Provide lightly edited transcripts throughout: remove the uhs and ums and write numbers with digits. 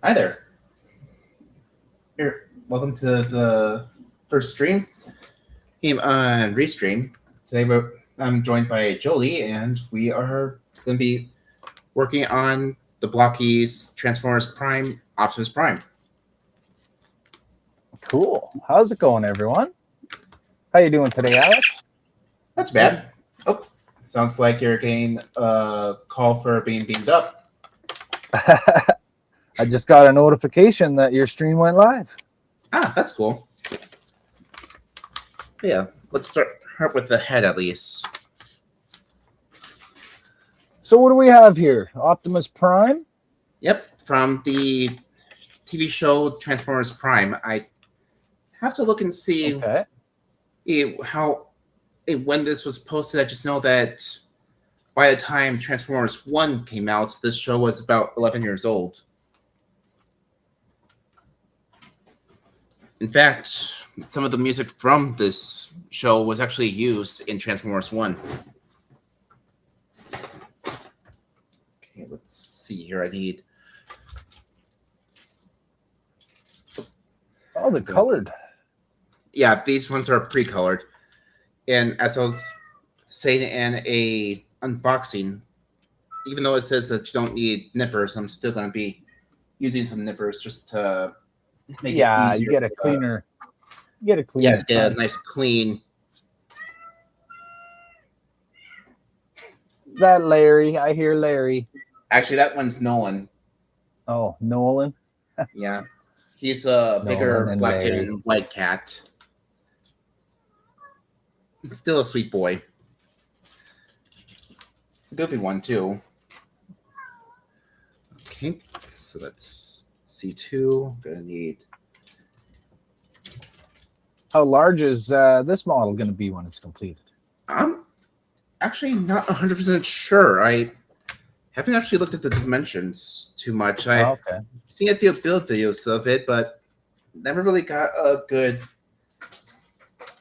Hi there. Here, welcome to the first stream. Hey, restream. I'm joined by Jolie, and we are going to be working on the blockies Transformers Prime, Optimus Prime. Cool. How's it going, everyone? How you doing today, Alec? That's bad. Oh, sounds like you're getting a call for being beamed up. I just got a notification that your stream went live. Ah, that's cool. Yeah, let's start with the head at least. So what do we have here? Optimus Prime? Yep, from the TV show Transformers Prime. I have to look and see Okay. how when this was posted. I just know that by the time Transformers 1 came out, this show was about 11 years old. In fact, some of the music from this show was actually used in Transformers 1. Okay, let's see here. I need. Oh, they're colored. Yeah, these ones are pre-colored. And as I was saying in a unboxing, even though it says that you don't need nippers, I'm still going to be using some nippers just to make it easier. You get a cleaner. Get a nice clean. That Larry. I hear Larry. Actually, that one's Nolan. Oh, Nolan. Yeah, he's a bigger black and white cat. Still a sweet boy. Goofy one too. Okay, so that's C2. Gonna need. How large is this model going to be when it's completed? I'm actually not 100% sure. I haven't actually looked at the dimensions too much. I've seen a few build videos of it, but never really got a good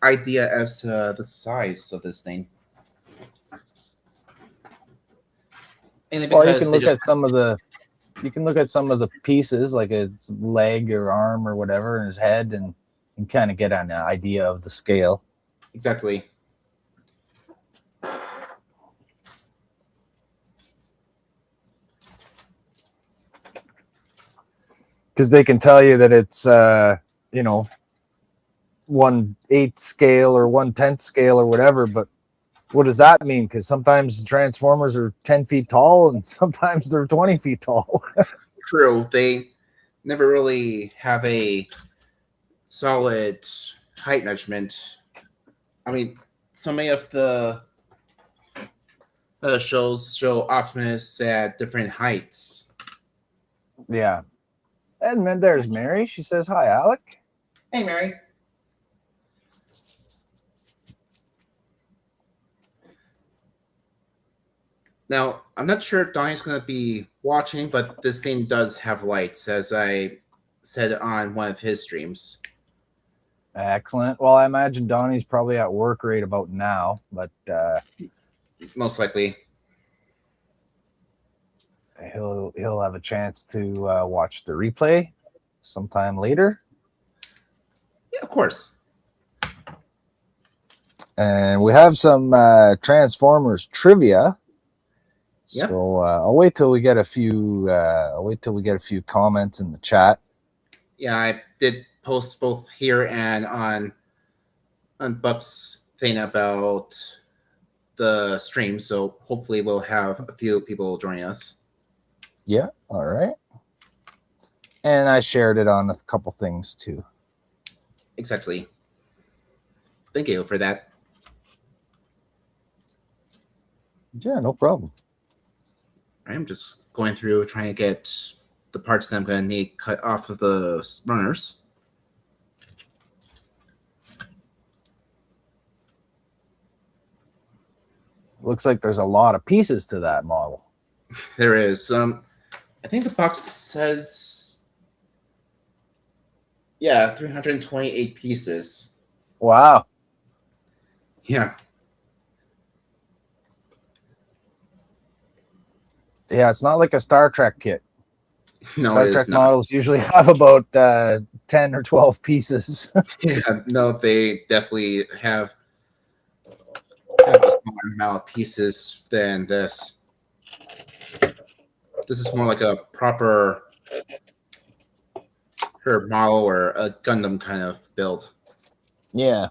idea as to the size of this thing. Well, you can look at some of the. You can look at some of the pieces, like its leg or arm or whatever, and his head, and kind of get an idea of the scale. Exactly. Because they can tell you that it's 1/8 scale or 1/10 scale or whatever, but what does that mean? Because sometimes Transformers are 10 feet tall and sometimes they're 20 feet tall. True. They never really have a solid height measurement. I mean, so many of the shows show Optimus at different heights. Yeah. And then there's Mary. She says, "Hi, Alec." Hey, Mary. Now, I'm not sure if Donnie's going to be watching, but this thing does have lights, as I said on one of his streams. Excellent. Well, I imagine Donnie's probably at work right about now, but most likely he'll have a chance to watch the replay sometime later. Yeah, of course. And we have some Transformers trivia. Yep. So I'll wait till we get a few. Comments in the chat. Yeah, I did post both here and on Buck's thing about the stream, so hopefully we'll have a few people joining us. Yeah. All right. And I shared it on a couple things too. Exactly. Thank you for that. Yeah, no problem. I'm just going through trying to get the parts that I'm going to need cut off of the runners. Looks like there's a lot of pieces to that model. There is. I think the box says, 328 pieces. Wow. Yeah. Yeah, it's not like a Star Trek kit. No, Star it is Trek not. models usually have about 10 or 12 pieces. Yeah, no, they definitely have a smaller amount of pieces than this. This is more like a proper her model or a Gundam kind of build. Yeah.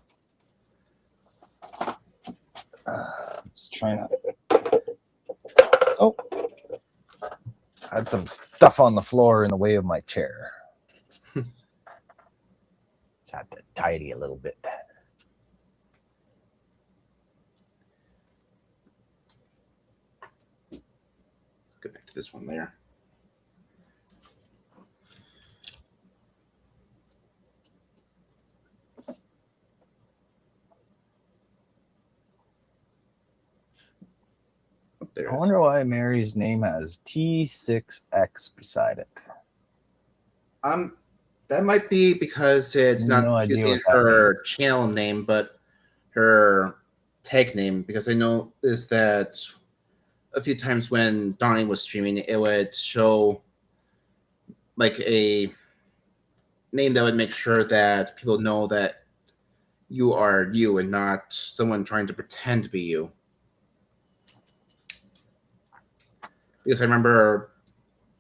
Just trying to. Oh, I had some stuff on the floor in the way of my chair. Just had to tidy a little bit. Go back to this one there. I wonder why Mary's name has T6X beside it. That might be because it's not using her channel name, but her tag name. Because I noticed that a few times when Donnie was streaming, it would show like a name that would make sure that people know that you are you and not someone trying to pretend to be you. Because I remember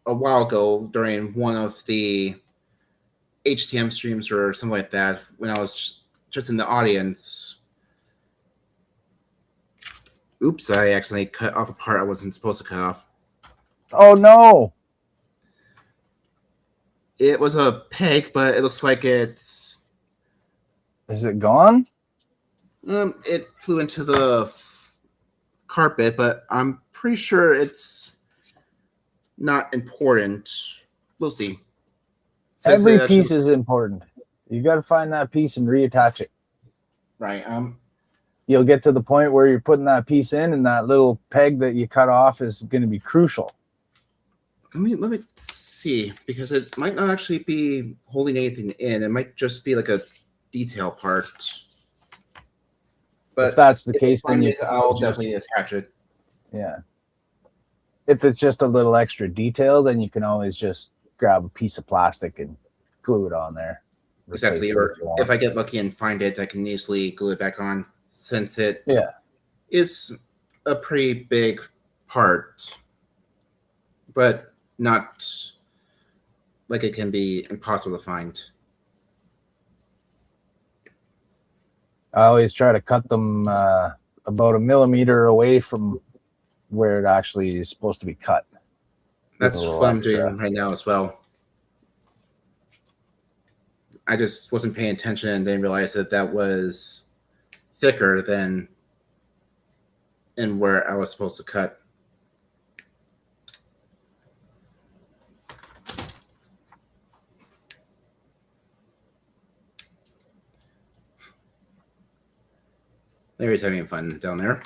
a while ago during one of the HTM streams or something like that, when I was just in the audience. Oops, I accidentally cut off a part I wasn't supposed to cut off. Oh no! It was a peg, but it looks like it's... Is it gone? It flew into the carpet, but I'm pretty sure it's not important. We'll see. Every piece is important. You got to find that piece and reattach it. Right. You'll get to the point where you're putting that piece in, and that little peg that you cut off is going to be crucial. Let me see, because it might not actually be holding anything in. It might just be like a detail part. But if that's the case, then I'll definitely attach it. Yeah. If it's just a little extra detail, then you can always just grab a piece of plastic and glue it on there. Exactly. Or if I get lucky and find it, I can easily glue it back on, since it is a pretty big part, but not like it can be impossible to find. I always try to cut them about 1 millimeter away from where it actually is supposed to be cut. That's what I'm doing right now as well. I just wasn't paying attention and didn't realize that was thicker than in where I was supposed to cut. Larry's having fun down there.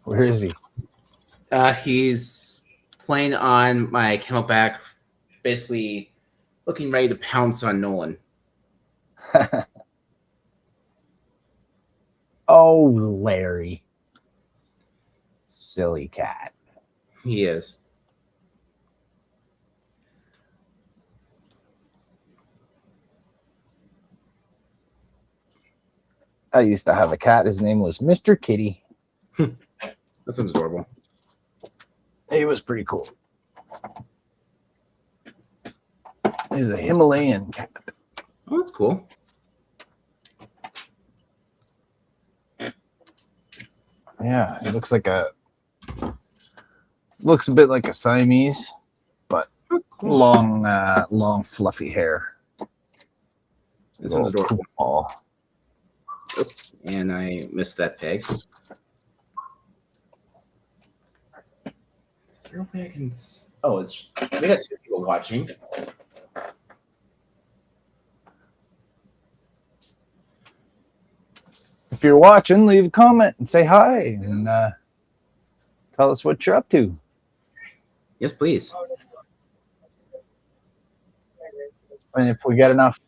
Where is he? He's playing on my camelback, basically looking ready to pounce on Nolan. Oh, Larry. Silly cat. He is. I used to have a cat. His name was Mr. Kitty. That sounds adorable. He was pretty cool. He's a Himalayan cat. Oh, that's cool. Yeah, it looks like looks a bit like a Siamese, but long, fluffy hair. That sounds adorable. Cool. Oops, and I missed that peg. Is there a way I can... Oh, we got 2 people watching. If you're watching, leave a comment and say hi and tell us what you're up to. Yes, please. And if we get enough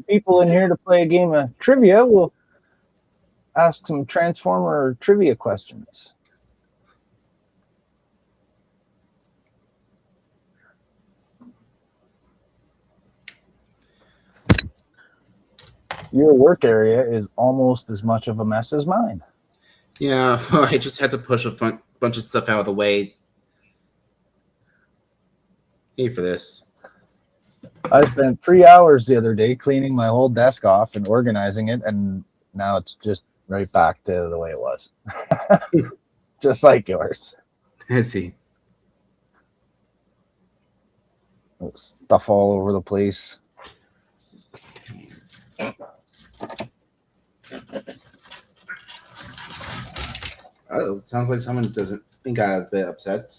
people in here to play a game of trivia, we'll ask some Transformer trivia questions. Your work area is almost as much of a mess as mine. Yeah, I just had to push a bunch of stuff out of the way. Hey for this. I spent 3 hours the other day cleaning my whole desk off and organizing it, and now it's just right back to the way it was. Just like yours. Let's see. Stuff all over the place. Oh, it sounds like someone doesn't got a bit upset.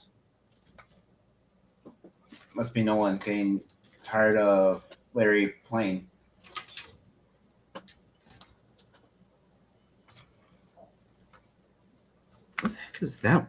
Must be no one getting tired of Larry playing. What the heck is that?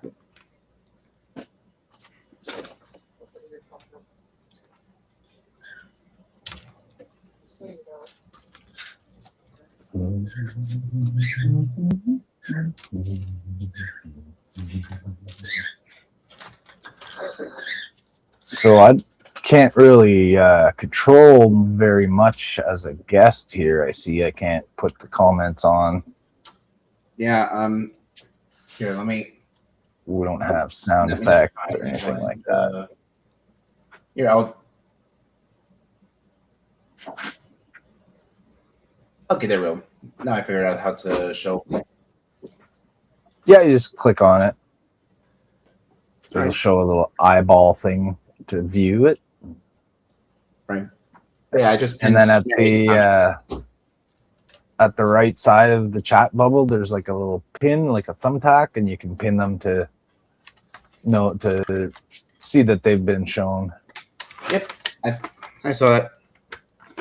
So I can't really control very much as a guest here. I see I can't put the comments on. Yeah, here, let me. We don't have sound effects or anything like that. Here, I'll. Okay, there we go. Now I figured out how to show. Yeah, you just click on it. It'll Right. show a little eyeball thing to view it. Right. Yeah, I just. And then at the right side of the chat bubble, there's like a little pin, like a thumbtack, and you can pin them to see that they've been shown. Yep, I saw that.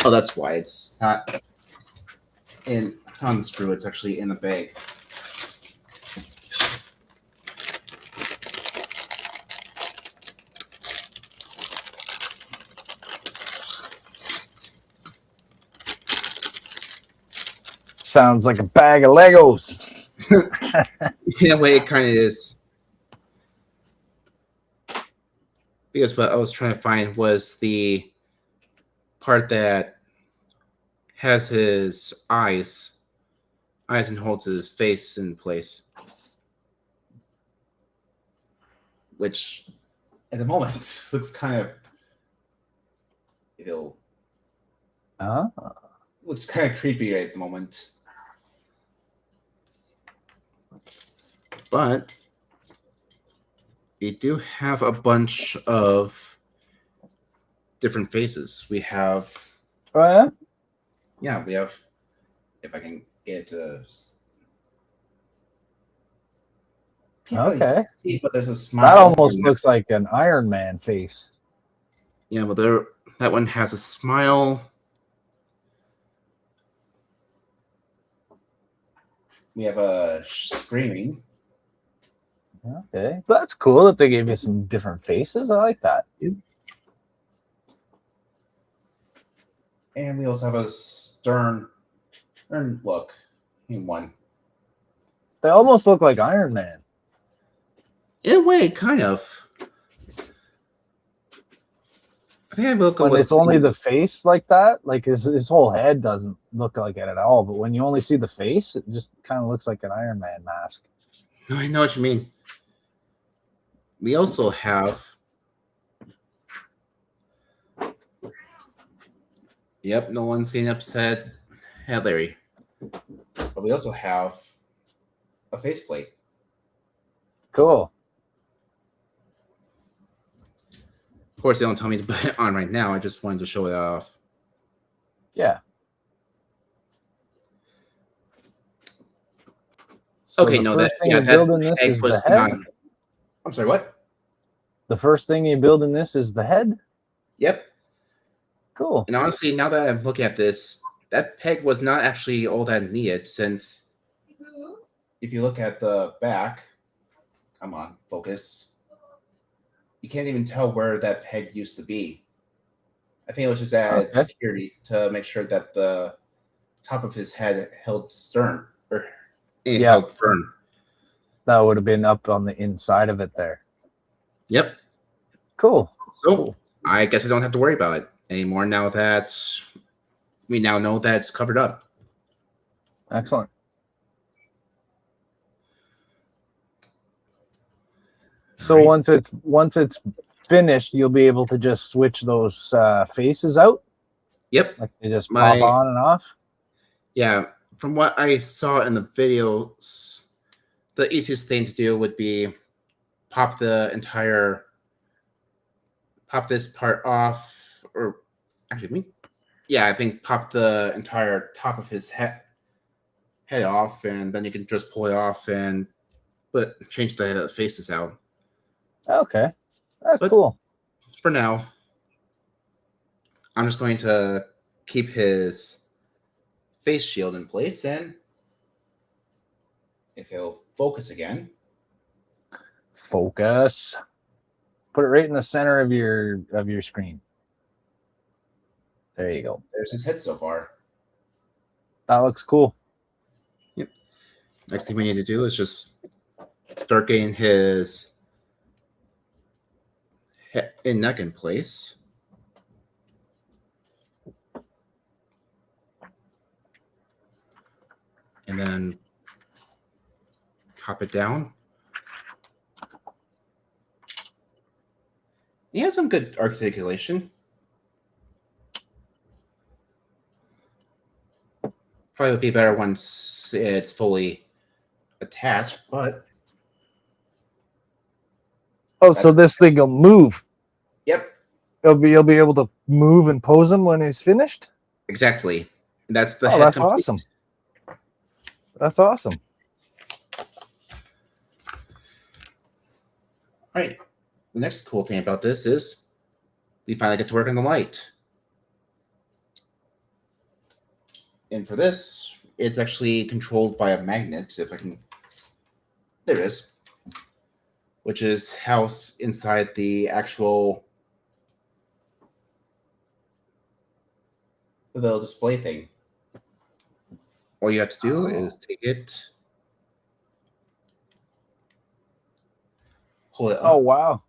Oh, that's why it's not on the screw. It's actually in the bag. Sounds like a bag of Legos. In a way, it kind of is. Because what I was trying to find was the part that has his eyes and holds his face in place. Which, at the moment, looks kind of ill. Looks kind of creepy right at the moment. But we do have a bunch of different faces. We have, Oh, yeah, we have, if I can get it to. Can't really see, but there's a smile. That almost looks like an Iron Man face. Yeah, but that one has a smile. We have a screaming. Okay, that's cool that they gave you some different faces. I like that. And we also have a stern look in one. They almost look like Iron Man. In a way, kind of. I think I will go when with it's only the face like that. Like his whole head doesn't look like it at all. But when you only see the face, it just kind of looks like an Iron Man mask. I know what you mean. We also have. Yep, no one's getting upset. Hey, Larry. But we also have a faceplate. Cool. Of course, they don't tell me to put it on right now. I just wanted to show it off. Yeah. So okay, no, that building this is the head. I'm sorry, what? The first thing you build in this is the head? Yep. Cool. And honestly, now that I'm looking at this, that peg was not actually all that needed, since if you look at the back, come on, focus. You can't even tell where that peg used to be. I think it was just added security to make sure that the top of his head held stern or held firm. That would have been up on the inside of it there. Yep. Cool. So I guess I don't have to worry about it anymore now that we now know that it's covered up. Excellent. So Right. once it's finished, you'll be able to just switch those faces out. Yep. Like they just pop on and off. Yeah. From what I saw in the videos, the easiest thing to do would be pop this part off, or actually, I think pop the entire top of his head off, and then you can just pull it off and change the faces out. Okay, that's But cool. for now, I'm just going to keep his face shield in place, and if he'll focus again. Focus. Put it right in the center of your screen. There you go. There's his head so far. That looks cool. Yep. Next thing we need to do is just start getting his head and neck in place. And then pop it down. He has some good articulation. Probably would be better once it's fully attached, but so this thing will move. Yep. You'll be able to move and pose him when he's finished. Exactly. That's the head. That's awesome. That's awesome. All right. The next cool thing about this is we finally get to work on the light. And for this, it's actually controlled by a magnet. If I can, there it is, which is housed inside the actual little display thing. All you have to do is take it, pull it up. Oh wow!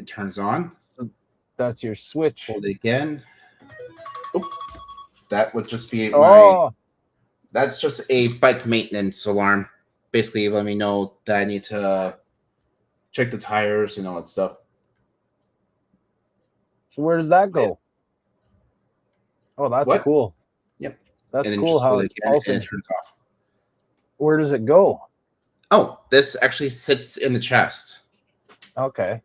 It turns on. So that's your switch. Hold it again. Oop. That would just be That's just a bike maintenance alarm. Basically, let me know that I need to check the tires and all that stuff. So where does that go? Oh, that's cool. Yep. That's cool how it's pulsing. And it turns off. Where does it go? Oh, this actually sits in the chest. Okay.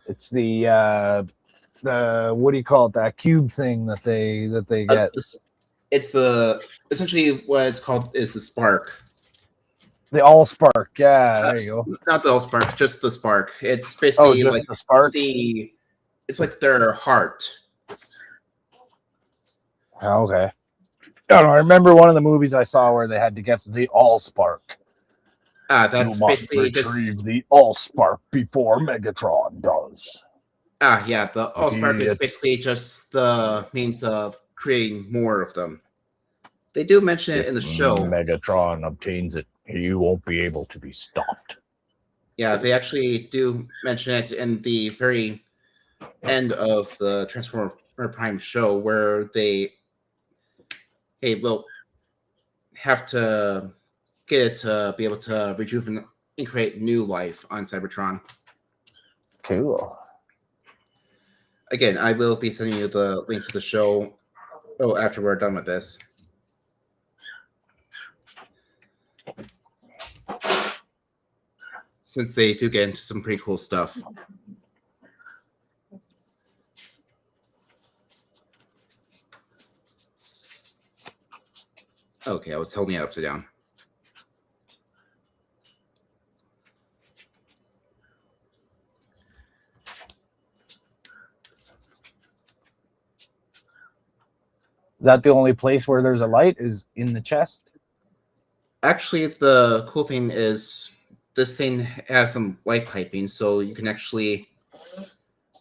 It's the what do you call it? That cube thing that they get. It's essentially what it's called is the spark. The all spark. Yeah, there you go. Not the all spark, just the spark. It's basically just like the spark. It's like their heart. Okay. I don't know. I remember one of the movies I saw where they had to get the all spark. That's basically retrieve the all spark before Megatron does. Yeah, the all spark is basically just the means of creating more of them. They do mention it in the show. Megatron obtains it, he won't be able to be stopped. Yeah, they actually do mention it in the very end of the Transformer Prime show, where they will have to get it to be able to rejuvenate and create new life on Cybertron. Cool. Again, I will be sending you the link to the show after we're done with this. Since they do get into some pretty cool stuff. Okay, I was holding it upside down. Is that the only place where there's a light? Is in the chest? Actually, the cool thing is this thing has some light piping, so you can actually,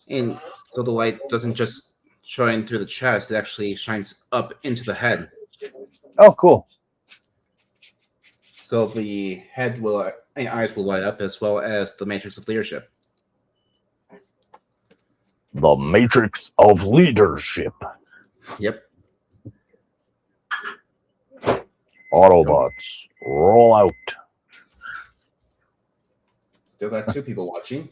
so the light doesn't just shine through the chest; it actually shines up into the head. Oh, cool! So the head and eyes will light up, as well as the matrix of leadership. The matrix of leadership. Yep. Autobots, roll out. Still got 2 people watching.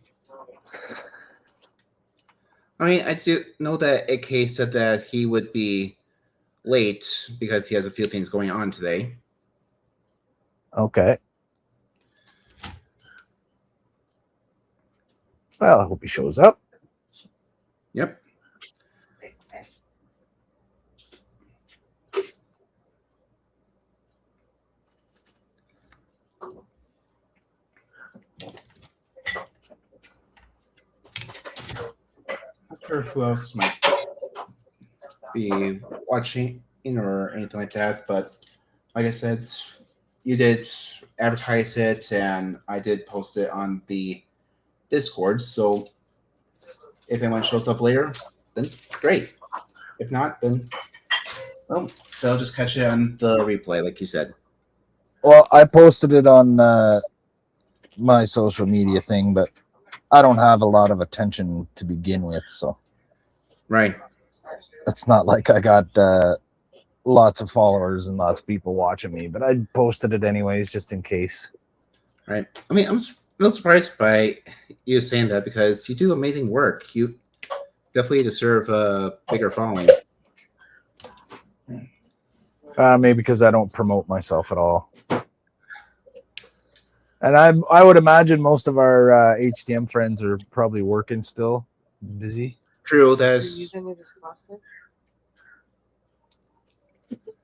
I mean, I do know that AK said that he would be late because he has a few things going on today. Okay. Well, I hope he shows up. Yep. Not sure who else might be watching or anything like that, but like I said, you did advertise it and I did post it on the Discord, so if anyone shows up later, then great. If not, then well, they'll just catch it on the replay, like you said. Well, I posted it on my social media thing, but I don't have a lot of attention to begin with, so Right. it's not like I got lots of followers and lots of people watching me, but I posted it anyways just in case. Right. I mean, I'm not surprised by you saying that because you do amazing work. You definitely deserve a bigger following. Maybe because I don't promote myself at all. And I would imagine most of our HTM friends are probably working still, busy. True, that's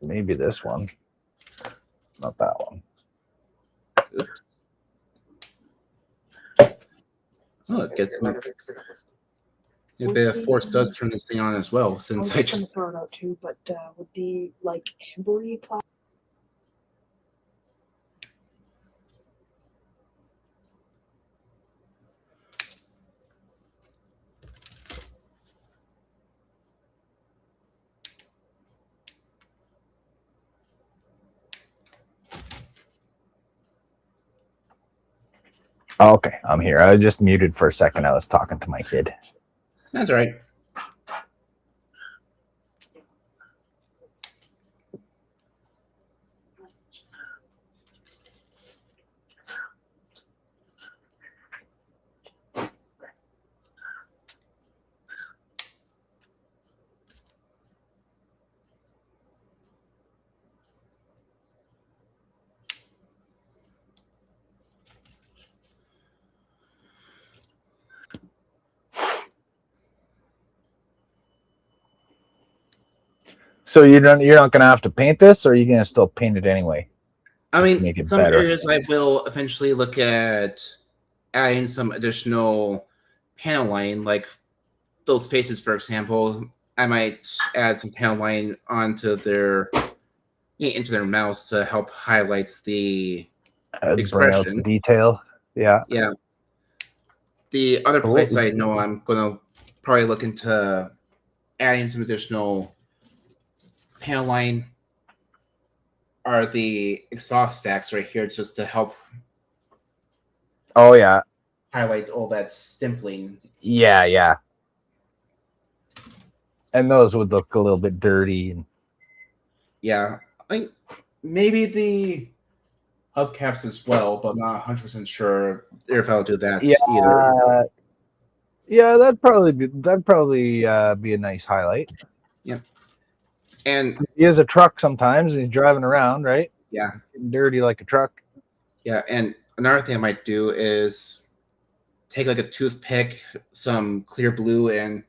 Maybe this one, not that one. oops. Oh, it gets a bit of force does turn this thing on as well. Since I just throw it out too, but with the like Embry platform. Okay, I'm here. I just muted for a second. I was talking to my kid. that's right. So you're not gonna have to paint this, or are you gonna still paint it anyway? I Just to mean, make it some better. areas I will eventually look at adding some additional panel line, like those faces, for example. I might add some panel line onto into their mouths to help highlight the Bring out the expression. detail. Yeah. Yeah. The other Cool. place I know I'm gonna probably look into adding some additional panel line are the exhaust stacks right here, just to help Oh yeah. highlight all that stimpling. Yeah, yeah. And those would look a little bit dirty. And Yeah, I mean, maybe the hubcaps as well, but not 100% sure if I'll do that either. Yeah, that'd probably be a nice highlight. Yeah, and He has a truck sometimes, and he's driving around, right? yeah, Getting dirty like a truck. yeah, and another thing I might do is take like a toothpick, some clear blue, and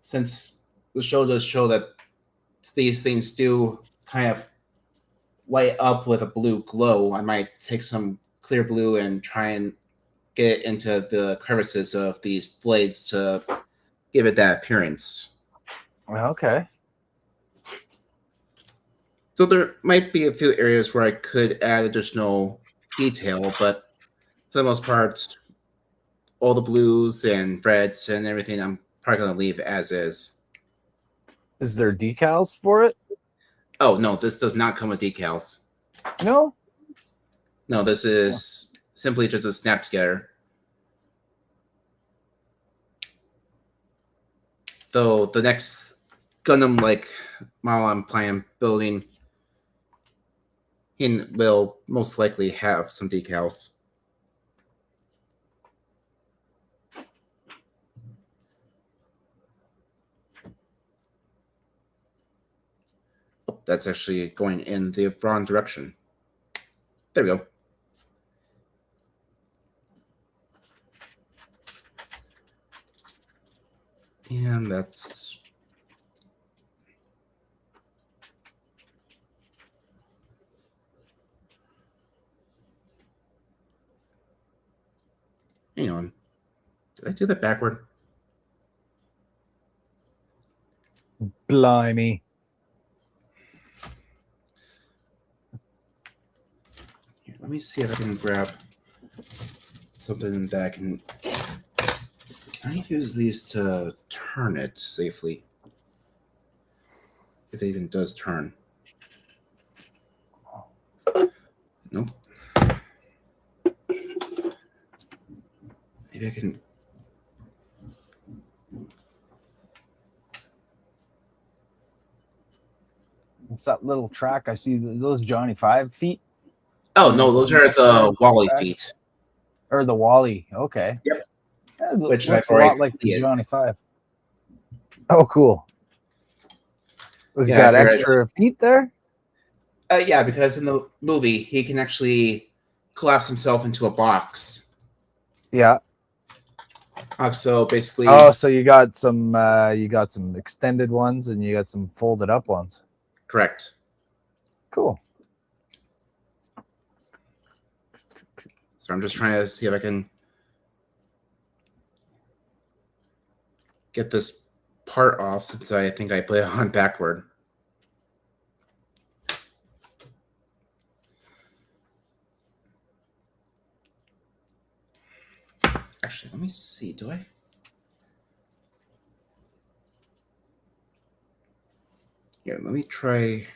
since the show does show that these things do kind of light up with a blue glow, I might take some clear blue and try and get into the crevices of these blades to give it that appearance. Okay. So there might be a few areas where I could add additional detail, but for the most part, all the blues and reds and everything, I'm probably going to leave as is. Is there decals for it? Oh, no, this does not come with decals. No. No, this is simply just a snap together. Though the next Gundam like model I'm planning building He will most likely have some decals. Oh, that's actually going in the wrong direction. There we go. And that's... Hang on. Did I do that backward? Blimey. Here, let me see if I can grab something that I can... Can I use these to turn it safely? If it even does turn. Nope. Maybe I can... What's that little track? I see those Johnny 5 feet. Oh, no, those are the Wally feet. Or the Wally. Okay. Yep. That Which looks I've a lot already like the completed. Johnny 5. Oh, cool. Was he Yeah, got if you're- extra feet there? Yeah, because in the movie, he can actually collapse himself into a box. Yeah. So basically... Oh, so you got some extended ones and you got some folded up ones. Correct. Cool. So I'm just trying to see if I can get this part off, since I think I put it on backward. Actually, let me see. Do I? Yeah, let me try.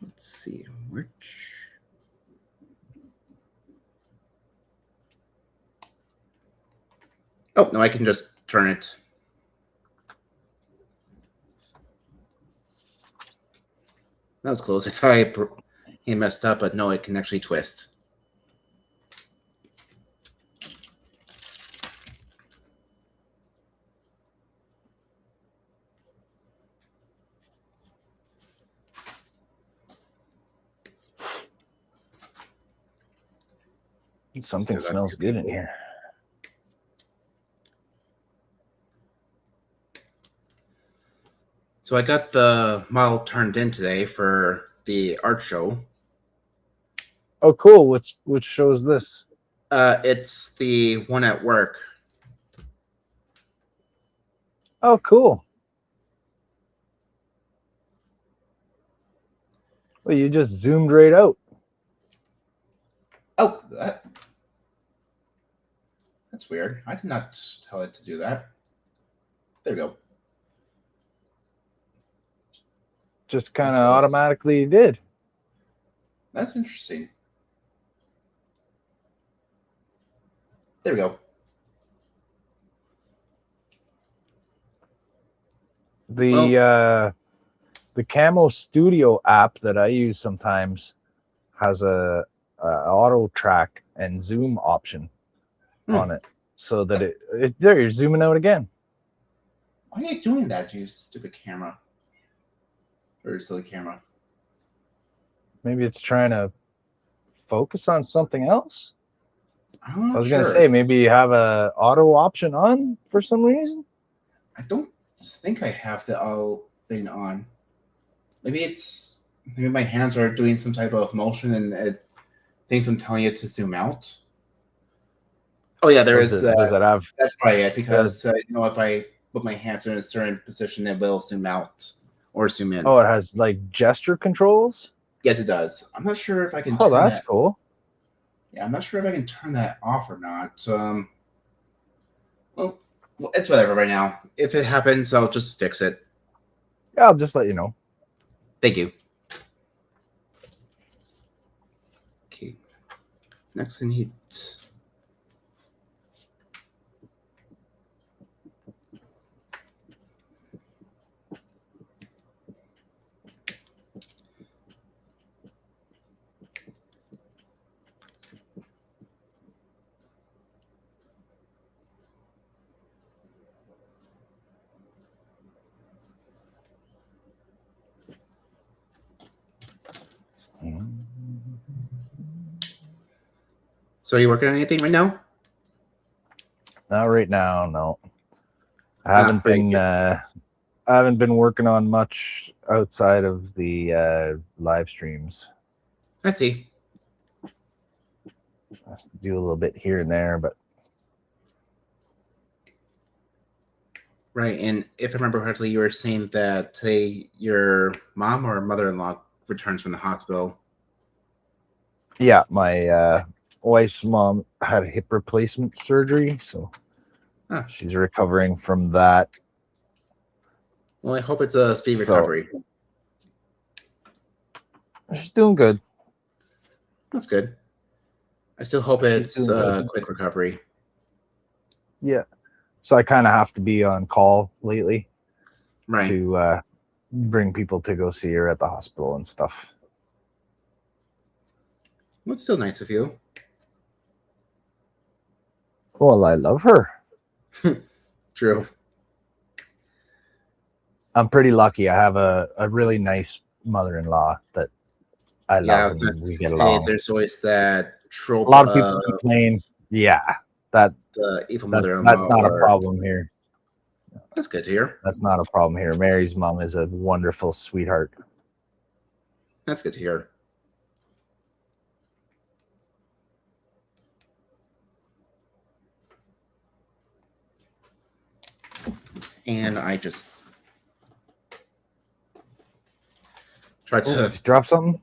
Let's see. Which? Oh, no, I can just turn it. That was close. I thought he messed up, but no, it can actually twist. Something smells good in here. So I got the model turned in today for the art show. Oh, cool. Which shows this? It's the one at work. Oh, cool. Well, you just zoomed right out. Oh, that's weird. I did not tell it to do that. There we go. Just kind of automatically did. That's interesting. There we go. The Camo Studio app that I use sometimes has a auto track and zoom option on it, so that it there you're zooming out again. Why are you doing that, you stupid camera? Or silly camera? Maybe it's trying to focus on something else. I'm not I was sure. gonna say maybe you have a auto option on for some reason. I don't think I have the all thing on. Maybe my hands are doing some type of motion and it thinks I'm telling it to zoom out. Oh yeah, there is. Does it have? That's probably it, because if I put my hands in a certain position, it will zoom out or zoom in. Oh, it has like gesture controls. Yes, it does. I'm not sure if I can. Oh, that's cool. Yeah, I'm not sure if I can turn that off or not. Well, it's whatever right now. If it happens, I'll just fix it. Yeah, I'll just let you know. Thank you. Okay. Next, I need. So are you working on anything right now? Not right now, no. I haven't very been. good. I haven't been working on much outside of the live streams. I see. I do a little bit here and there, but Right, and if I remember correctly, you were saying that today your mom or mother-in-law returns from the hospital. yeah, my wife's mom had a hip replacement surgery, so Ah, she's recovering from that. well, I hope it's a speedy So- recovery. She's doing good. That's good. I still hope She's it's doing a good. quick recovery. Yeah. So I kind of have to be on call lately Right. to bring people to go see her at the hospital and stuff. Well, it's still nice of you. Well, I love her. True. I'm pretty lucky. I have a really nice mother-in-law that I Yeah, I love was gonna and we get say along. there's always that trope A lot of people of complain. Yeah, that the evil that's mother-in-law. not a or- problem here. That's good to hear. That's not a problem here. Mary's mom is a wonderful sweetheart. That's good to hear. And I just tried Oh, to. just drop something.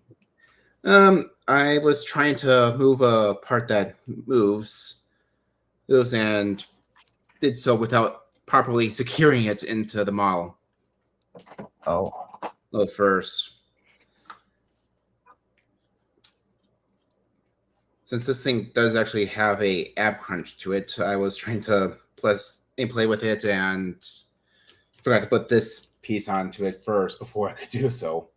I was trying to move a part that moves, and did so without properly securing it into the model. Oh, Well, first, since this thing does actually have a ab crunch to it, I was trying to play with it and forgot to put this piece onto it first before I could do so.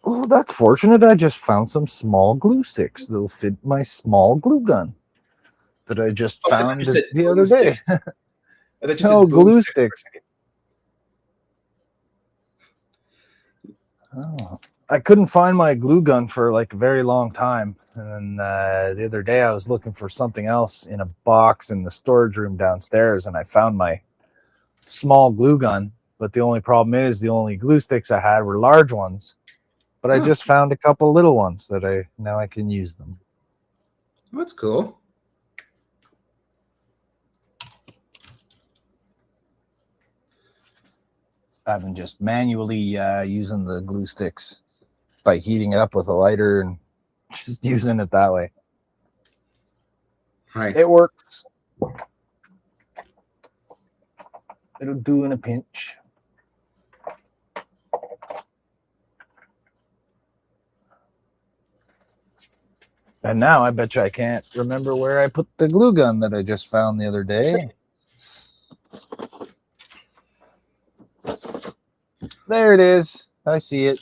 oh, that's fortunate. I just found some small glue sticks that'll fit my small glue gun that I just Oh, I thought found you said the glue other day. sticks. I thought you No, said boom glue sticks. sticks. Oh, I couldn't find my glue gun for like a very long time. And then the other day I was looking for something else in a box in the storage room downstairs and I found my small glue gun. But the only problem is the only glue sticks I had were large ones. But I Huh. just found a couple little ones that I can use them. Oh, that's cool. I've been just manually using the glue sticks by heating it up with a lighter and just using it that way. Right. It works. It'll do in a pinch. And now I bet you I can't remember where I put the glue gun that I just found the other day. There it is. I see it.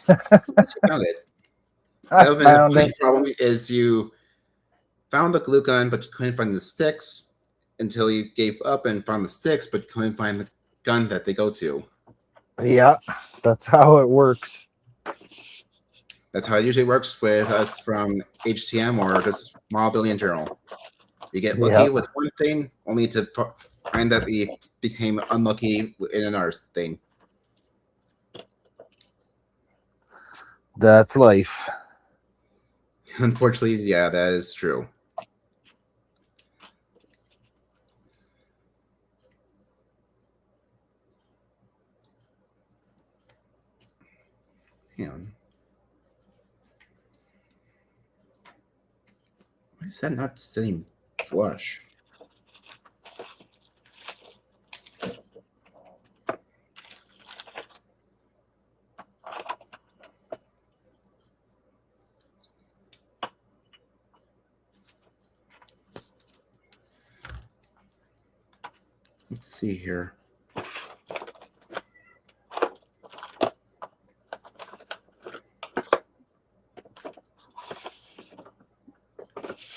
Yes, you found it. I That would have been found the it. funny problem is you found the glue gun, but you couldn't find the sticks until you gave up and found the sticks, but couldn't find the gun that they go to. Yeah, that's how it works. That's how it usually works with us from HTM or just Model Building in general. You get lucky Yep. with one thing, only to find that we became unlucky in another thing. That's life. Unfortunately, yeah, that is true. Hang on. Why is that not sitting flush? Let's see here.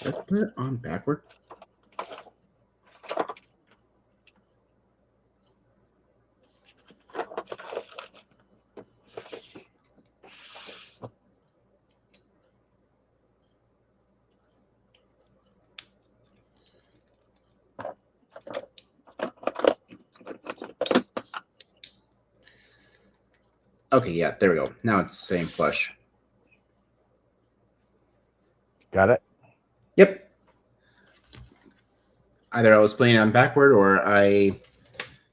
Let's put it on backward. Okay, yeah, there we go. Now it's the same flush. Got it? Yep. Either I was playing on backward or I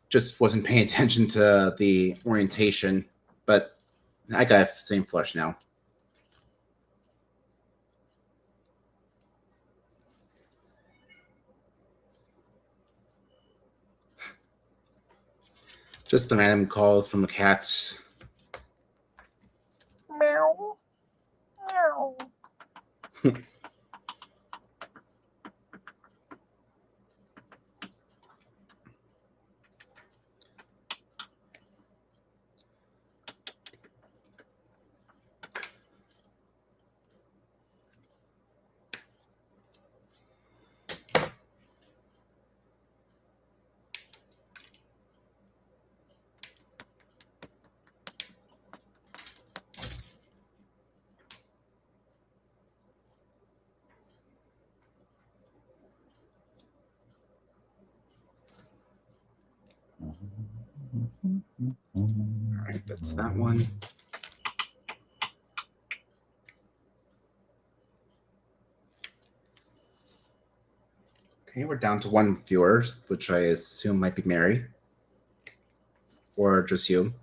just wasn't paying attention to the orientation, but I got the same flush now. Just the random calls from the cats. Meow. Meow. All right, that's that one. Okay, we're down to one viewer, which I assume might be Mary. Or just you.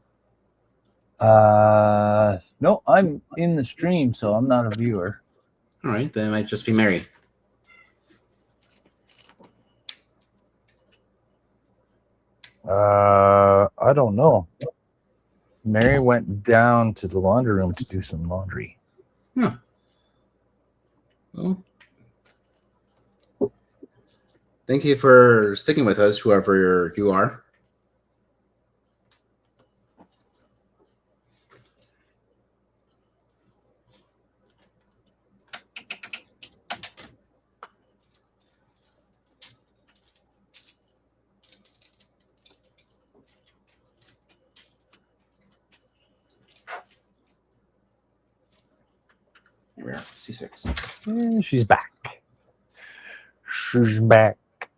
No, I'm in the stream, so I'm not a viewer. All right, then it might just be Mary. I don't know. Mary went down to the laundry room to do some laundry. Huh. Well, thank you for sticking with us, whoever you are. Here we are, C6. Yeah, she's back. She's back.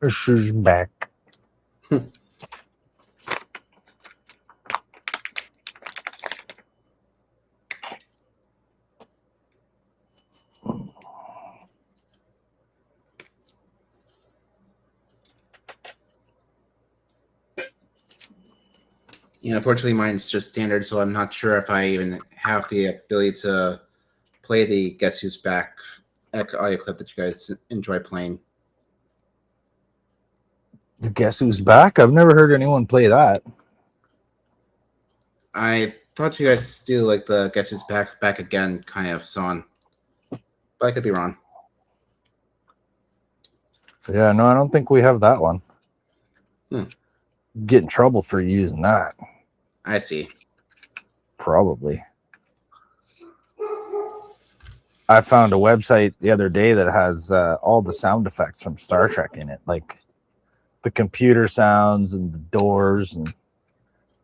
She's back. Yeah, unfortunately, mine's just standard, so I'm not sure if I even have the ability to play the Guess Who's Back audio clip that you guys enjoy playing. Guess who's back? I've never heard anyone play that. I thought you guys do like the Guess Who's Back again kind of song, but I could be wrong. Yeah, no, I don't think we have that one. Hmm. Get in trouble for using that. I see. Probably. I found a website the other day that has all the sound effects from Star Trek in it, like the computer sounds and the doors and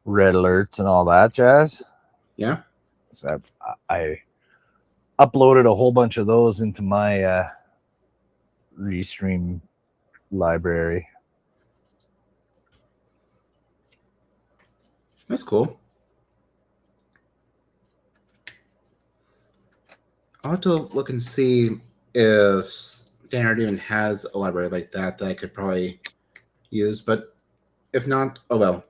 red alerts and all that jazz. Yeah. So I uploaded a whole bunch of those into my Restream library. That's cool. I'll have to look and see if Standard even has a library like that I could probably use, but if not, oh well.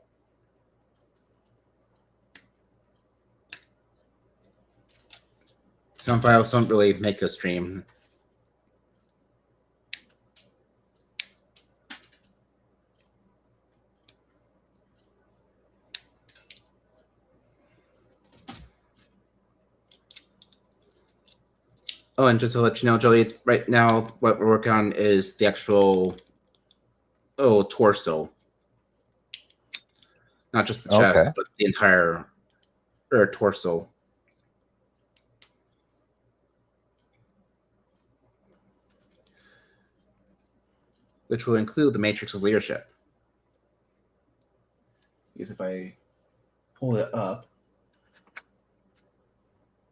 Some files don't really make a stream. Oh, and just to let you know, Jolie, right now what we're working on is the actual torso. Not just the chest, Okay. but the entire torso. Which will include the matrix of leadership. Because if I pull it up,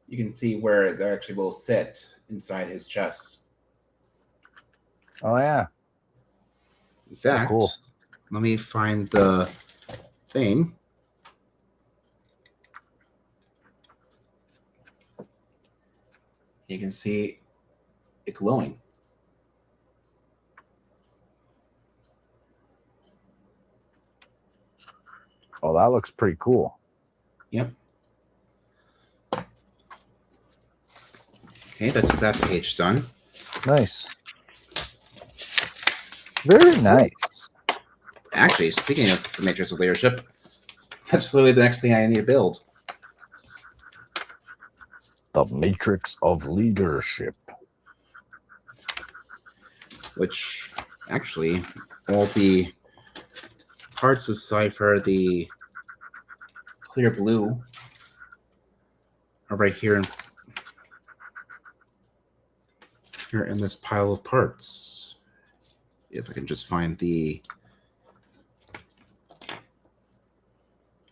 you can see where it actually will sit inside his chest. Oh yeah. In fact, cool. Let me find the thing. You can see it glowing. Oh, that looks pretty cool. Yep. Okay, that's that page done. Nice. Very nice. Actually, speaking of the Matrix of Leadership, that's literally the next thing I need to build. The Matrix of Leadership. Which, actually, all the parts aside for the clear blue are right here in this pile of parts. If I can just find the...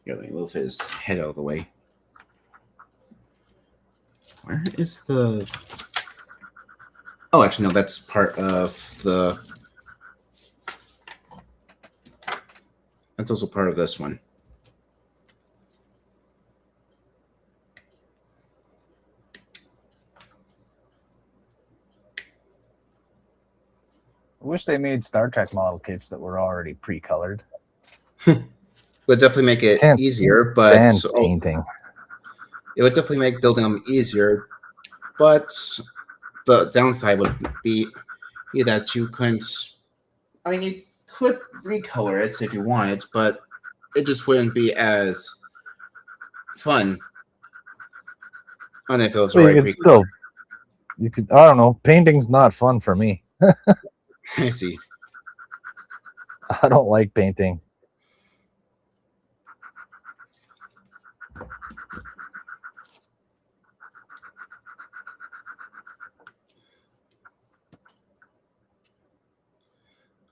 Here, let me move his head out of the way. Where is the... Oh, actually, no, that's part of the... That's also part of this one. I wish they made Star Trek model kits that were already pre-colored. Would definitely make it Can't easier, but stand painting. it would definitely make building them easier. But the downside would be that you couldn't. I mean, you could recolor it if you wanted, but it just wouldn't be as fun. And if it was Well, already you could still, you could. I don't know. Painting's not fun for me. I see. I don't like painting.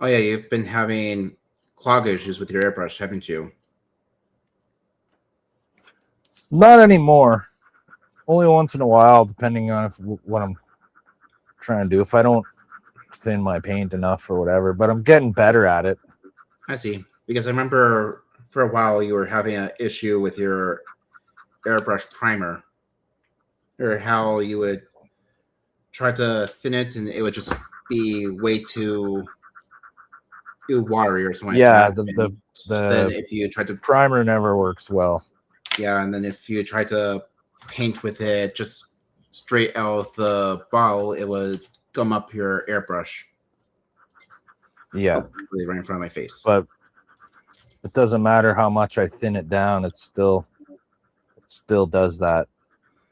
Oh yeah, you've been having clog issues with your airbrush, haven't you? Not anymore. Only once in a while, depending on what I'm trying to do. If I don't thin my paint enough or whatever, but I'm getting better at it. I see. Because I remember for a while you were having an issue with your airbrush primer, or how you would try to thin it and it would just be way too watery or something Yeah, like that. the Then if you try to primer never works well. yeah, and then if you try to paint with it just straight out of the bottle, it would gum up your airbrush. Yeah, Really right in front of my face. but it doesn't matter how much I thin it down. It still does that,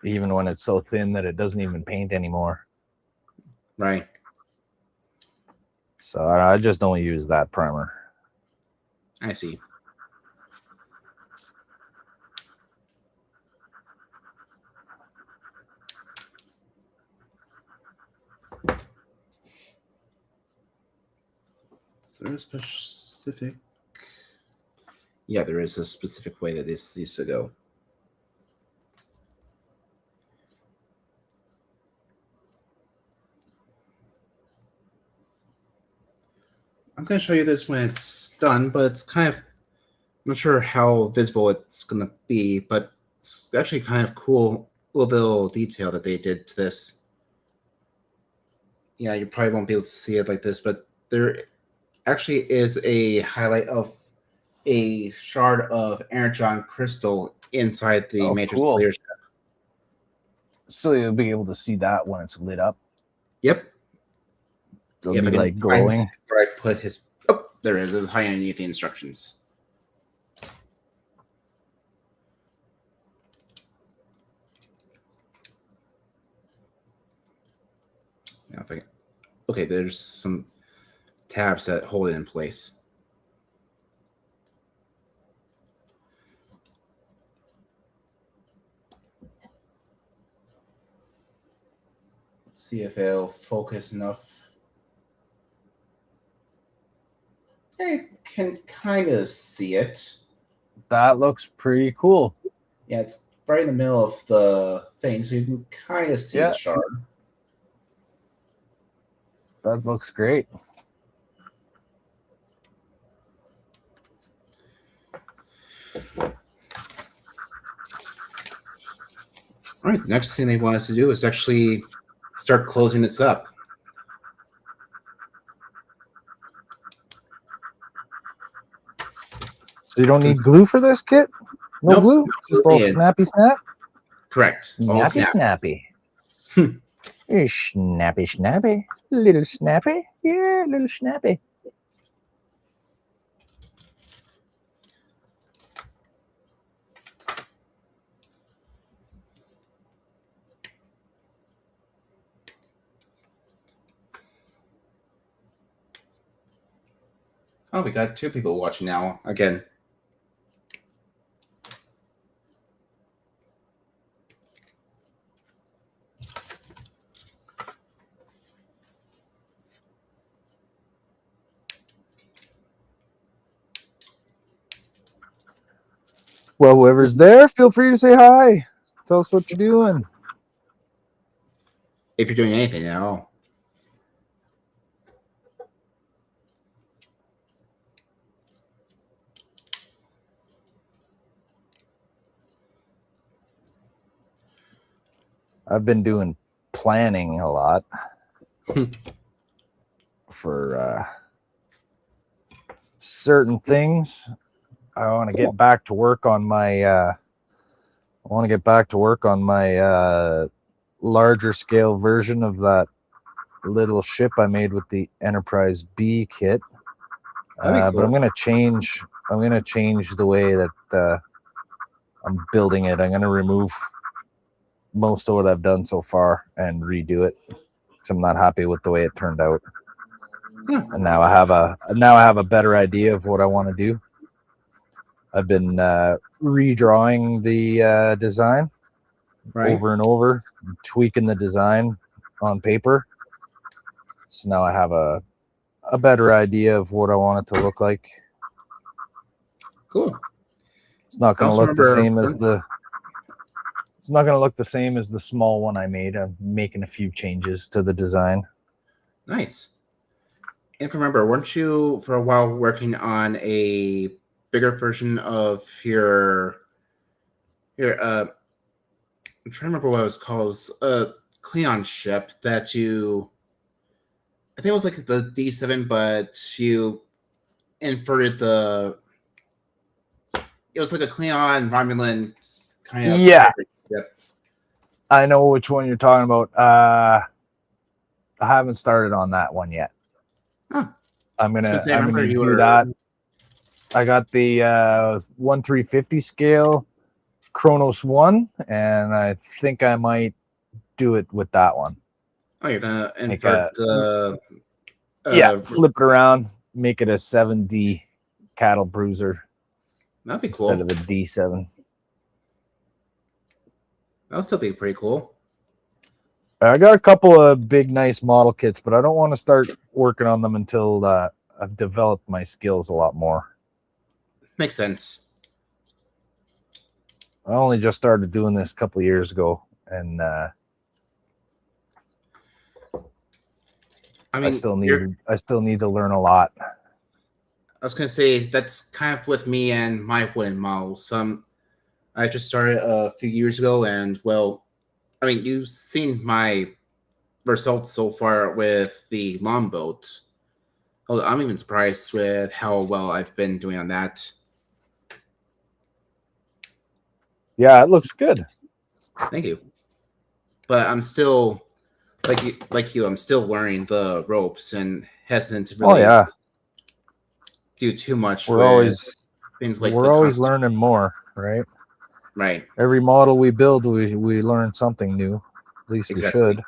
even when it's so thin that it doesn't even paint anymore. Right. So I just don't use that primer. I see. Is there a specific... Yeah, there is a specific way that this needs to go. I'm going to show you this when it's done, but it's kind of... I'm not sure how visible it's going to be, but it's actually kind of cool little detail that they did to this. Yeah, you probably won't be able to see it like this, but there actually is a highlight of a shard of energon crystal inside the Matrix Cool. Leadership. So you'll be able to see that when it's lit up. Yep. It'll If I be can like glowing. find where I put his... Oh, there is. It's high underneath the instructions. Now if I can... Okay, there's some tabs that hold it in place. Let's see if it'll focus enough. I can kind of see it. That looks pretty cool. Yeah, it's right in the middle of the thing, so you can kind of see the shard. That looks great. All right, the next thing they want us to do is actually start closing this up. So you don't need glue for this kit? No Nope, glue? no Just glue all needed. snappy snap? Correct. All Snappy snaps. snappy. You're snappy snappy. Little snappy. Yeah, little snappy. Oh, we got 2 people watching now again. Well, whoever's there, feel free to say hi. Tell us what you're doing. If you're doing anything at all. I've been doing planning a lot for certain things. I want to get back to work on my larger scale version of that little ship I made with the Enterprise B kit. That'd be But I'm cool. gonna change the way that I'm building it. I'm gonna remove most of what I've done so far and redo it because I'm not happy with the way it turned out. And now I have a better idea of what I want to do. I've been redrawing the design Right. over and over, tweaking the design on paper. So now I have a better idea of what I want it to look like. Cool. It's not I going to also look the same remember as the. It's not going to look the same as the small one I made. I'm making a few changes to the design. Nice. If I remember, weren't you for a while working on a bigger version of your I'm trying to remember what it was called. It was a Cleon ship that I think it was like the D7, but you inverted it was like a Cleon Romulan kind of Yeah. hybrid ship. I know which one you're talking about. I haven't started on that one yet. Huh. I'm I was gonna say, I remember you do were that. I got the 1/350 scale Kronos 1, and I think I might do it with that one. Oh, you're gonna Make invert the flip it around, make it a 7D cattle bruiser that'd be cool. instead of a D7. That'll still be pretty cool. I got a couple of big, nice model kits, but I don't want to start working on them until I've developed my skills a lot more. Makes sense. I only just started doing this a couple of years ago, and I mean, I still need to learn a lot. I was gonna say that's kind of with me and my wooden models. I just started a few years ago, and well, I mean, you've seen my results so far with the longboat. Oh, I'm even surprised with how well I've been doing on that. Yeah, it looks good. Thank you. But I'm still like you. I'm still learning the ropes and hesitant to really do too much. We're with always things like we're the always costume. learning more, right? Right. Every model we build, we learn something new. At least Exactly. we should.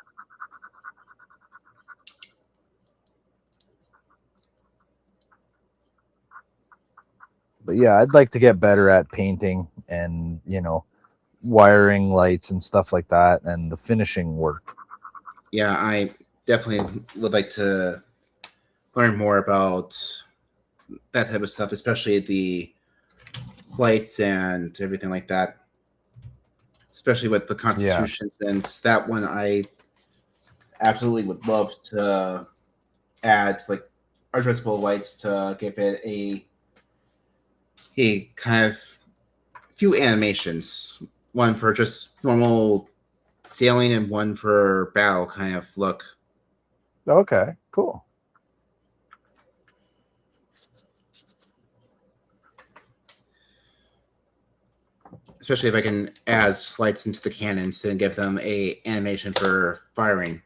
But yeah, I'd like to get better at painting and, wiring lights and stuff like that, and the finishing work. Yeah, I definitely would like to learn more about that type of stuff, especially the lights and everything like that. Especially with the Constitution, since that one I absolutely would love to add like addressable lights to give it a kind of few animations. One for just normal sailing and one for battle kind of look. Okay, cool. Especially if I can add slides into the cannons and give them a animation for firing.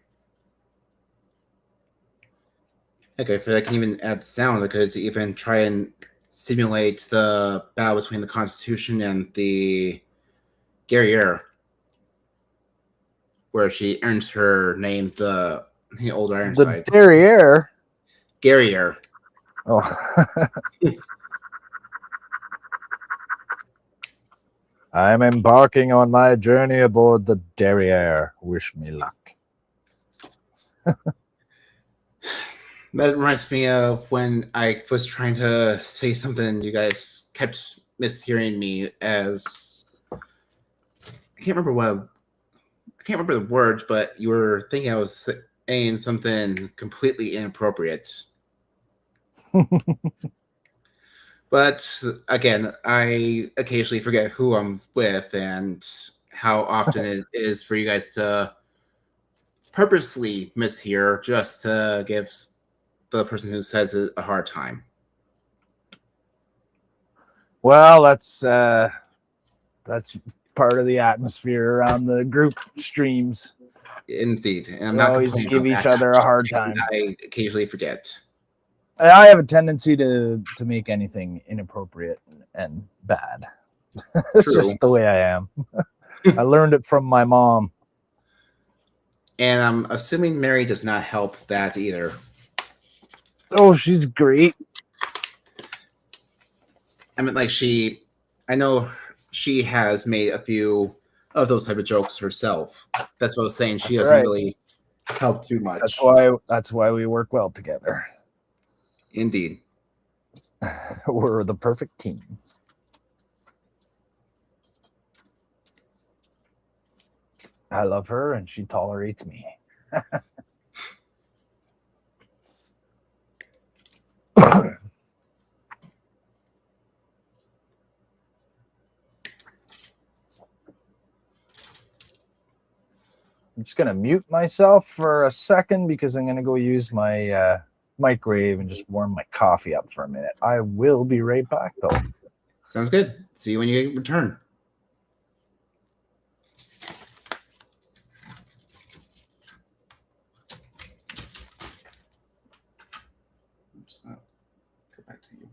Okay, if I can even add sound, I could even try and simulate the battle between the Constitution and the Guerriere, where she earns her name, the Old The Ironsides. derriere. Guerriere. Oh. I'm embarking on my journey aboard the derriere. Wish me luck. That reminds me of when I was trying to say something, you guys kept mishearing me as I can't remember the words, but you were thinking I was saying something completely inappropriate. But again, I occasionally forget who I'm with and how often it is for you guys to purposely mishear just to give the person who says it a hard time. Well, that's part of the atmosphere around the group streams. Indeed, and I'm We not always complaining give about each that. other a hard time. I occasionally forget. I have a tendency to make anything inappropriate and bad. It's True. just the way I am. I learned it from my mom. And I'm assuming Mary does not help that either. Oh, she's great. I mean, like I know she has made a few of those type of jokes herself. That's what I was saying. She doesn't really help too much. That's why we work well together. Indeed. We're the perfect team. I love her and she tolerates me. I'm just going to mute myself for a second because I'm going to go use my microwave and just warm my coffee up for a minute. I will be right back, though. Sounds good. See you when you return. Just go back to you.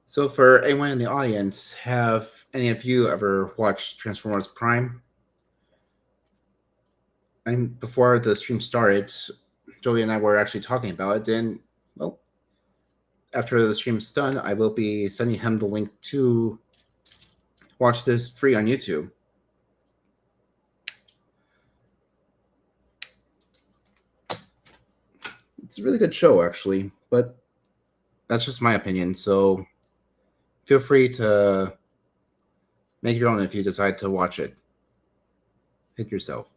So for anyone in the audience, have any of you ever watched Transformers Prime? And before the stream started, Joey and I were actually talking about it, and well, after the stream's done, I will be sending him the link to watch this free on YouTube. It's a really good show, actually, but that's just my opinion, so feel free to make your own if you decide to watch it. Hit yourself.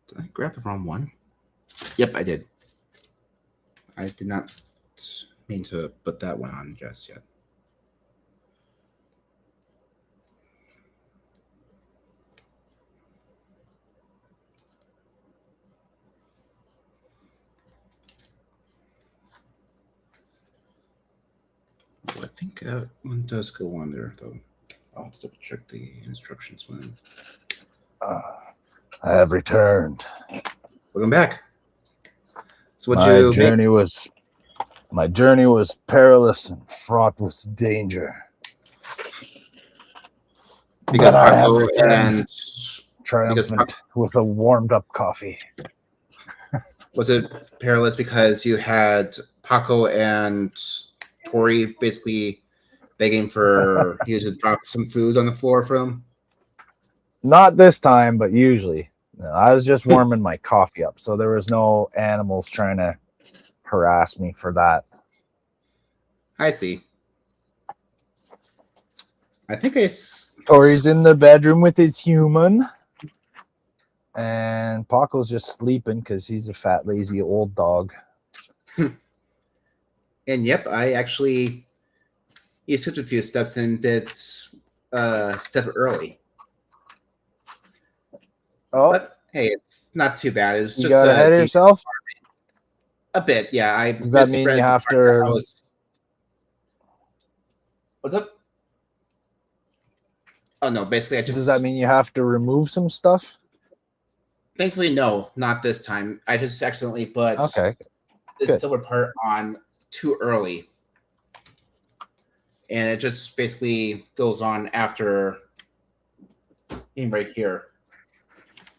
Did I grab the wrong one? Yep, I did. I did not mean to put that one on just yet. I think one does go on there, though. I'll double check the instructions when. I have returned. Welcome back. So My journey was perilous and fraught with danger. Because but I have Paco returned and triumphant with a warmed up coffee. Was it perilous because you had Paco and Tori basically begging for you to drop some food on the floor for them? Not this time, but usually. I was just warming my coffee up, so there was no animals trying to harass me for that. I see. I think I Tori's in the bedroom with his human. And Paco's just sleeping because he's a fat, lazy old dog. and yep, I actually he skipped a few steps and did step early. Oh, But hey, it's not too bad. It was you just got ahead of yourself? a bit. Yeah, I Does that mean misread you the have part that I to... was. What's up? Oh no, basically I just. Does that mean you have to remove some stuff? Thankfully, no, not this time. I just accidentally put Okay. this Good. silver part on too early. And it just basically goes on after right here.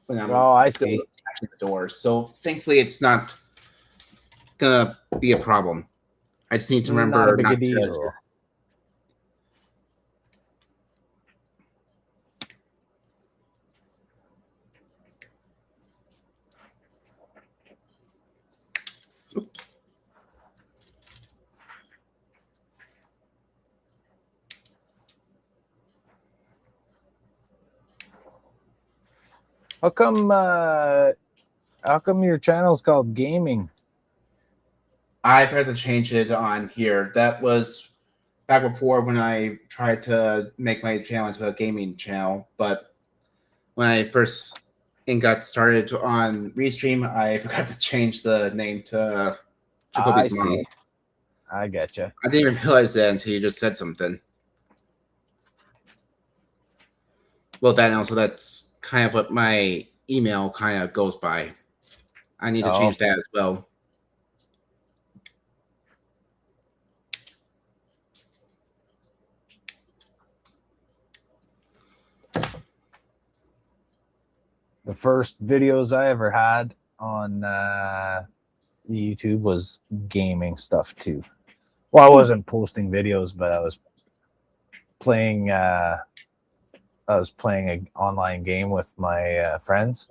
When I'm Oh, I still see. attaching the door. So thankfully it's not gonna be a problem. I just need to Not a remember big not to. deal. How come your channel's called gaming? I've had to change it on here. That was back before when I tried to make my channel into a gaming channel, but when I first got started on Restream, I forgot to change the name to I Jacoby's see. Model. I get you. I didn't even realize that until you just said something. Well, that and also that's kind of what my email kind of goes by. I need to change that as well. The first videos I ever had on YouTube was gaming stuff too. Well, I wasn't posting videos, but I was playing an online game with my friends,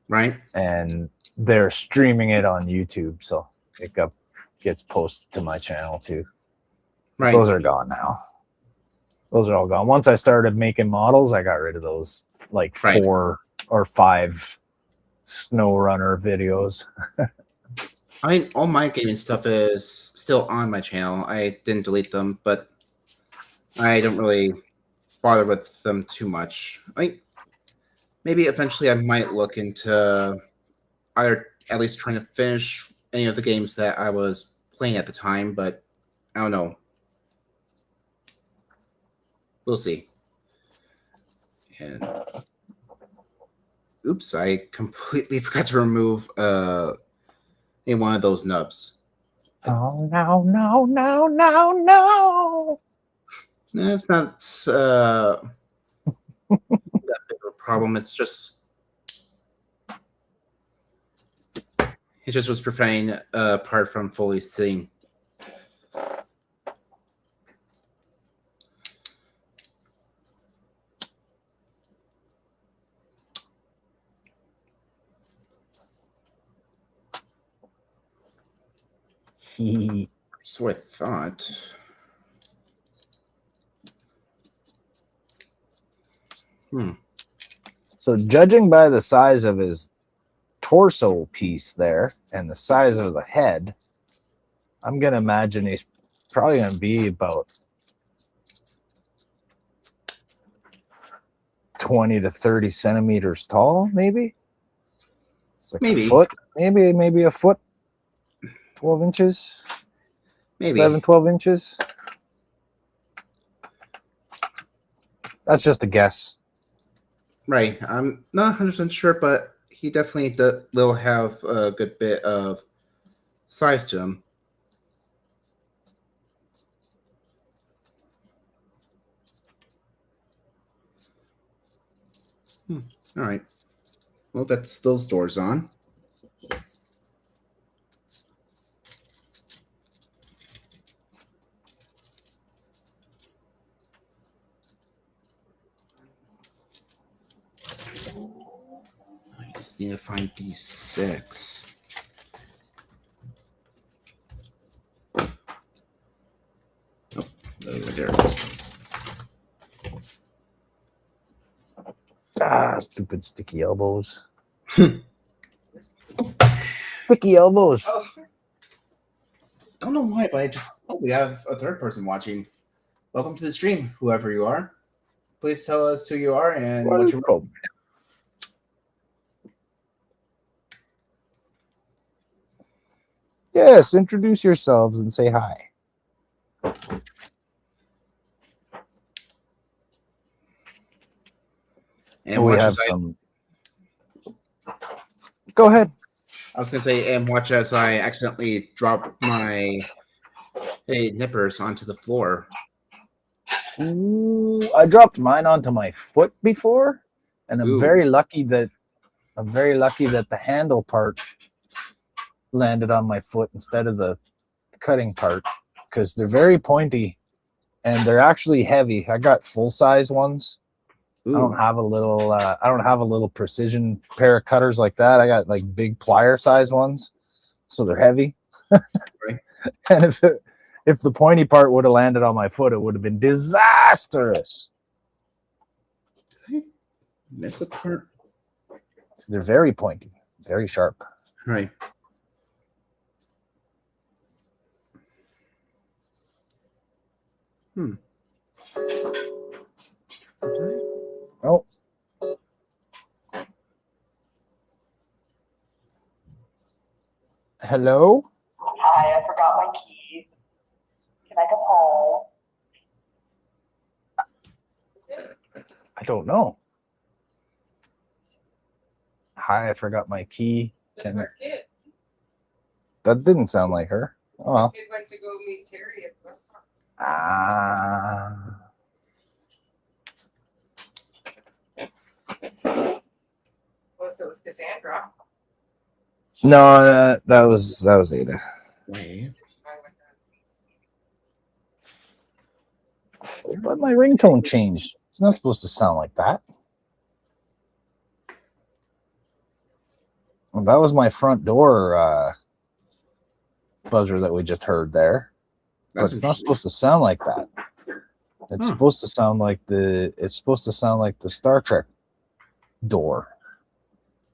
Right? and they're streaming it on YouTube, so it gets posted to my channel too. Right. Those are gone now. Those are all gone. Once I started making models, I got rid of those like 4 or 5 SnowRunner videos. I mean, all my gaming stuff is still on my channel. I didn't delete them, but I don't really bother with them too much. Maybe eventually I might look into either at least trying to finish any of the games that I was playing at the time, but I don't know. We'll see. And oops, I completely forgot to remove one of those nubs. Oh no, no, no, no, no. It's not that big of a problem. It just was preventing part from fully sitting. So I thought. So judging by the size of his torso piece there and the size of the head, I'm gonna imagine he's probably gonna be about 20 to 30 centimeters tall, maybe. It's like Maybe. a foot, maybe a foot, 12 inches, Maybe 11, 12 inches. That's just a guess. Right. I'm not 100% sure, but he definitely will have a good bit of size to him. All right. Well, that's those doors on. I just need to find D6. Oh, over there. Stupid sticky elbows. Sticky elbows. Oh, Don't know why, but we have a third person watching. Welcome to the stream, whoever you are. Please tell us who you are and what you're. Welcome. Yes, introduce yourselves and say hi. And we watch have as some. Go ahead. I was gonna say, and watch as I accidentally drop my nippers onto the floor. Ooh, I dropped mine onto my foot before, and I'm Ooh. very lucky that the handle part landed on my foot instead of the cutting part, because they're very pointy and they're actually heavy. I got full size ones. Ooh. I don't have a little precision pair of cutters like that. I got like big plier size ones, so they're heavy. Right. And if the pointy part would have landed on my foot, it would have been disastrous. Did I miss a part? So they're very pointy, very sharp. Right. Oh. Hello? Hi, I forgot my keys. Can I come home? I don't know. Hi, I forgot my key. That's our kid. That didn't sound like her. Oh well. Kid went to go meet Terry at the restaurant. Ah. Well, so it was Cassandra. No, that was Ada. Wait. I went down to meet Steve. But my ringtone changed. It's not supposed to sound like that. Well, that was my front door buzzer that we just heard there. That's But it's not supposed to sound like that. It's supposed to sound like the Star Trek door.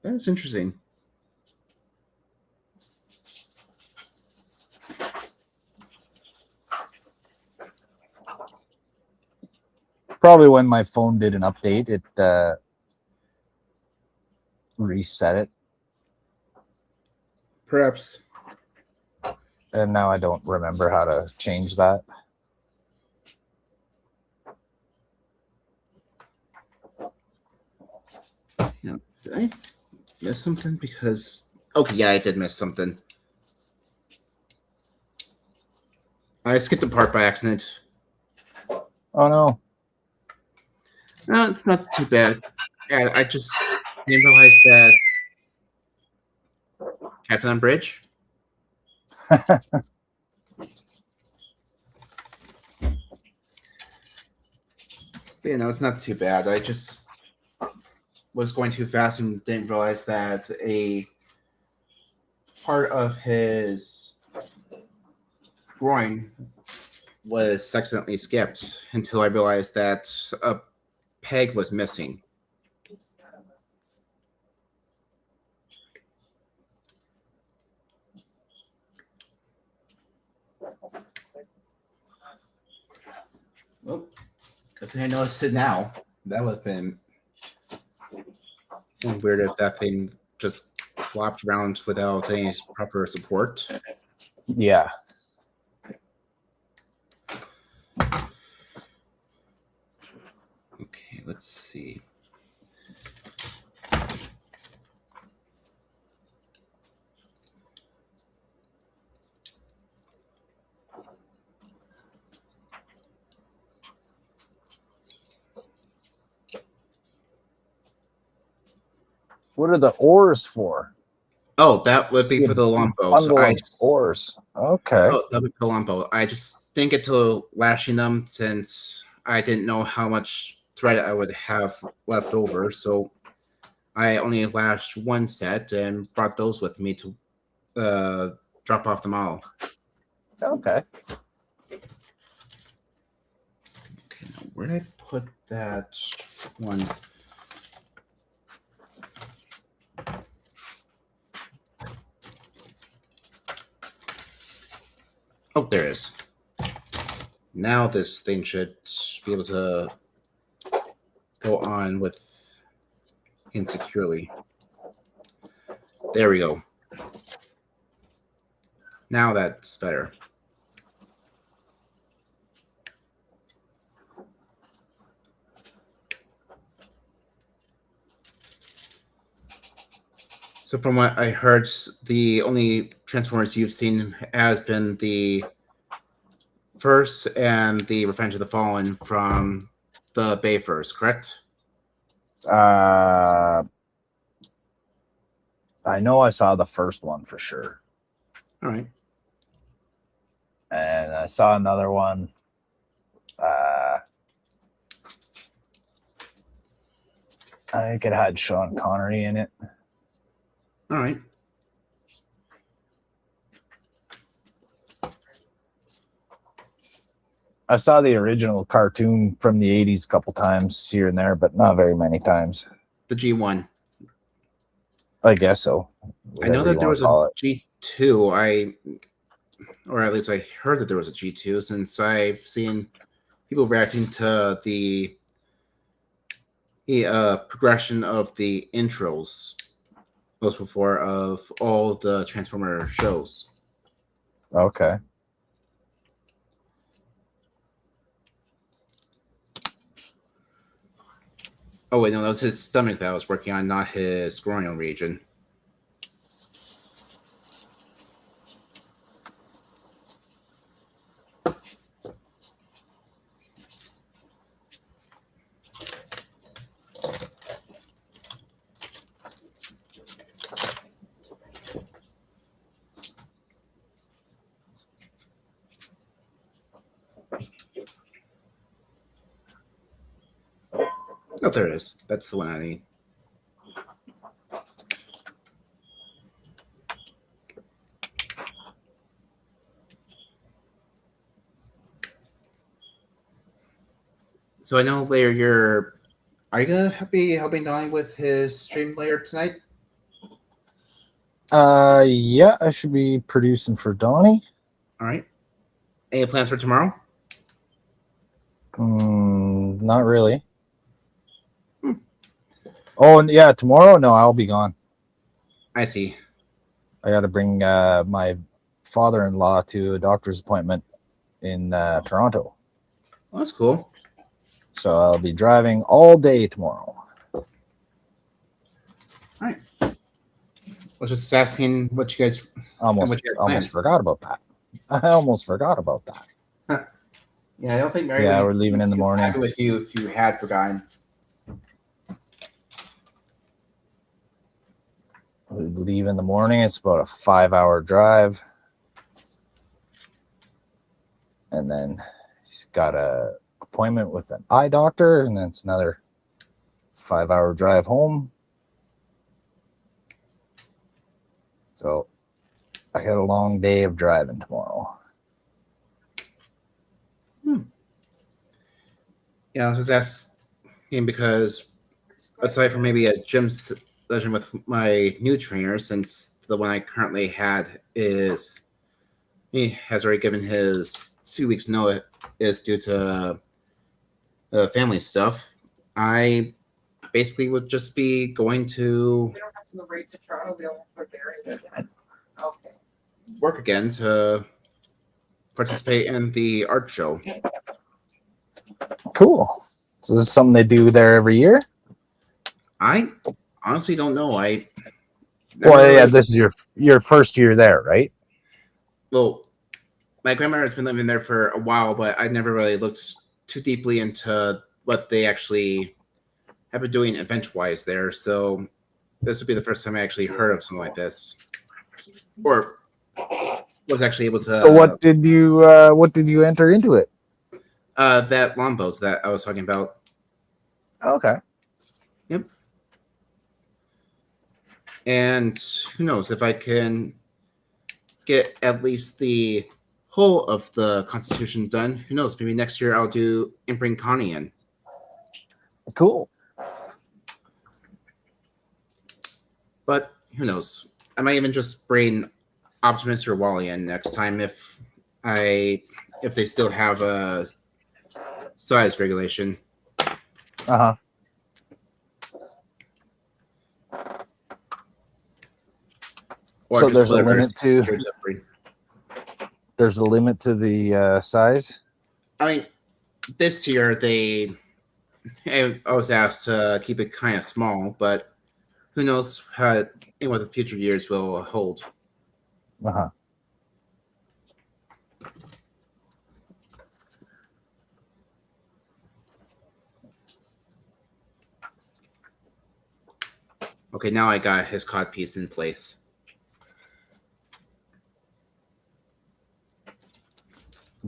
That's interesting. Probably when my phone did an update, it reset it. Perhaps. And now I don't remember how to change that. Yeah. Did I miss something? Because okay, yeah, I did miss something. I skipped a part by accident. Oh no. No, it's not too bad. Yeah, I just didn't realize that Captain on Bridge. Yeah, no, it's not too bad. I just was going too fast and didn't realize that a part of his groin was accidentally skipped until I realized that a peg was missing. Well, good thing I noticed it now. That would have been weird if that thing just flopped around without any proper support. Yeah. Okay, let's see. What are the oars for? Oh, that would be for the longboat. Bundle of oars. Okay. Oh, that would be for the longboat. I just didn't get to lashing them since I didn't know how much thread I would have left over. So I only lashed one set and brought those with me to drop off the model. Okay. Okay, now where did I put that one? Oh, there it is. Now this thing should be able to go on with insecurely. There we go. Now that's better. So from what I heard, the only Transformers you've seen has been the first and the Revenge of the Fallen from the Bayverse, correct? I know I saw the first one for sure, All right. and I saw another one. I think it had Sean Connery in it. All right. I saw the original cartoon from the 80s a couple times here and there, but not very many times. The G1. I guess so. I know Whatever that you there wanna was call a it. G2. Or at least I heard that there was a G2 since I've seen people reacting to the progression of the intros most before of all the Transformer shows. Okay. Oh wait, no, that was his stomach that I was working on, not his groin region. Oh, there it is. That's the one I need. So I know later are you gonna be helping Donnie with his stream later tonight? Yeah, I should be producing for Donnie. All right. Any plans for tomorrow? Not really. Hmm. Oh, and yeah, tomorrow? No, I'll be gone. I see. I got to bring my father-in-law to a doctor's appointment in Toronto. Well, that's cool. So I'll be driving all day tomorrow. All right. I was just asking what you guys Almost forgot about that. I almost forgot about that. Yeah, I don't think Mary. Yeah, we're leaving in the morning. With you, if you had forgotten. We leave in the morning. It's about a 5-hour drive, and then he's got a appointment with an eye doctor, and then it's another 5-hour drive home. So I got a long day of driving tomorrow. Yeah, I was just asking because aside from maybe a gym session with my new trainer, since the one I currently had he has already given his 2 weeks notice due to family stuff. I basically would just be going to We don't have to go right to Toronto. We almost go there. Okay. work again to participate in the art show. Cool. So this is something they do there every year? I honestly don't know. I Well, yeah, this is your first year there, right? Well, my grandmother has been living there for a while, but I never really looked too deeply into what they actually have been doing event-wise there. So this would be the first time I actually heard of something like this, or was actually able to. So what did you enter into it? That lawn boats that I was talking about. Okay. Yep. And who knows if I can get at least the whole of the Constitution done. Who knows? Maybe next year I'll do and bring Connie in. Cool. But who knows? I might even just bring Optimus or Wally in next time if if they still have a size regulation. Uh-huh. Or So just there's a whatever limit to series upgrade. there's a limit to the size. I mean, this year I was asked to keep it kind of small, but who knows what the future years will hold. Uh-huh. Okay, now I got his cod piece in place.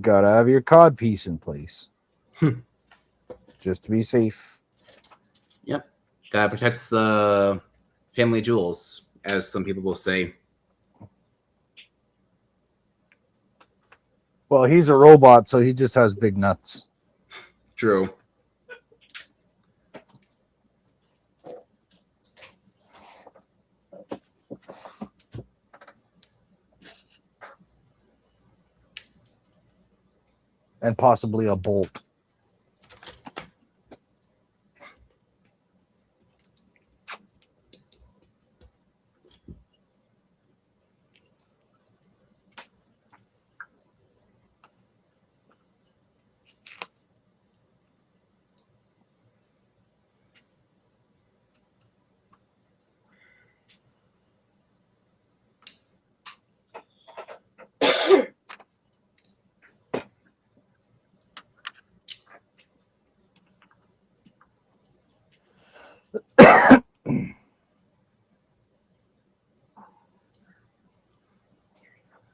Gotta have your cod piece in place. Just to be safe. Yep. Gotta protect the family jewels, as some people will say. Well, he's a robot, so he just has big nuts. True. And possibly a bolt.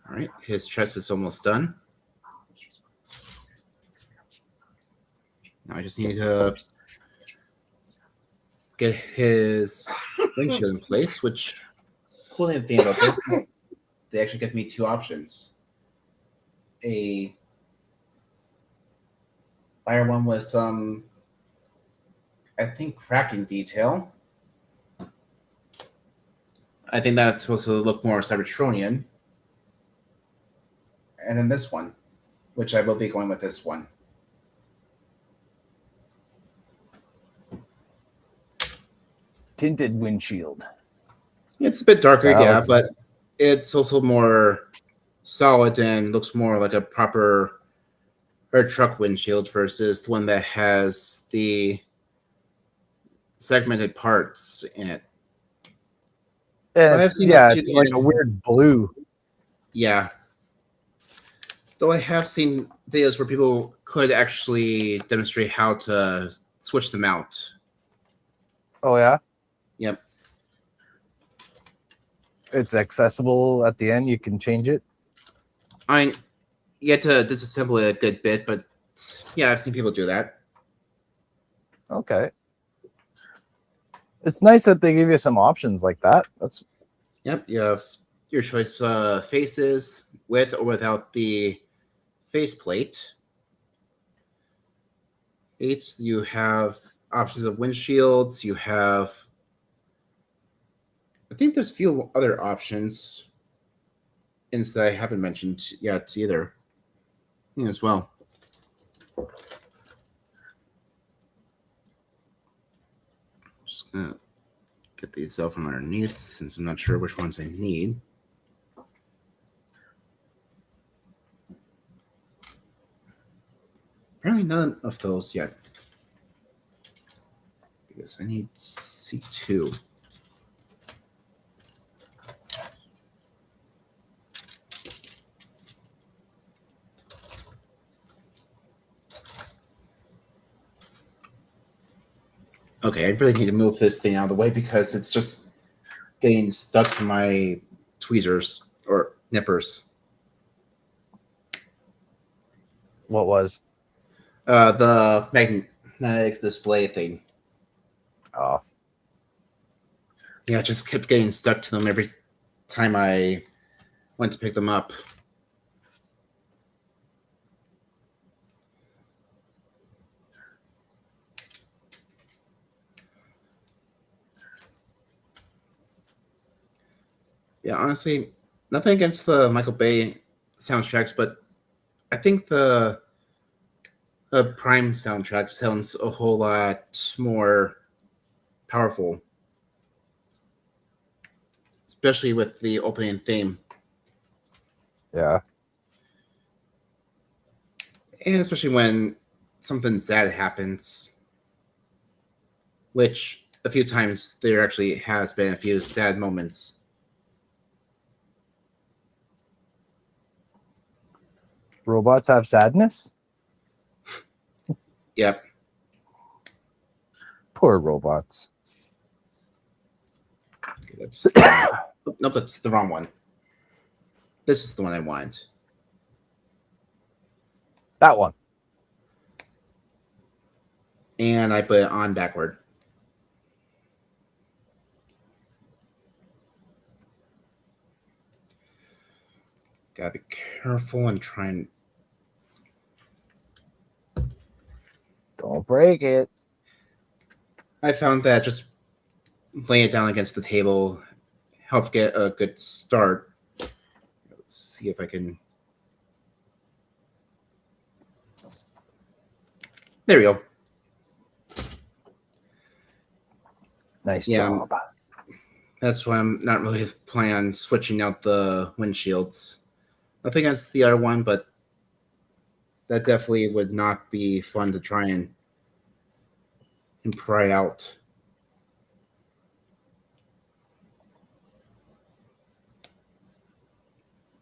All right, his chest is almost done. Now I just need to get his windshield in place, which cool thing about this, they actually give me two options. A fire one with some, I think, cracking detail. I think that's supposed to look more Cybertronian. And then this one, which I will be going with this one. Tinted windshield. It's a bit darker, yeah, looks but it's also more solid and looks more like a proper truck windshield versus the one that has the segmented parts in it. And Well, I've it's, seen yeah, that you it's like a can- weird blue. Yeah. Though I have seen videos where people could actually demonstrate how to switch them out. Oh yeah, Yep. it's accessible at the end. You can change it. I mean, you had to disassemble it a good bit, but yeah, I've seen people do that. Okay. It's nice that they give you some options like that. That's Yep, you have your choice faces with or without the faceplate. You have options of windshields. You have, I think there's a few other options that I haven't mentioned yet either. Yeah, as well. Just gonna get these out from underneath since I'm not sure which ones I need. Apparently none of those yet. Because I need C2. Okay, I really need to move this thing out of the way because it's just getting stuck to my tweezers or nippers. what was. The magnetic display thing. Oh, Yeah, I just kept getting stuck to them every time I went to pick them up. Yeah, honestly, nothing against the Michael Bay soundtracks, but I think the Prime soundtrack sounds a whole lot more powerful, especially with the opening theme, Yeah. and especially when something sad happens, which a few times there actually has been a few sad moments. Robots have sadness? Yep. Poor robots. Okay, nope, that's the wrong one. This is the one I want. That one. And I put it on backward. Gotta be careful and try and... Don't break it. I found that just laying it down against the table helped get a good start. Let's see if I can... There we go. Nice Yeah. job. That's why I'm not really planning on switching out the windshields. Nothing against the other one, but that definitely would not be fun to try and pry out.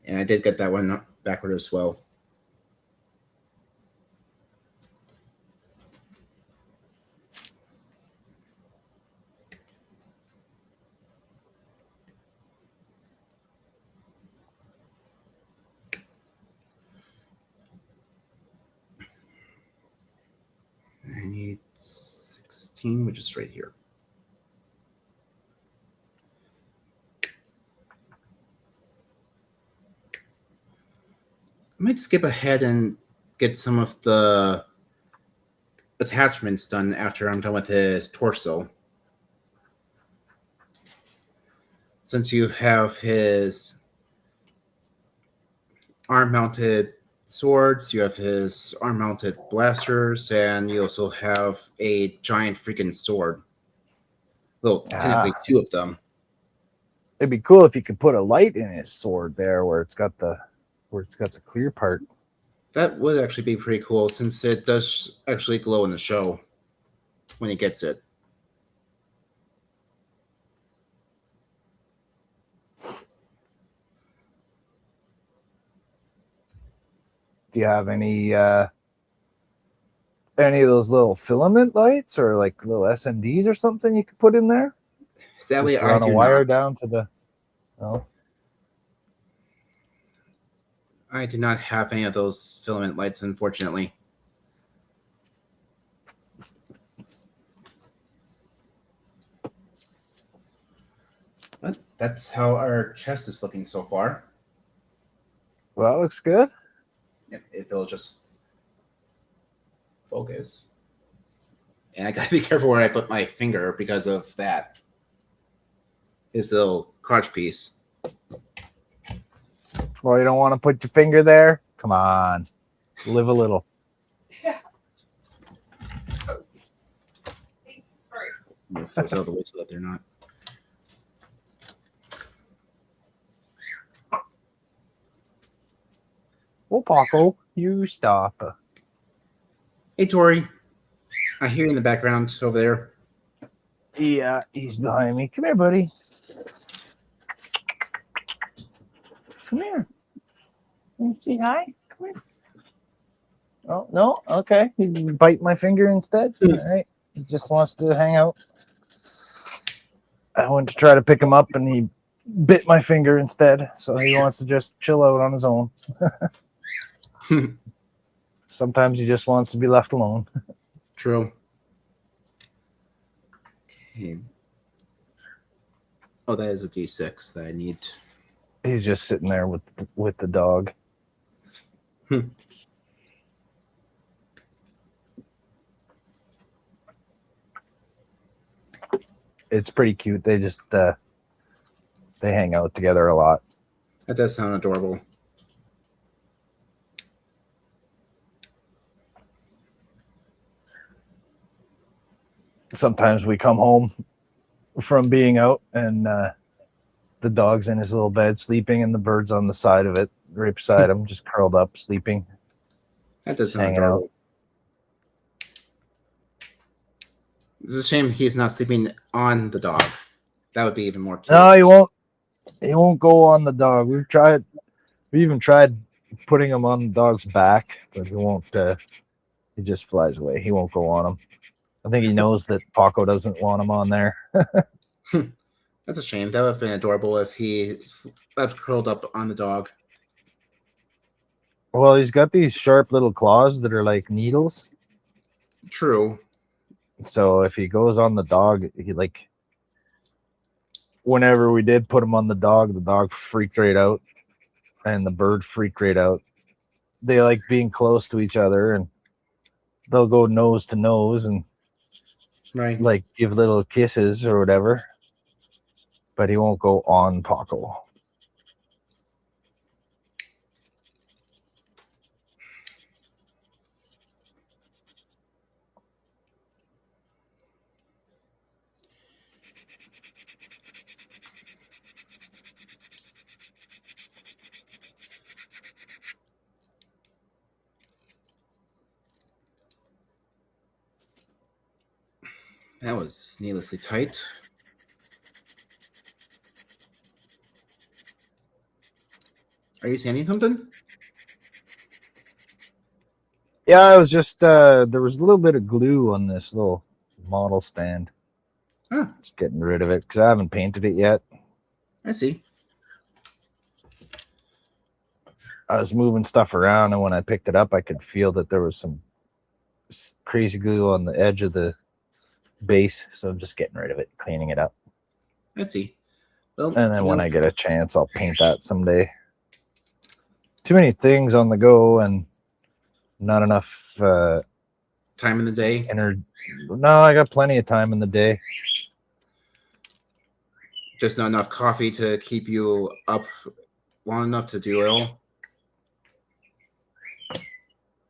And I did get that one backward as well. I need 16, which is right here. I might skip ahead and get some of the attachments done after I'm done with his torso. Since you have his arm-mounted swords, you have his arm-mounted blasters, and you also have a giant freaking sword. Well, technically two of them. It'd be cool if you could put a light in his sword there where it's got the clear part. That would actually be pretty cool, since it does actually glow in the show when he gets it. Do you have any of those little filament lights or like little SMDs or something you could put in there? Sadly, Just I run a do wire not. down to the. Oh, I do not have any of those filament lights, unfortunately. But that's how our chest is looking so far. well, that looks good. If it'll just focus. And I gotta be careful where I put my finger because of that. His little crotch piece. Well, you don't want to put your finger there? Come on. Live a little. Move those out of the way so that they're not. Oh, Paco, you stop. Hey, Tori. I hear you in the background over there. Yeah, he's behind me. Come here, buddy. Come here. You say hi? Come here. Oh, no? Okay. You bite my finger instead? All right. He just wants to hang out. I went to try to pick him up and he bit my finger instead. So he wants to just chill out on his own. Sometimes he just wants to be left alone. True. Okay. Oh, that is a D6 that I need. He's just sitting there with the dog. It's pretty cute. They just they hang out together a lot. That does sound adorable. sometimes we come home from being out and the dog's in his little bed sleeping and the bird's on the side of it, right beside him, just curled up, sleeping, That does just sound hanging out. adorable. It's a shame he's not sleeping on the dog. That would be even more cute. No, he won't. He won't go on the dog. We've tried. We even tried putting him on the dog's back, but he won't. He just flies away. He won't go on him. I think he knows that Paco doesn't want him on there. That's a shame. That would have been adorable if he slept curled up on the dog. Well, he's got these sharp little claws that are like needles. True. So if he goes on the dog, he like. Whenever we did put him on the dog freaked right out, and the bird freaked right out. They like being close to each other, and they'll go nose to nose and Right. like give little kisses or whatever. But he won't go on Paco. That was needlessly tight. Are you sanding something? Yeah, I was just there was a little bit of glue on this little model stand. Huh. Just getting rid of it because I haven't painted it yet. I see. I was moving stuff around, and when I picked it up, I could feel that there was some crazy glue on the edge of the base. So I'm just getting rid of it, cleaning it up. I see. Well, And then when I get a chance, I'll paint that someday. Too many things on the go and not enough time in the day. No, I got plenty of time in the day. Just not enough coffee to keep you up long enough to do it all.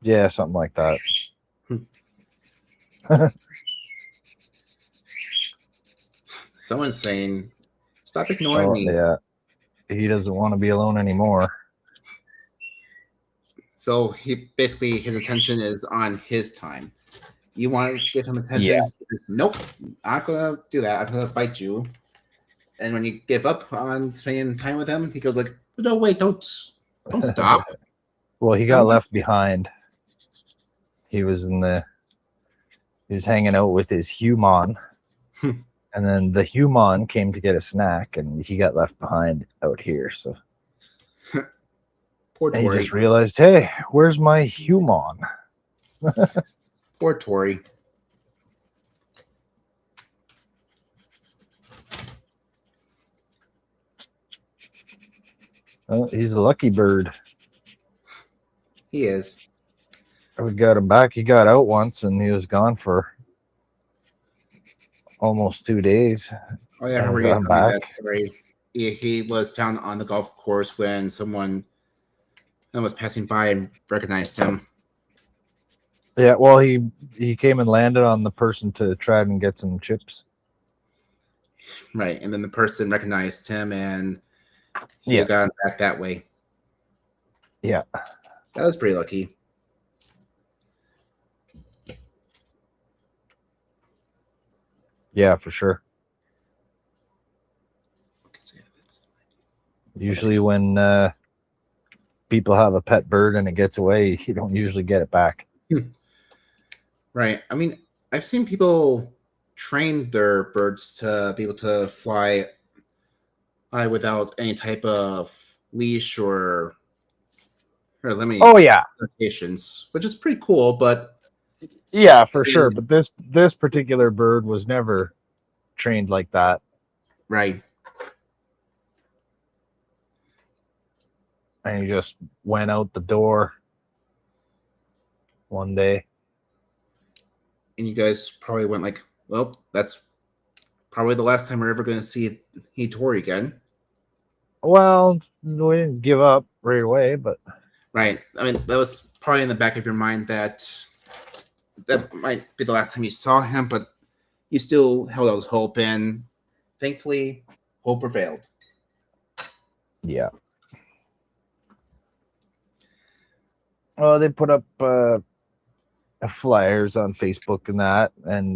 Yeah, something like that. Someone's saying, "Stop ignoring me." Yeah, he doesn't want to be alone anymore. So he basically his attention is on his time. You want to give him attention? Yeah. He says, nope, not gonna do that. I'm gonna fight you. And when you give up on spending time with him, he goes like, "No, wait, don't stop." Well, he got left behind. He was hanging out with his human. And then the human came to get a snack, and he got left behind out here. So Poor he Tori. just realized, hey, where's my human? Poor Tori. Oh, he's a lucky bird. He is. We got him back. He got out once, and he was gone for almost 2 days. Oh yeah, I And remember we you got him telling me back. that story. He was found on the golf course when someone was passing by and recognized him. Yeah, well, he came and landed on the person to try and get some chips. Right, and then the person recognized him, and he Yeah. got him back that way. Yeah. That was pretty lucky. Yeah, for sure. Usually when people have a pet bird and it gets away, you don't usually get it back. Right. I mean, I've seen people train their birds to be able to fly without any type of leash or limitations, Oh yeah. which is pretty cool. But Yeah, for sure. But this particular bird was never trained like that. right, And he just went out the door one day. and you guys probably went like, well, that's probably the last time we're ever going to see Tori again. Well, we didn't give up right away, but Right. I mean, that was probably in the back of your mind that might be the last time you saw him, but you still held out hope, and thankfully, hope prevailed. Yeah. Well, they put up flyers on Facebook and that, and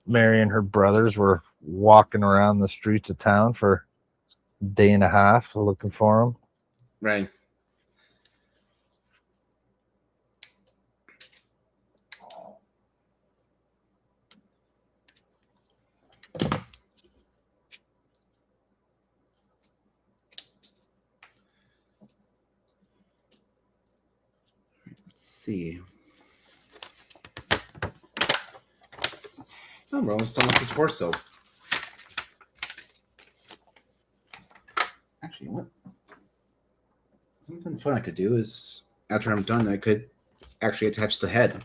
Mary and her brothers were walking around the streets of town for a day and a half looking for him. Right. Let's see. Oh, we're almost done with the torso. Actually, what? Something fun I could do is, after I'm done, I could actually attach the head.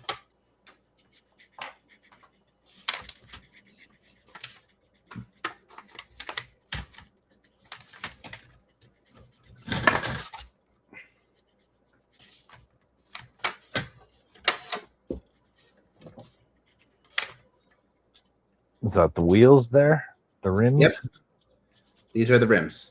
Is that the wheels there? The rims? Yep. These are the rims.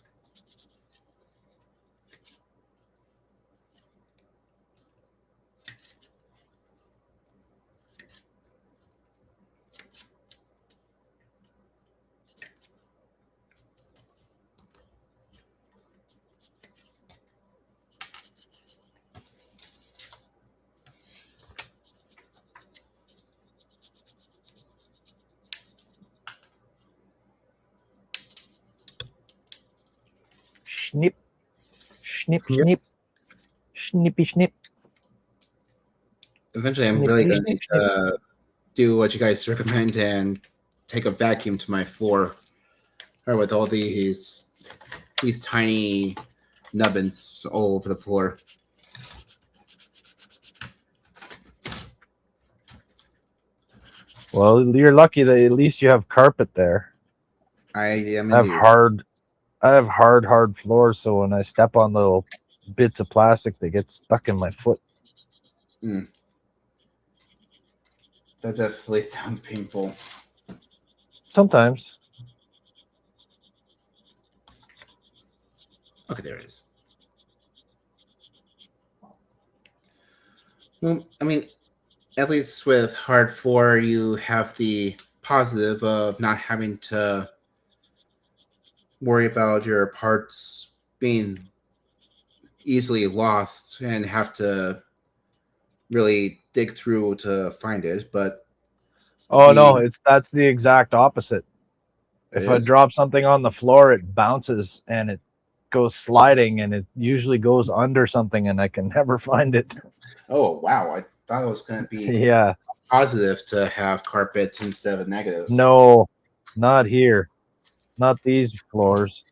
Snip. Snip, Yep. snip. Snippy, snip. Eventually, I'm really going to need to do what you guys recommend and take a vacuum to my floor, or with all these tiny nubbins all over the floor. Well, you're lucky that at least you have carpet there. I am I have indeed. hard floors, so when I step on little bits of plastic, they get stuck in my foot. That definitely sounds painful. Sometimes. Okay, there it is. Well, I mean, at least with hard floor, you have the positive of not having to worry about your parts being easily lost and have to really dig through to find it. But Oh no, that's the exact opposite. If I is? drop something on the floor, it bounces and it goes sliding, and it usually goes under something, and I can never find it. Oh wow, I thought it was going to be Yeah. positive to have carpet instead of a negative. No, not here. Not these floors.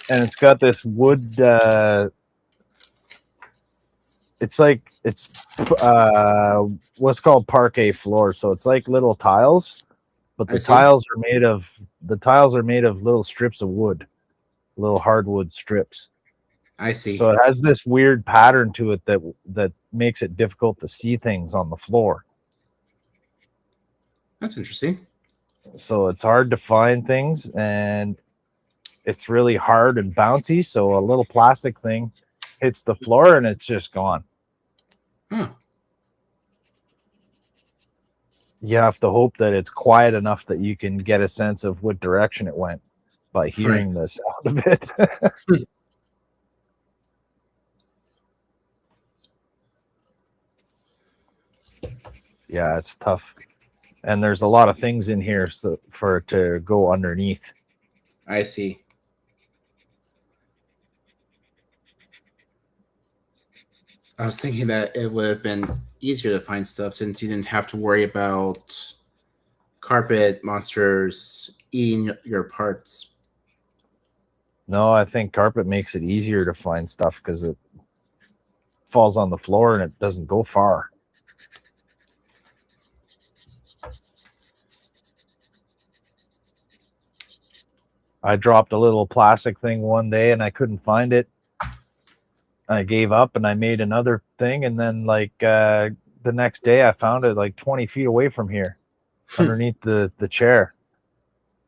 And it's got this wood it's what's called parquet floor, so it's like little tiles, but I the see. tiles are made of little strips of wood, little hardwood strips. I see. So it has this weird pattern to it that makes it difficult to see things on the floor. That's interesting. So it's hard to find things, and it's really hard and bouncy. So a little plastic thing hits the floor and it's just gone. Huh. You have to hope that it's quiet enough that you can get a sense of what direction it went by hearing the sound of it. Yeah, it's tough. And there's a lot of things in here for it to go underneath. I see. I was thinking that it would have been easier to find stuff since you didn't have to worry about carpet monsters eating your parts. No, I think carpet makes it easier to find stuff because it falls on the floor and it doesn't go far. I dropped a little plastic thing one day and I couldn't find it. I gave up and I made another thing, and then the next day I found it like 20 feet away from here. underneath the chair.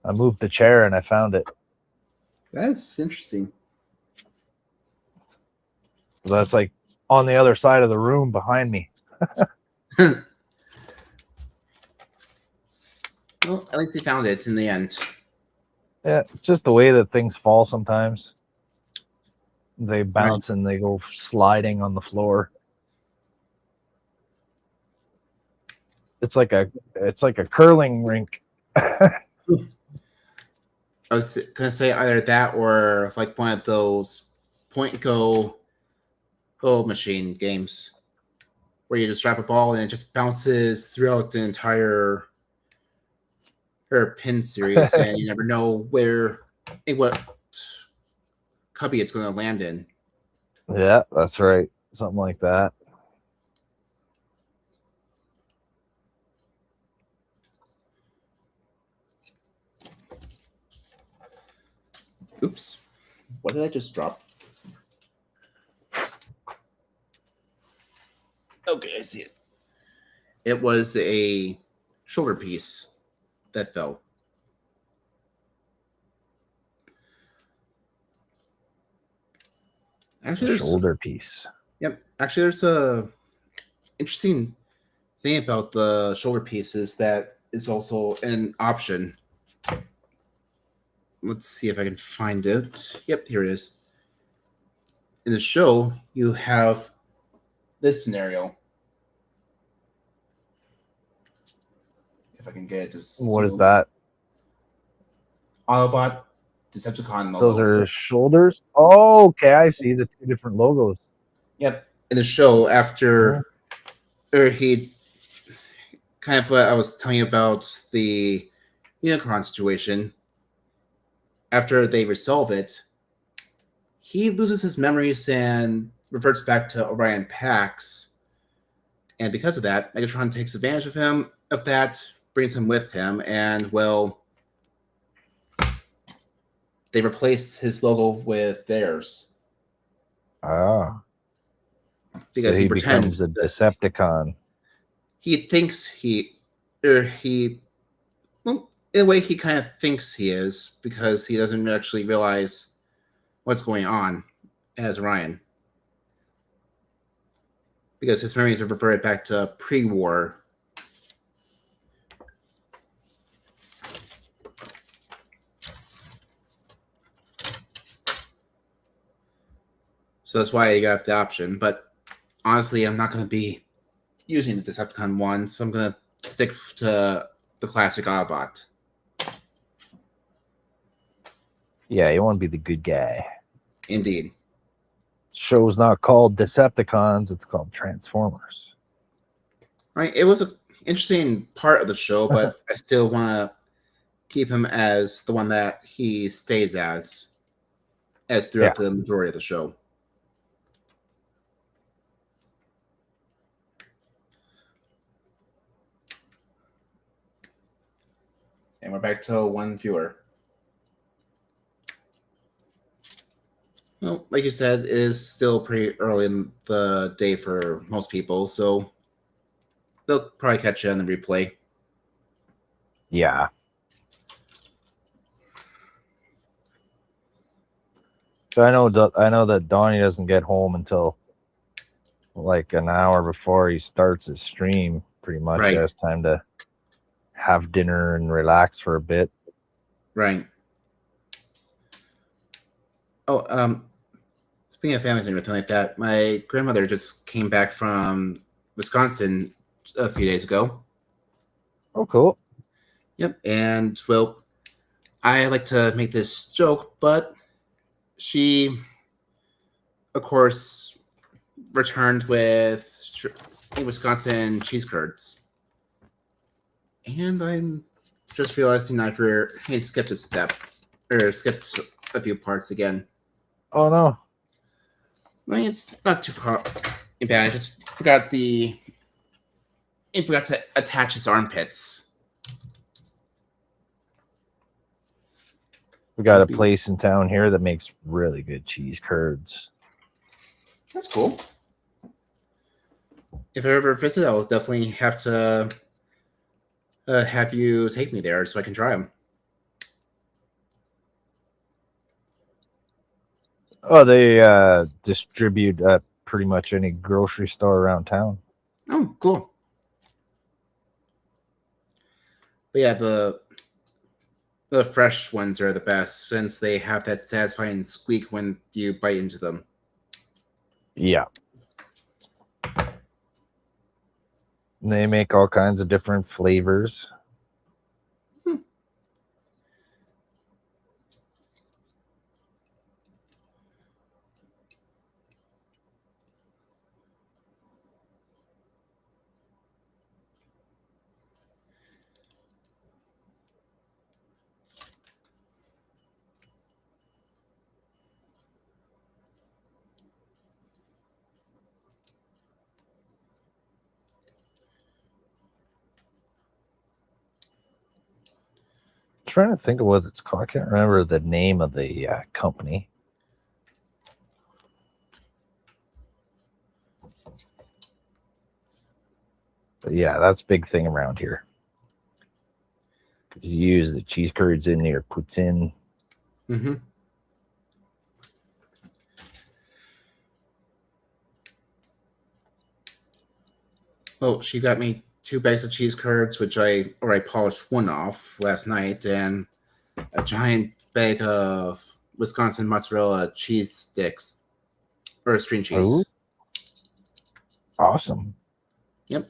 I moved the chair and I found it. That's interesting. So that's like on the other side of the room behind me. Well, at least he found it in the end. Yeah, it's just the way that things fall sometimes. They bounce and they go sliding on the floor. It's like a curling rink. I was gonna say either that or like one of those point and go machine games where you just drop a ball and it just bounces throughout the entire pin series, and you never know what cubby it's going to land in. Yeah, that's right. Something like that. Oops. What did I just drop? Okay, I see it. It was a shoulder piece that fell. Actually, Shoulder piece. Yep. Actually, there's a interesting thing about the shoulder pieces that is also an option. Let's see if I can find it. Yep, here it is. In the show, you have this scenario. If I can get it to What is that? Autobot, Decepticon logo. Those are shoulders. Oh, okay. I see the two different logos. Yep. In the show, after he kind of what I was telling you about the Unicron situation, after they resolve it, he loses his memories and reverts back to Orion Pax. And because of that, Megatron takes advantage of that, brings him with him, and they replace his logo with theirs. Ah. Because so he pretends becomes a Decepticon. He thinks well, in a way he kind of thinks he is, because he doesn't actually realize what's going on as Orion. Because his memories have reverted back to pre-war. So that's why you got the option. But honestly, I'm not going to be using the Decepticon one, so I'm going to stick to the classic Autobot. Yeah, you want to be the good guy. Indeed. Show's not called Decepticons, it's called Transformers. Right, it was an interesting part of the show, but I still want to keep him as the one that he stays as throughout the majority of the show. And we're back to one viewer. Well, like you said, it is still pretty early in the day for most people, so they'll probably catch you on the replay. Yeah. So I know that Donnie doesn't get home until like an hour before he starts his stream. Pretty much Right. has time to have dinner and relax for a bit. Right. Oh, speaking of families and everything like that, my grandmother just came back from Wisconsin a few days ago. Oh, cool. Yep, and well, I like to make this joke, but she, of course, returned with Wisconsin cheese curds. And I'm just realizing I skipped a step, or skipped a few parts again. Oh, no. I mean, it's not too bad. I just forgot to attach his armpits. We got a place in town here that makes really good cheese curds. That's cool. If I ever visit, I'll definitely have to have you take me there so I can try them. Oh, they distribute at pretty much any grocery store around town. Oh, cool. But yeah, the fresh ones are the best since they have that satisfying squeak when you bite into them. Yeah. They make all kinds of different flavors. Trying to think of what it's called. I can't remember the name of the company. But yeah, that's a big thing around here. You use the cheese curds in there, puts in. Mm-hmm. Oh, she got me 2 bags of cheese curds, which I polished one off last night, and a giant bag of Wisconsin mozzarella cheese sticks or string cheese. Ooh. Awesome. Yep.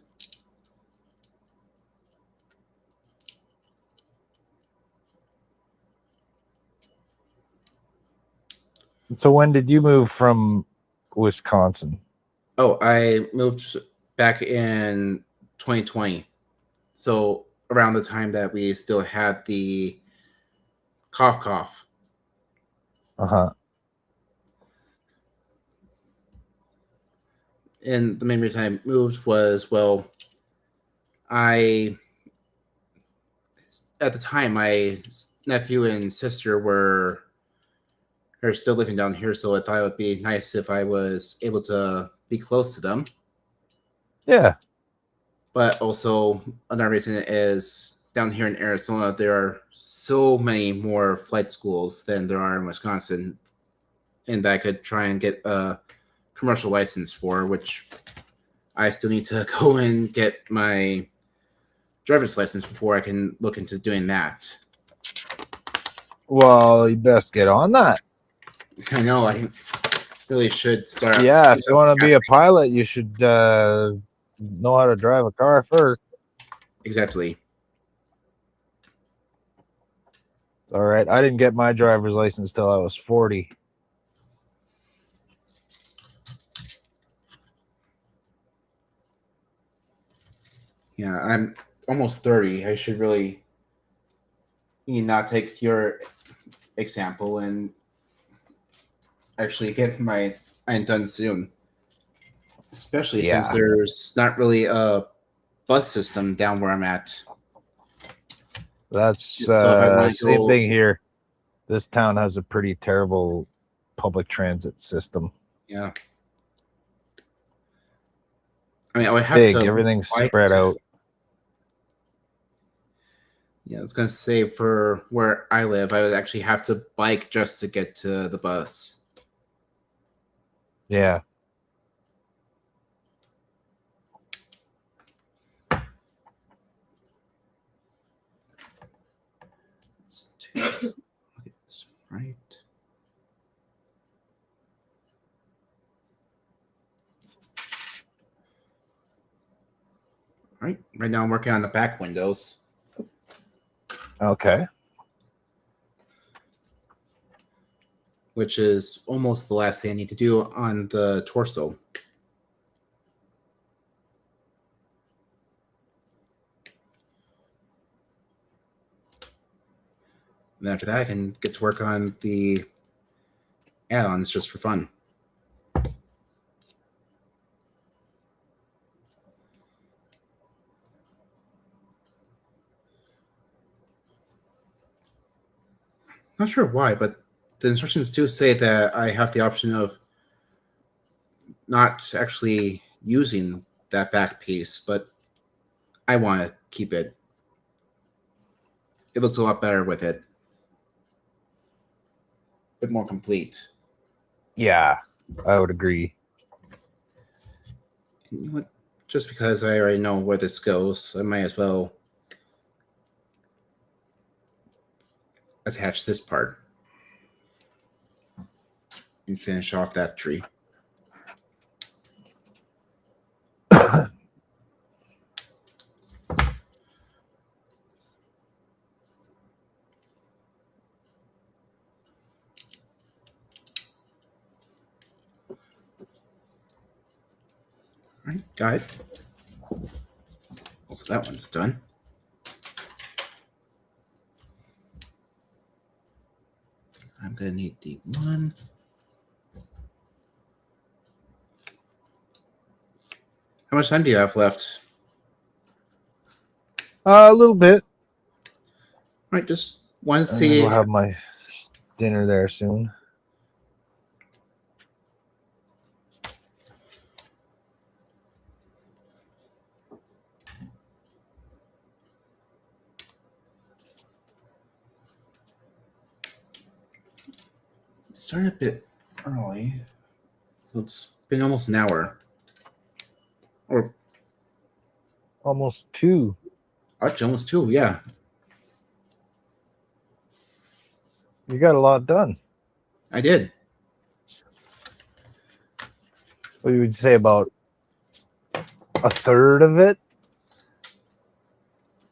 So when did you move from Wisconsin? Oh, I moved back in 2020. So around the time that we still had the cough. Uh-huh. And the main reason I moved was, well, at the time, my nephew and sister are still living down here, so I thought it would be nice if I was able to be close to them. Yeah. But also, another reason is down here in Arizona, there are so many more flight schools than there are in Wisconsin, and that I could try and get a commercial license for, which I still need to go and get my driver's license before I can look into doing that. Well, you best get on that. I know I really should start. Yeah, if you want to be a pilot, you should know how to drive a car first. Exactly. All right. I didn't get my driver's license till I was 40. Yeah, I'm almost 30. I should really not take your example and actually get mine done soon. Especially since there's not really a bus system down where I'm at. That's So same thing here. This town has a pretty terrible public transit system. Yeah. I mean, I would have big. to. Everything's spread out. Yeah, I was gonna say for where I live, I would actually have to bike just to get to the bus. Yeah. Let's look at this, right? Right now I'm working on the back windows. Okay. Which is almost the last thing I need to do on the torso. And after that, I can get to work on the add-ons just for fun. Not sure why, but the instructions do say that I have the option of not actually using that back piece, but I want to keep it. it looks a lot better with it. A bit more complete. Yeah, I would agree. And you know what? Just because I already know where this goes, I might as well attach this part and finish off that tree. All right, got it. So that one's done. I'm gonna need the one. How much time do you have left? A little bit. All right, just want to And then see. we'll have my dinner there soon. Started a bit early, so it's been almost an hour. Or Almost 2. actually, almost 2, yeah. You got a lot done. I did. What you would say about a third of it?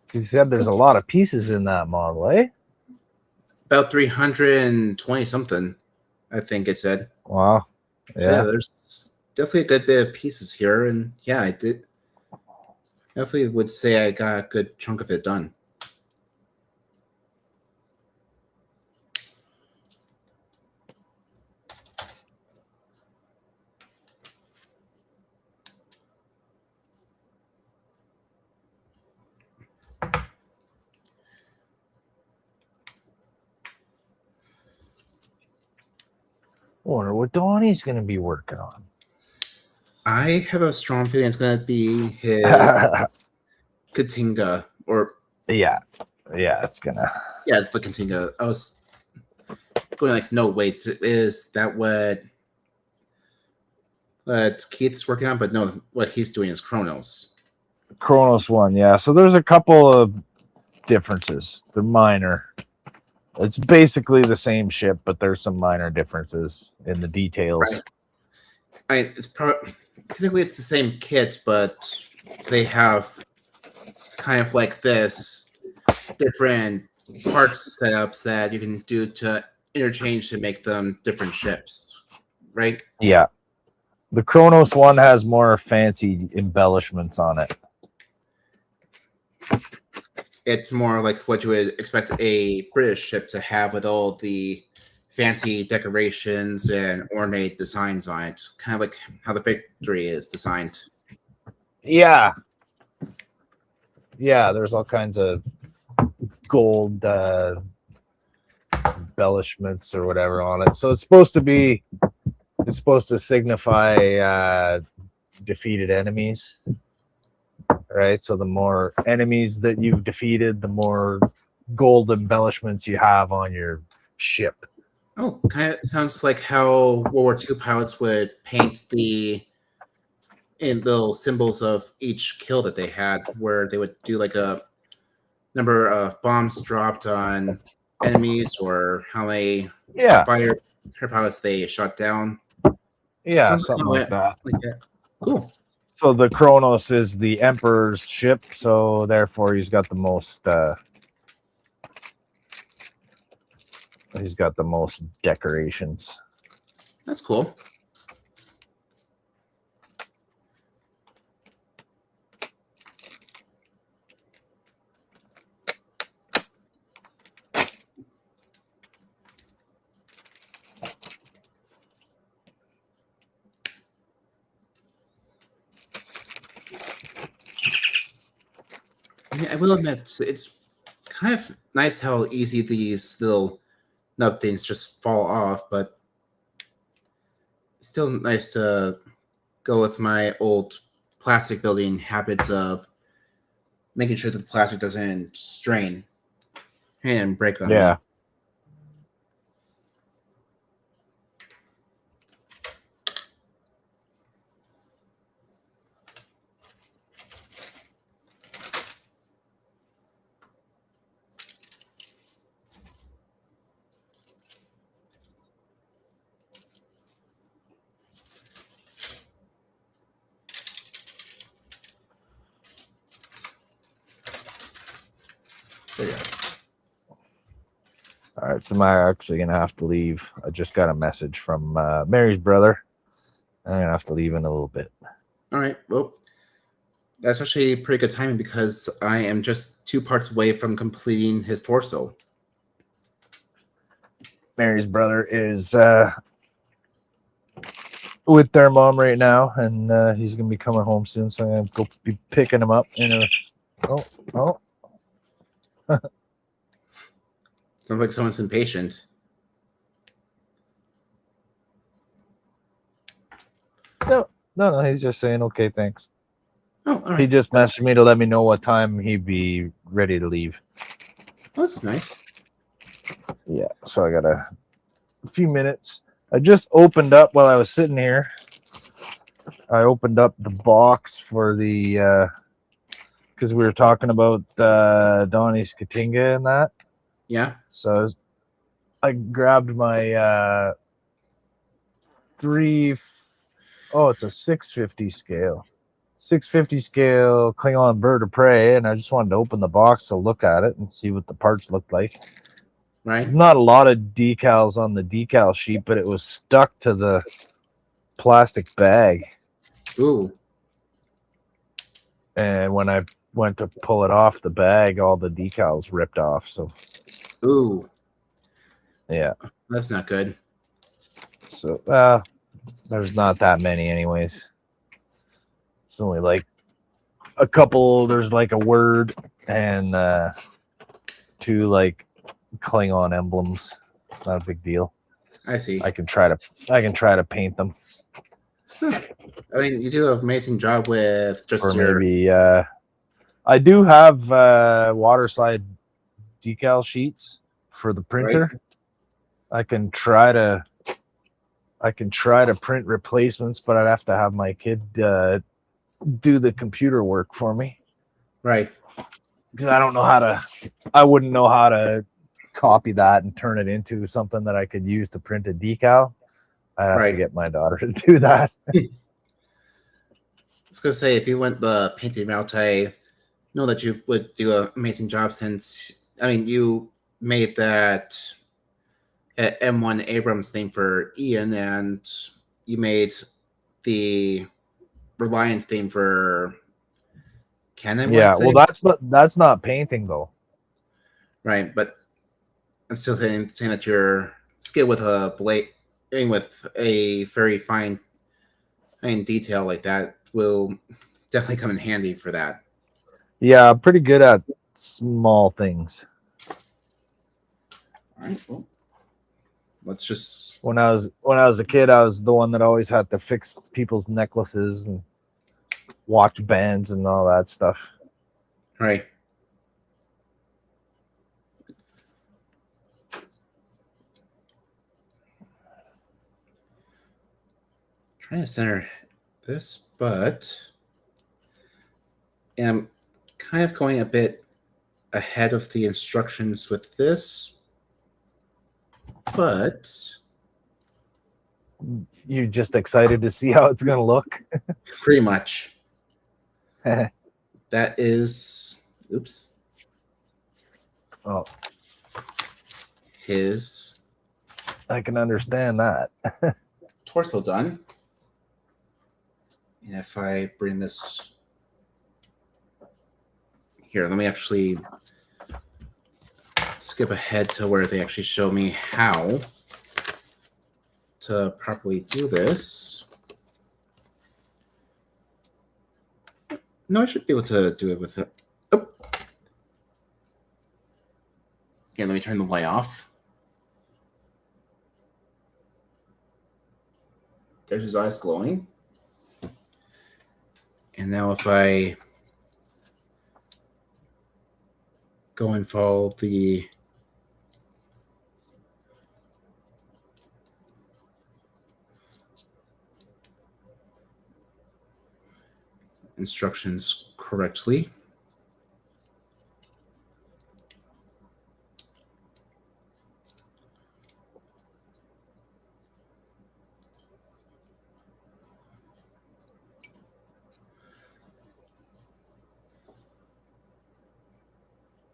Because you said there's a lot of pieces in that model, eh? About 320 something, I think it said. Wow. So, Yeah. there's definitely a good bit of pieces here, and yeah, I did. Definitely would say I got a good chunk of it done. Wonder what Donnie's going to be working on. I have a strong feeling it's going to be his Katinga, or Yeah, it's going to. yeah, it's the Katinga. I was going like, no, wait, is that what Keith's working on? But no, what he's doing is Chronos. Kronos one, yeah. So there's a couple of differences. They're minor. It's basically the same ship, but there's some minor differences in the details. Right. It's probably technically it's the same kit, but they have kind of like this different parts setups that you can do to interchange to make them different ships, right? Yeah. The Kronos one has more fancy embellishments on it. It's more like what you would expect a British ship to have, with all the fancy decorations and ornate designs on it, kind of like how the Victory is designed. Yeah. Yeah, there's all kinds of gold embellishments or whatever on it. So it's supposed to signify defeated enemies. Right? So the more enemies that you've defeated, the more gold embellishments you have on your ship. Oh, kind of sounds like how World War II pilots would paint the little symbols of each kill that they had, where they would do like a number of bombs dropped on enemies or how many fire pilots they shot down. Yeah, Sounds something like that. Like that. Cool. So the Kronos is the Emperor's ship, so therefore he's got the most decorations. That's cool. I will admit, it's kind of nice how easy these little nub things just fall off, but it's still nice to go with my old plastic building habits of making sure that the plastic doesn't strain. hand break on Yeah. me. There you go. All right, so am I actually gonna have to leave? I just got a message from Mary's brother. I'm gonna have to leave in a little bit. All right. Well, that's actually pretty good timing because I am just 2 parts away from completing his torso. Mary's brother is with their mom right now, and he's gonna be coming home soon. So I'm gonna go be picking him up in a. Oh, Sounds like someone's impatient. no. He's just saying okay, thanks. Oh, all right. He just messaged me to let me know what time he'd be ready to leave. Oh, that's nice. Yeah, so I got a few minutes. I just opened up while I was sitting here. I opened up the box for the because we were talking about Donnie's Katinga and that. Yeah. So I grabbed my it's a 650 scale. 650 scale Klingon bird of prey, and I just wanted to open the box to look at it and see what the parts looked like. Right. There's not a lot of decals on the decal sheet, but it was stuck to the plastic bag. Ooh. And when I went to pull it off the bag, all the decals ripped off. So Ooh. yeah. That's not good. So there's not that many anyways. It's only like a couple. There's like a word and 2 like Klingon emblems. It's not a big deal. I see. I can try to paint them. I mean, you do an amazing job with just Or your. maybe I do have water slide decal sheets for the printer. I can try to print replacements, but I'd have to have my kid do the computer work for me. Right. Because I wouldn't know how to copy that and turn it into something that I could use to print a decal. I'd have to get my daughter to do that. I was gonna say, if you went the painting route, I know that you would do an amazing job since, I mean, you made that M1 Abrams thing for Ian, and you made the Reliant thing for Ken. Well, that's not painting though. Right, but I'm still saying that you're skilled with a blade, with a very fine detail like that will definitely come in handy for that. Yeah, I'm pretty good at small things. All right, well, let's just. When I was a kid, I was the one that always had to fix people's necklaces and watch bands and all that stuff. Right. Trying to center this, but am kind of going a bit ahead of the instructions with this, but You're just excited to see how it's going to look. pretty much. That is, oops, Oh, his I can understand that. torso done. And if I bring this here, let me actually skip ahead to where they actually show me how to properly do this. No, I should be able to do it with it. Oh. Here, let me turn the light off. There's his eyes glowing. And now if I go and follow the instructions correctly.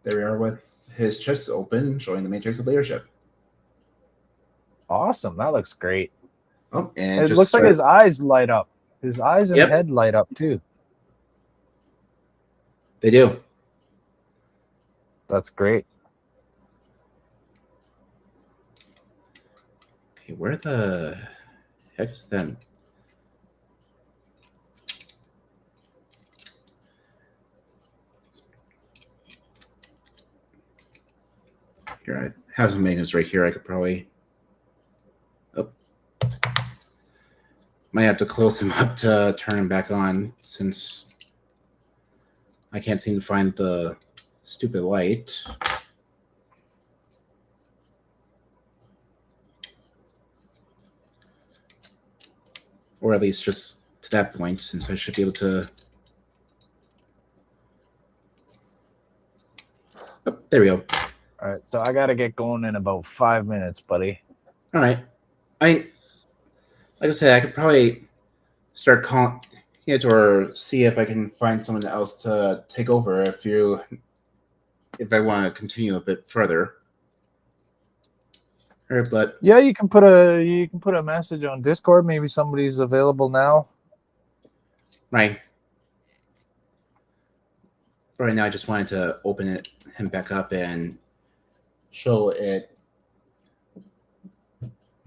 There we are with his chest open, showing the matrix of leadership. Awesome. That looks great. Oh, And and it just looks like his eyes light up. His eyes and Yep. head light up too. they do. That's great. Okay, where the heck is them? Here, I have some magnets right here. I could probably. Oh. Might have to close him up to turn him back on since I can't seem to find the stupid light. Or at least just to that point, since I should be able to. Oh, there we go. All right. So I got to get going in about 5 minutes, buddy. All right. Like I said, I could probably start calling it or see if I can find someone else to take over if I want to continue a bit further. But Yeah, you can put a message on Discord. Maybe somebody's available now. right now, I just wanted to open him back up and show it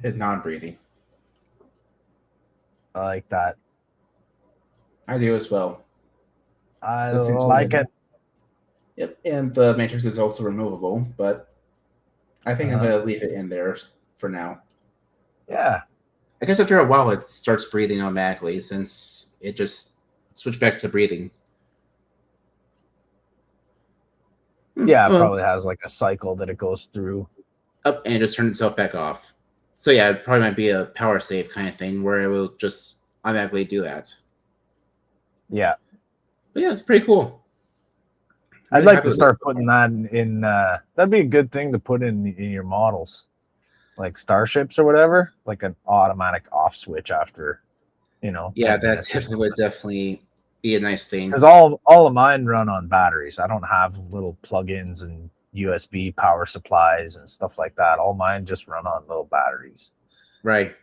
non-breathing. I like that. I do as well. I This seems like good. it. Yep, and the matrix is also removable, but I think I'm going to leave it in there for now. Yeah. I guess after a while it starts breathing automatically since it just switched back to breathing. Yeah, it probably has like a cycle that it goes through. Up and just turn itself back off. So yeah, it probably might be a power save kind of thing where it will just automatically do that. Yeah. But yeah, it's pretty cool. I'd like to start putting that in. That'd be a good thing to put in your models, like starships or whatever, like an automatic off switch after, Yeah, 10 that minutes or definitely would definitely be a nice thing. Because all of mine run on batteries. I don't have little plugins and USB power supplies and stuff like that. All mine just run on little batteries. Right.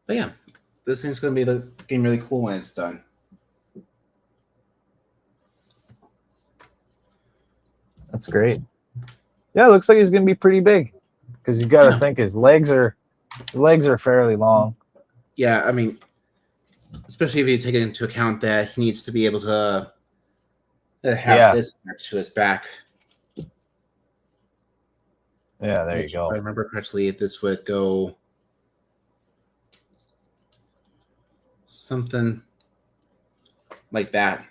But yeah, this thing's going to be getting really cool when it's done. That's great. Yeah, it looks like he's going to be pretty big because you got to think his legs are fairly long. Yeah, I mean, especially if you take it into account that he needs to be able to have this next to his back. Yeah, there you go. If I remember correctly, this would go something like that.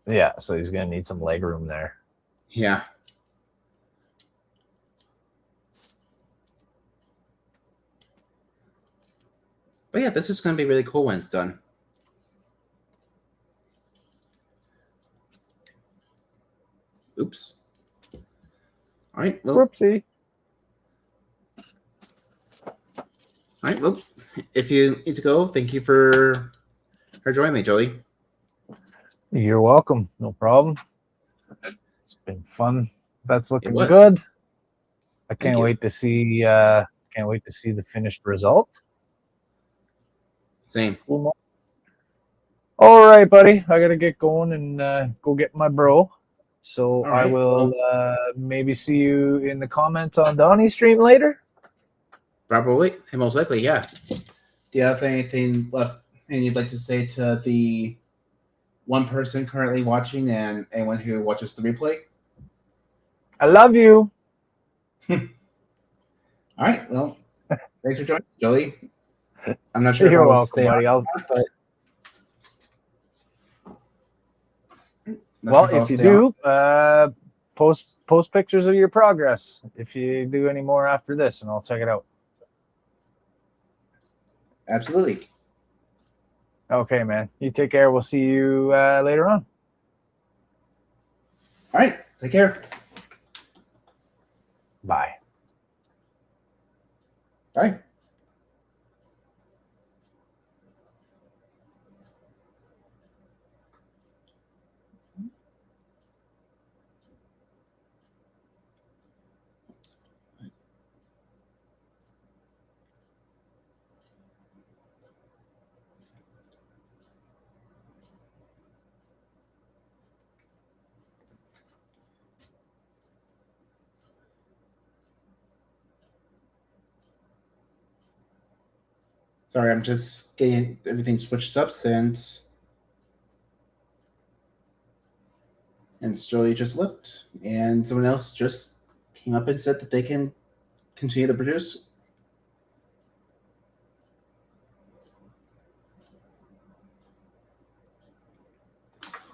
Yeah, so he's going to need some leg room there. Yeah. But yeah, this is going to be really cool when it's done. Oops. All right. Well, whoopsie. All right. Well, if you need to go, thank you for joining me, Joey. You're welcome. No problem. It's been fun. That's looking was. good. I can't you. wait to see. Can't wait to see the finished result. Same. All right, buddy. I gotta get going and go get my bro. So I will maybe see you in the comments on Donnie's stream later. Probably, most likely, yeah. Do you have anything left and you'd like to say to the one person currently watching and anyone who watches the replay? I love you. All right. Well, thanks for joining, Joey. I'm not sure. You're welcome, buddy. Well, if you do, post pictures of your progress if you do any more after this, and I'll check it out. Absolutely. Okay, man. You take care. We'll see you later on. All right. Take care. Bye. Bye. Sorry, I'm just getting everything switched up since Joey just left, and someone else just came up and said that they can continue to produce.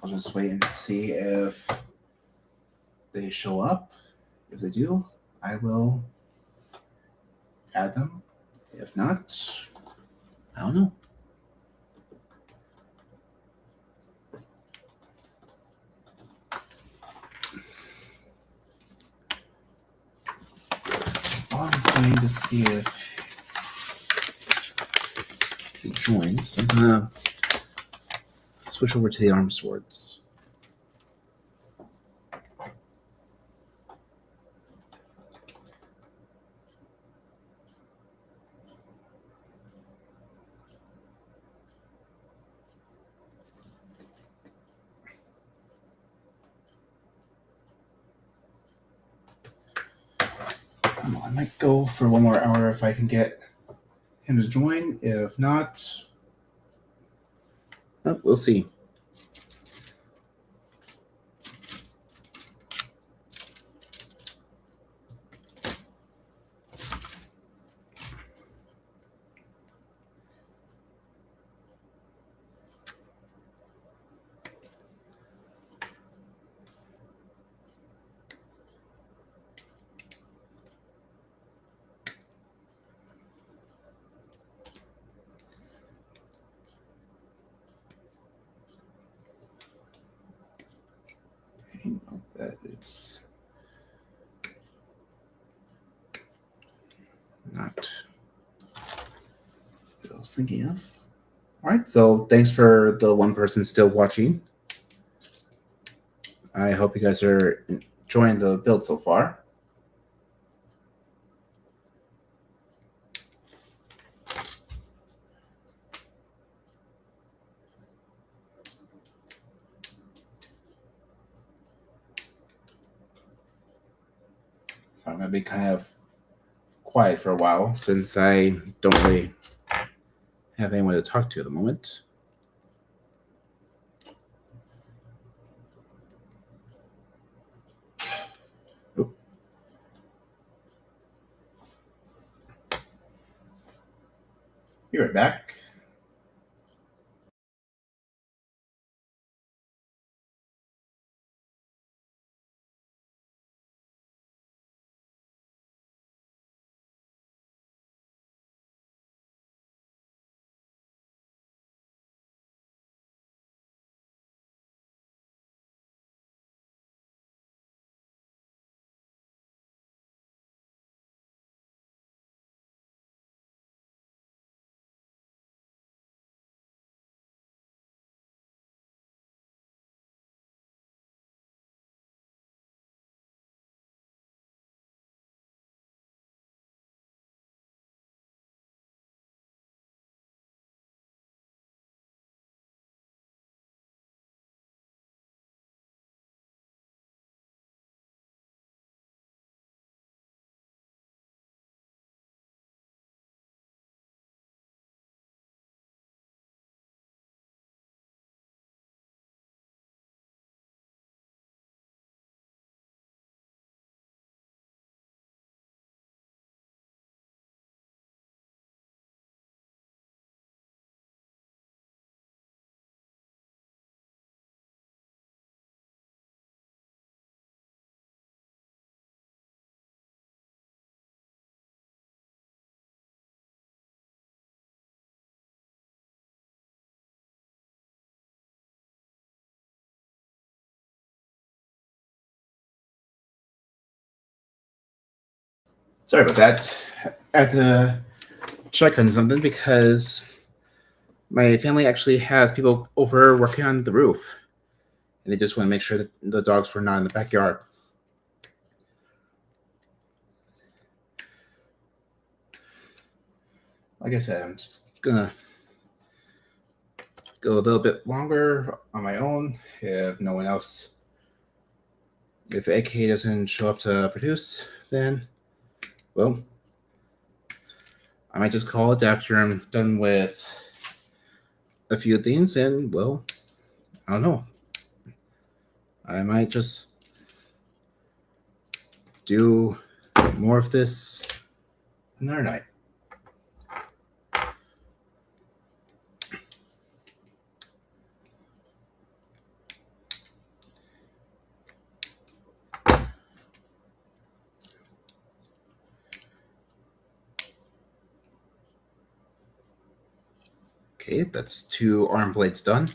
I'll just wait and see if they show up. If they do, I will add them. If not, I don't know. I'm going to see if he joins. I'm gonna switch over to the arm swords. I might go for one more hour if I can get him to join. If not, we'll see. That is not what I was thinking of. All right, so thanks for the one person still watching. I hope you guys are enjoying the build so far. So I'm going to be kind of quiet for a while since I don't really have anyone to talk to at the moment. Oop. Be right back. Sorry about that. I had to check on something because my family actually has people over working on the roof. And they just want to make sure that the dogs were not in the backyard. Like I said, I'm just gonna go a little bit longer on my own if no one else. If AK doesn't show up to produce, then, well, I might just call it after I'm done with a few things, and, well, I don't know. I might just do more of this another night. Okay, that's 2 arm blades done.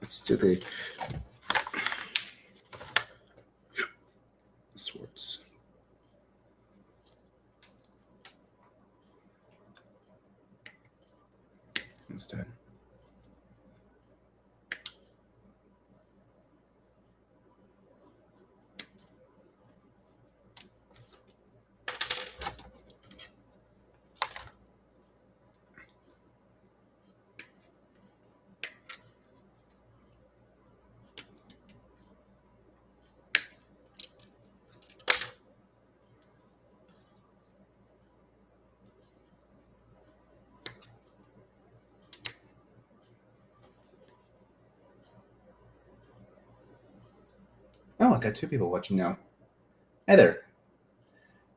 Let's do the swords. Instead. Oh, I got 2 people watching now. Hi there.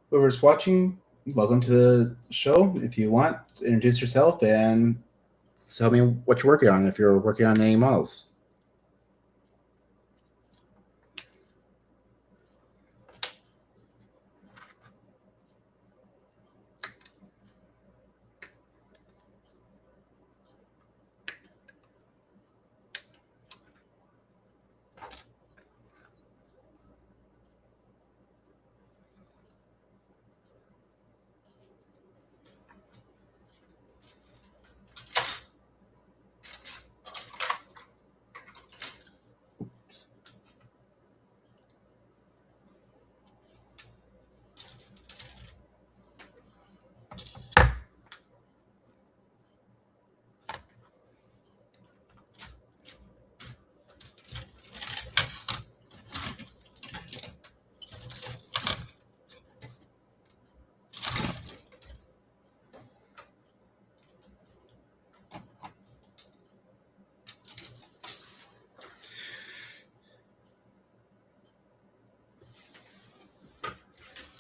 Whoever's watching, welcome to the show. If you want, introduce yourself and tell me what you're working on if you're working on any models.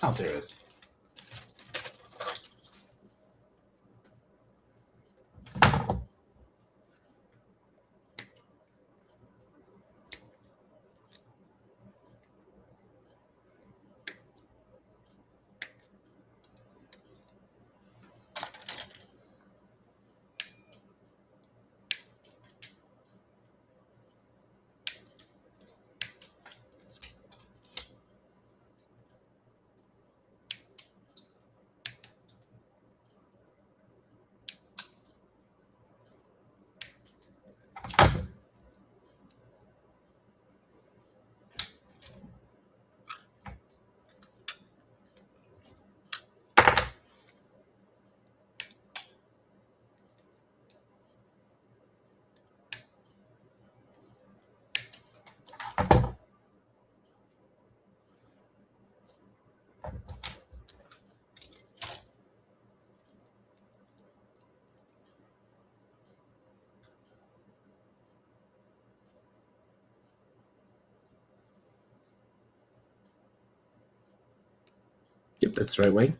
Oh, there it is. Yep, that's the right way.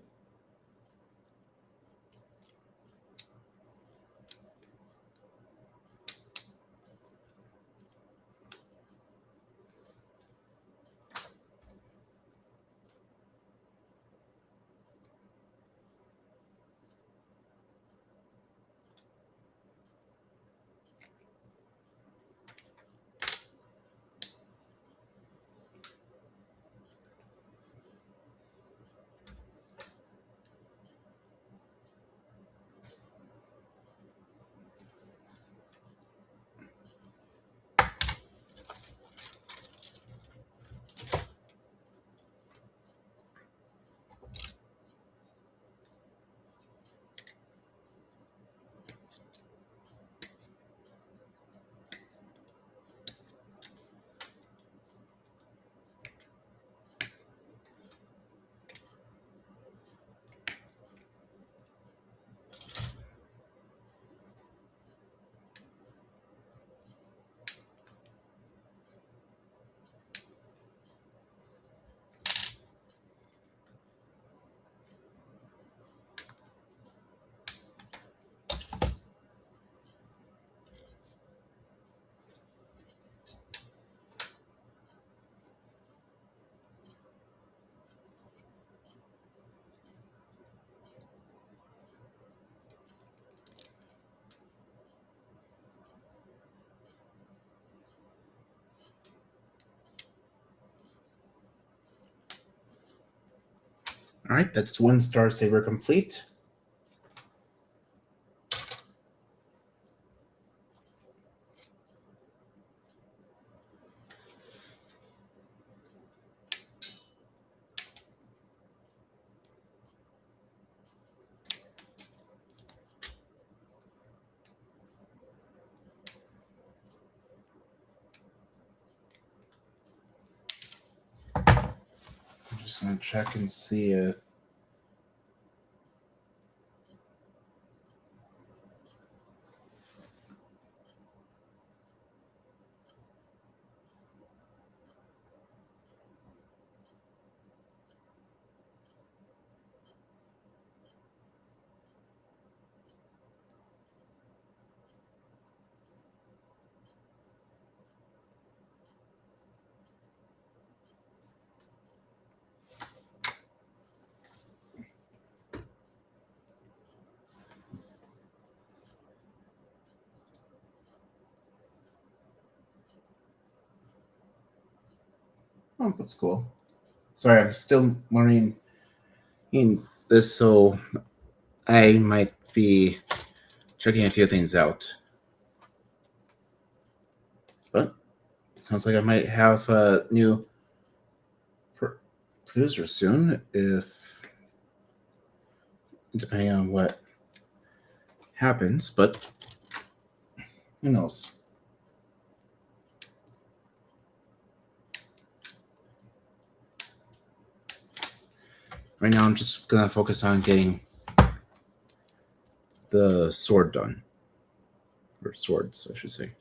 All right, that's one Star Saber complete. I'm just going to check and see if oh, that's cool. Sorry, I'm still learning this, so I might be checking a few things out. But it sounds like I might have a new producer soon, if depending on what happens. But who knows? Right now, I'm just gonna focus on getting the sword done, or swords, I should say.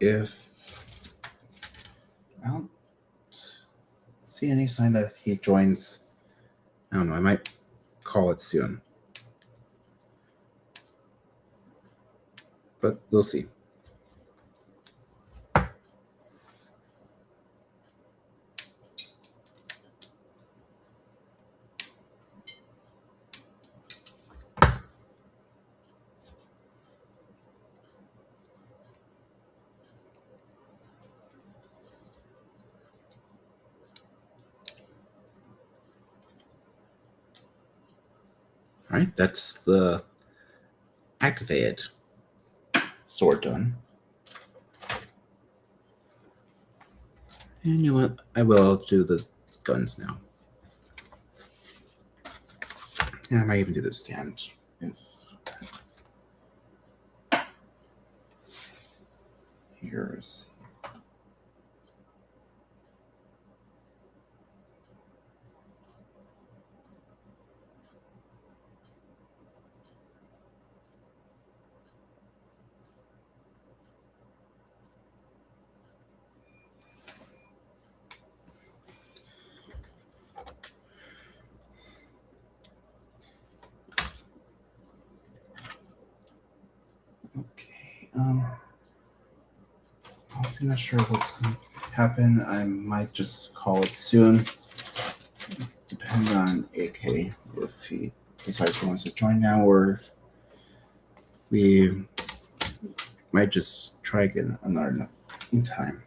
If I don't see any sign that he joins, I don't know, I might call it soon. But we'll see. All right, that's the activated sword done. And you know what? I will do the guns now. And I might even do the stand. Here's. Okay. Also not sure what's going to happen. I might just call it soon. Depending on AK, if he decides he wants to join now, or if we might just try again another in time.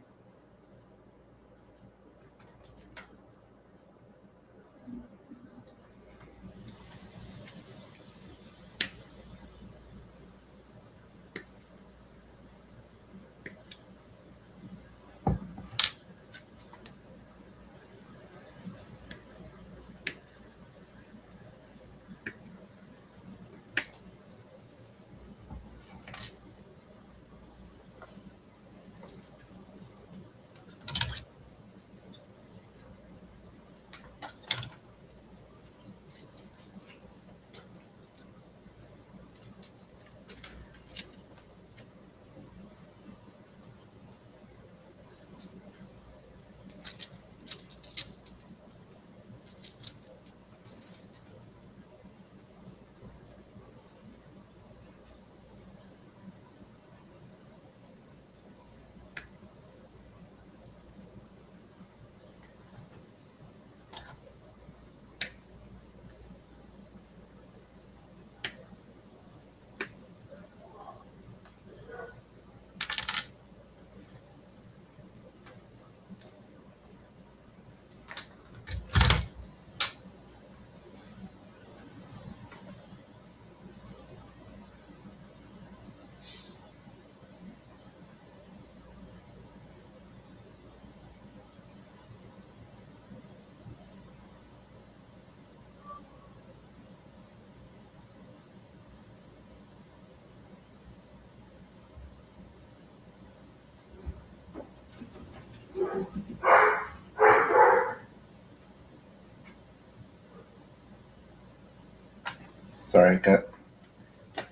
Sorry, got.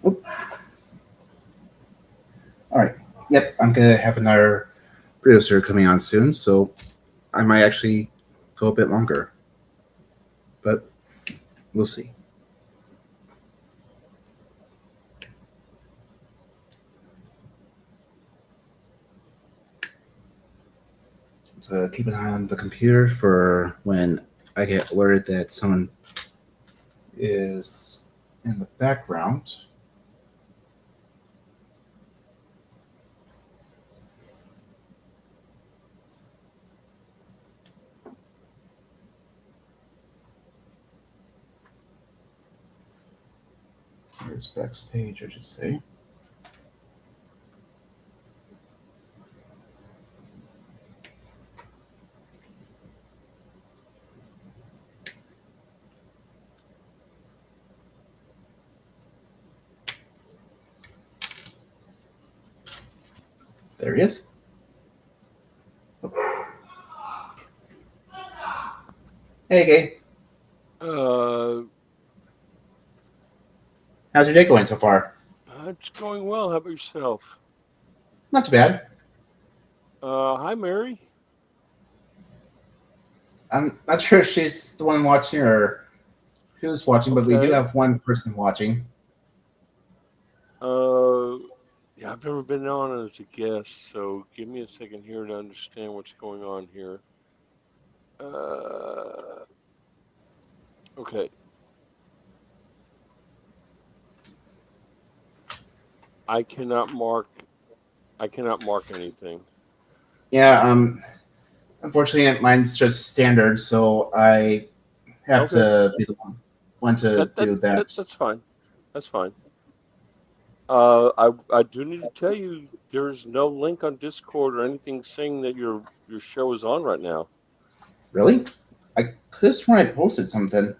Oop. All right. Yep, I'm gonna have another producer coming on soon, so I might actually go a bit longer, but we'll see. So keep an eye on the computer for when I get alerted that someone is in the background. Here's backstage, I should say. There he is. Hey, Gay. How's your day going so far? It's going well. How about yourself? Not too bad. Hi, Mary. I'm not sure if she's the one watching or who's watching, but we do Okay. have one person watching. Yeah, I've never been on as a guest, so give me a second here to understand what's going on here. Okay. I cannot mark anything. Yeah, unfortunately mine's just standard, so I have Okay. to be the one to do that. That's fine. That's fine. I do need to tell you there's no link on Discord or anything saying that your show is on right now. Really? I could have sworn I posted something.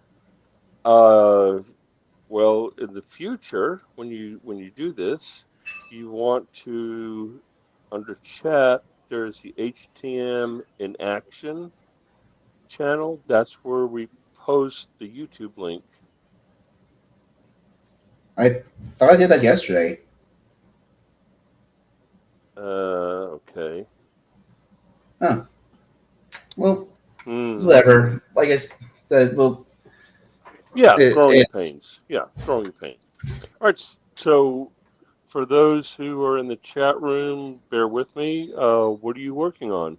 Well, in the future, when you do this, you want to under chat. There's the HTM in action channel. That's where we post the YouTube link. I thought I did that yesterday. Okay. Huh. Well, it's Hmm. whatever. Like I said, well, Yeah, growing it's pains. Yeah, growing pains. All right. So for those who are in the chat room, bear with me. What are you working on?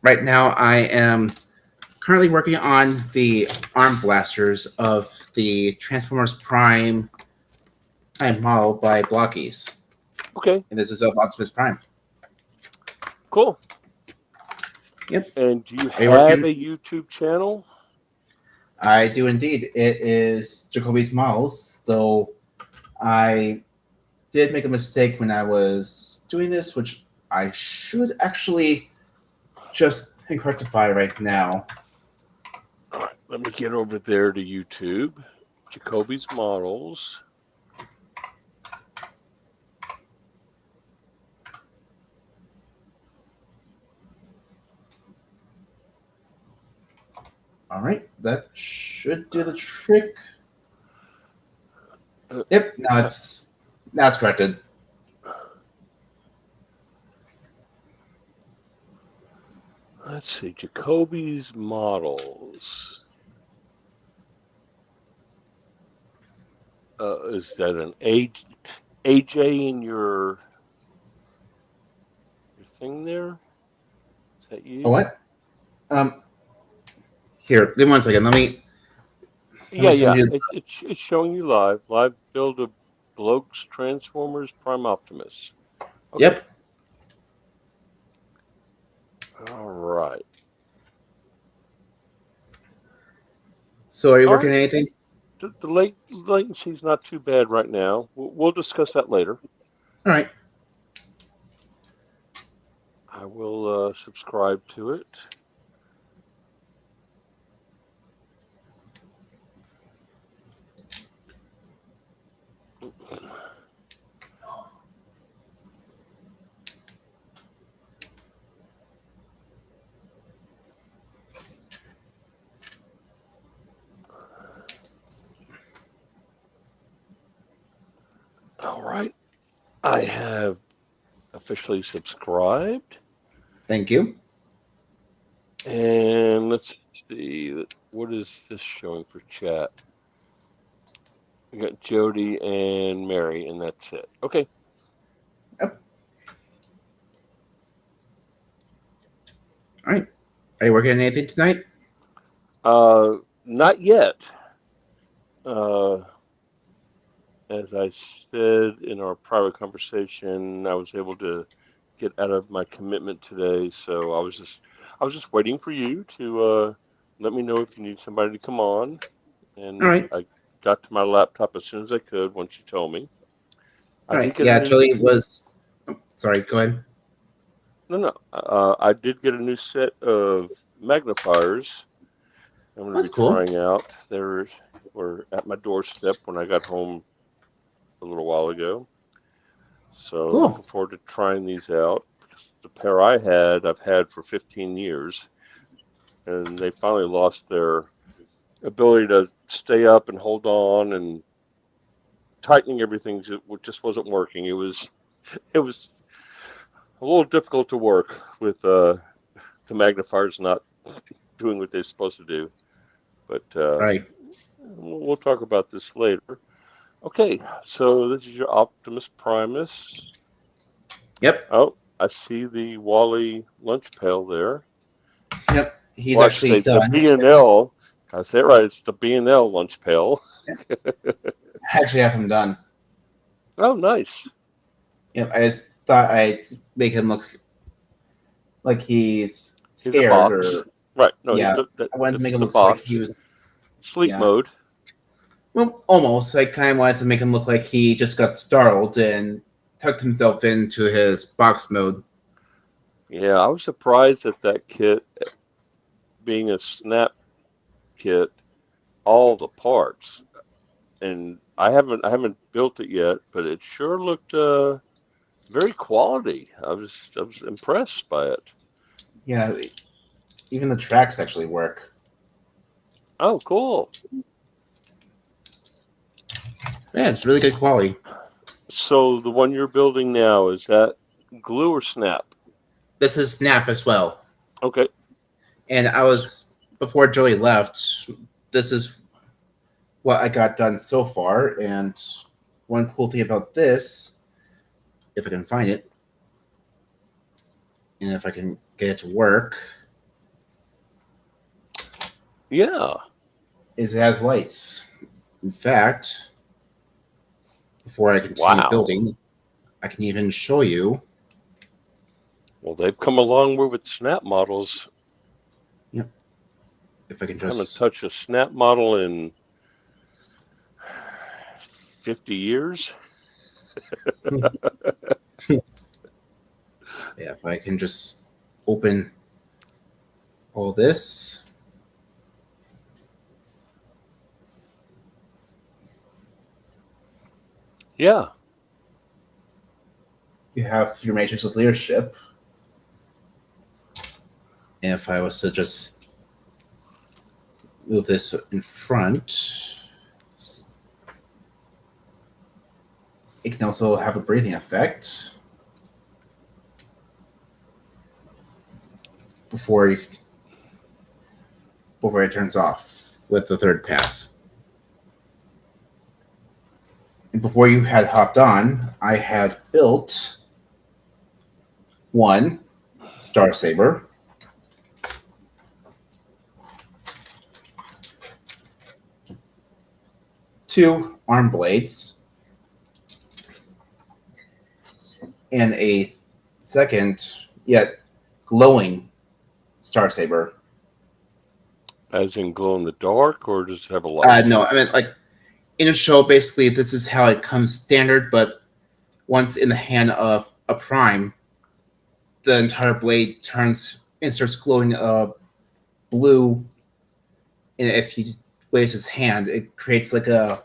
right now I am currently working on the arm blasters of the Transformers Prime model by blokees. Okay. And this is of Optimus Prime. Cool. Yep. And do you Are you have working? a YouTube channel? I do indeed. It is Jacoby's Models, though I did make a mistake when I was doing this, which I should actually just rectify right now. All right, let me get over there to YouTube. Jacoby's Models. All right, that should do the trick. Uh, Yep, now it's corrected. Let's see, Jacoby's Models. Is that an AJ in your thing there? Is that you? Oh, what? Here, give me 1 second. Let me send Yeah. you. It's showing you live. Live build of Blokes Transformers Prime Optimus. Okay. Yep. All right. So, are you All working right. on anything? The latency is not too bad right now. We'll discuss that later. All right. I will subscribe to it. All right. I have officially subscribed. Thank you. And let's see. What is this showing for chat? We got Jody and Mary, and that's it. Okay. Yep. All right. Are you working on anything tonight? Not yet. As I said in our private conversation, I was able to get out of my commitment today, so I was just waiting for you to let me know if you need somebody to come on, All and right. I got to my laptop as soon as I could once you told me. I All did right. get a Yeah, new Julie was. Oh, sorry. Go ahead. no. I did get a new set of magnifiers. I'm going to That's be cool. trying out. They were at my doorstep when I got home a little while ago. So Cool. looking forward to trying these out. The pair I've had for 15 years, and they finally lost their ability to stay up and hold on, and tightening everything just wasn't working. It was a little difficult to work with the magnifiers not doing what they're supposed to do. But All right. we'll talk about this later. Okay, so this is your Optimus Primus. Yep. Oh, I see the Wally lunch pail there. Yep. He's Well, I should actually say the done. B&L. I say it right. It's the B&L lunch pail. I actually have him done. Oh, nice. Yep. I just thought I'd make him look like he's He's a scared, box. or Right. No, yeah, I wanted to this make is him the look like he box. was. Sleep Yeah. mode. Well, almost. I kind of wanted to make him look like he just got startled and tucked himself into his box mode. Yeah, I was surprised at that kit being a snap kit, all the parts. And I haven't built it yet, but it sure looked very quality. I was impressed by it. Yeah, even the tracks actually work. Oh, cool. Yeah, it's really good quality. So the one you're building now, is that glue or snap? This is Snap as well. Okay. And I was, before Joey left, this is what I got done so far. And one cool thing about this, if I can find it, and if I can get it to work, Yeah. is it has lights. In fact, before I continue Wow. building, I can even show you. Well, they've come a long way with snap models. Yep. If I can I haven't just. touched a snap model in 50 years. Yeah, if I can just open all this. Yeah. You have your matrix of leadership. And if I was to just move this in front, it can also have a breathing effect before it turns off with the third pass. And before you had hopped on, I had built one Star Saber, two arm blades, and a second yet glowing Star Saber. As in glow in the dark, or does it have a light? No, I mean, like, in a show, basically, this is how it comes standard, but once in the hand of a Prime, the entire blade turns and starts glowing blue. And if he waves his hand, it creates like a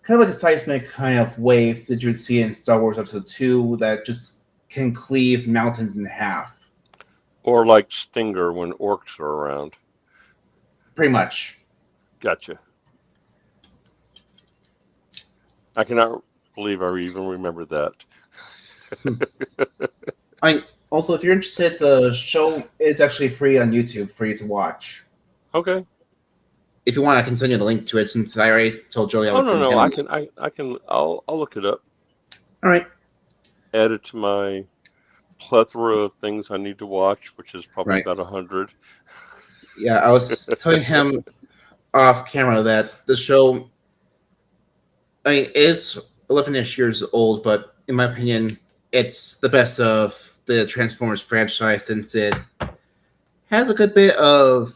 kind of like a seismic kind of wave that you would see in Star Wars Episode 2 that just can cleave mountains in half. Or like Stinger when orcs are around? Pretty much. Gotcha. I cannot believe I even remember that. Also, if you're interested, the show is actually free on YouTube for you to watch. Okay. If you want, I can send you the link to it since I already told Joey I Oh would no, send no, him. I can. I'll look it up. All right. Add it to my plethora of things I need to watch, which is probably Right. about 100. Yeah, I was telling him off camera that the show, I mean, is 11-ish years old, but in my opinion, it's the best of the Transformers franchise since it has a good bit of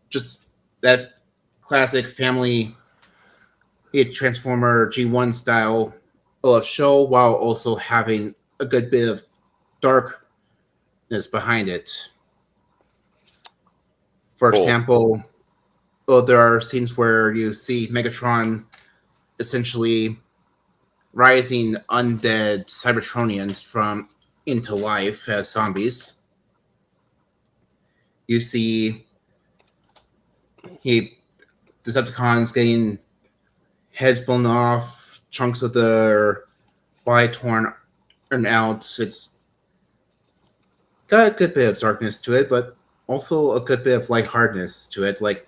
just that classic family Transformer G1 style of show while also having a good bit of darkness behind it. For Cool. example, there are scenes where you see Megatron essentially rising undead Cybertronians from into life as zombies. You see Decepticons getting heads blown off, chunks of their body torn out. It's got a good bit of darkness to it, but also a good bit of lightheartedness to it. Like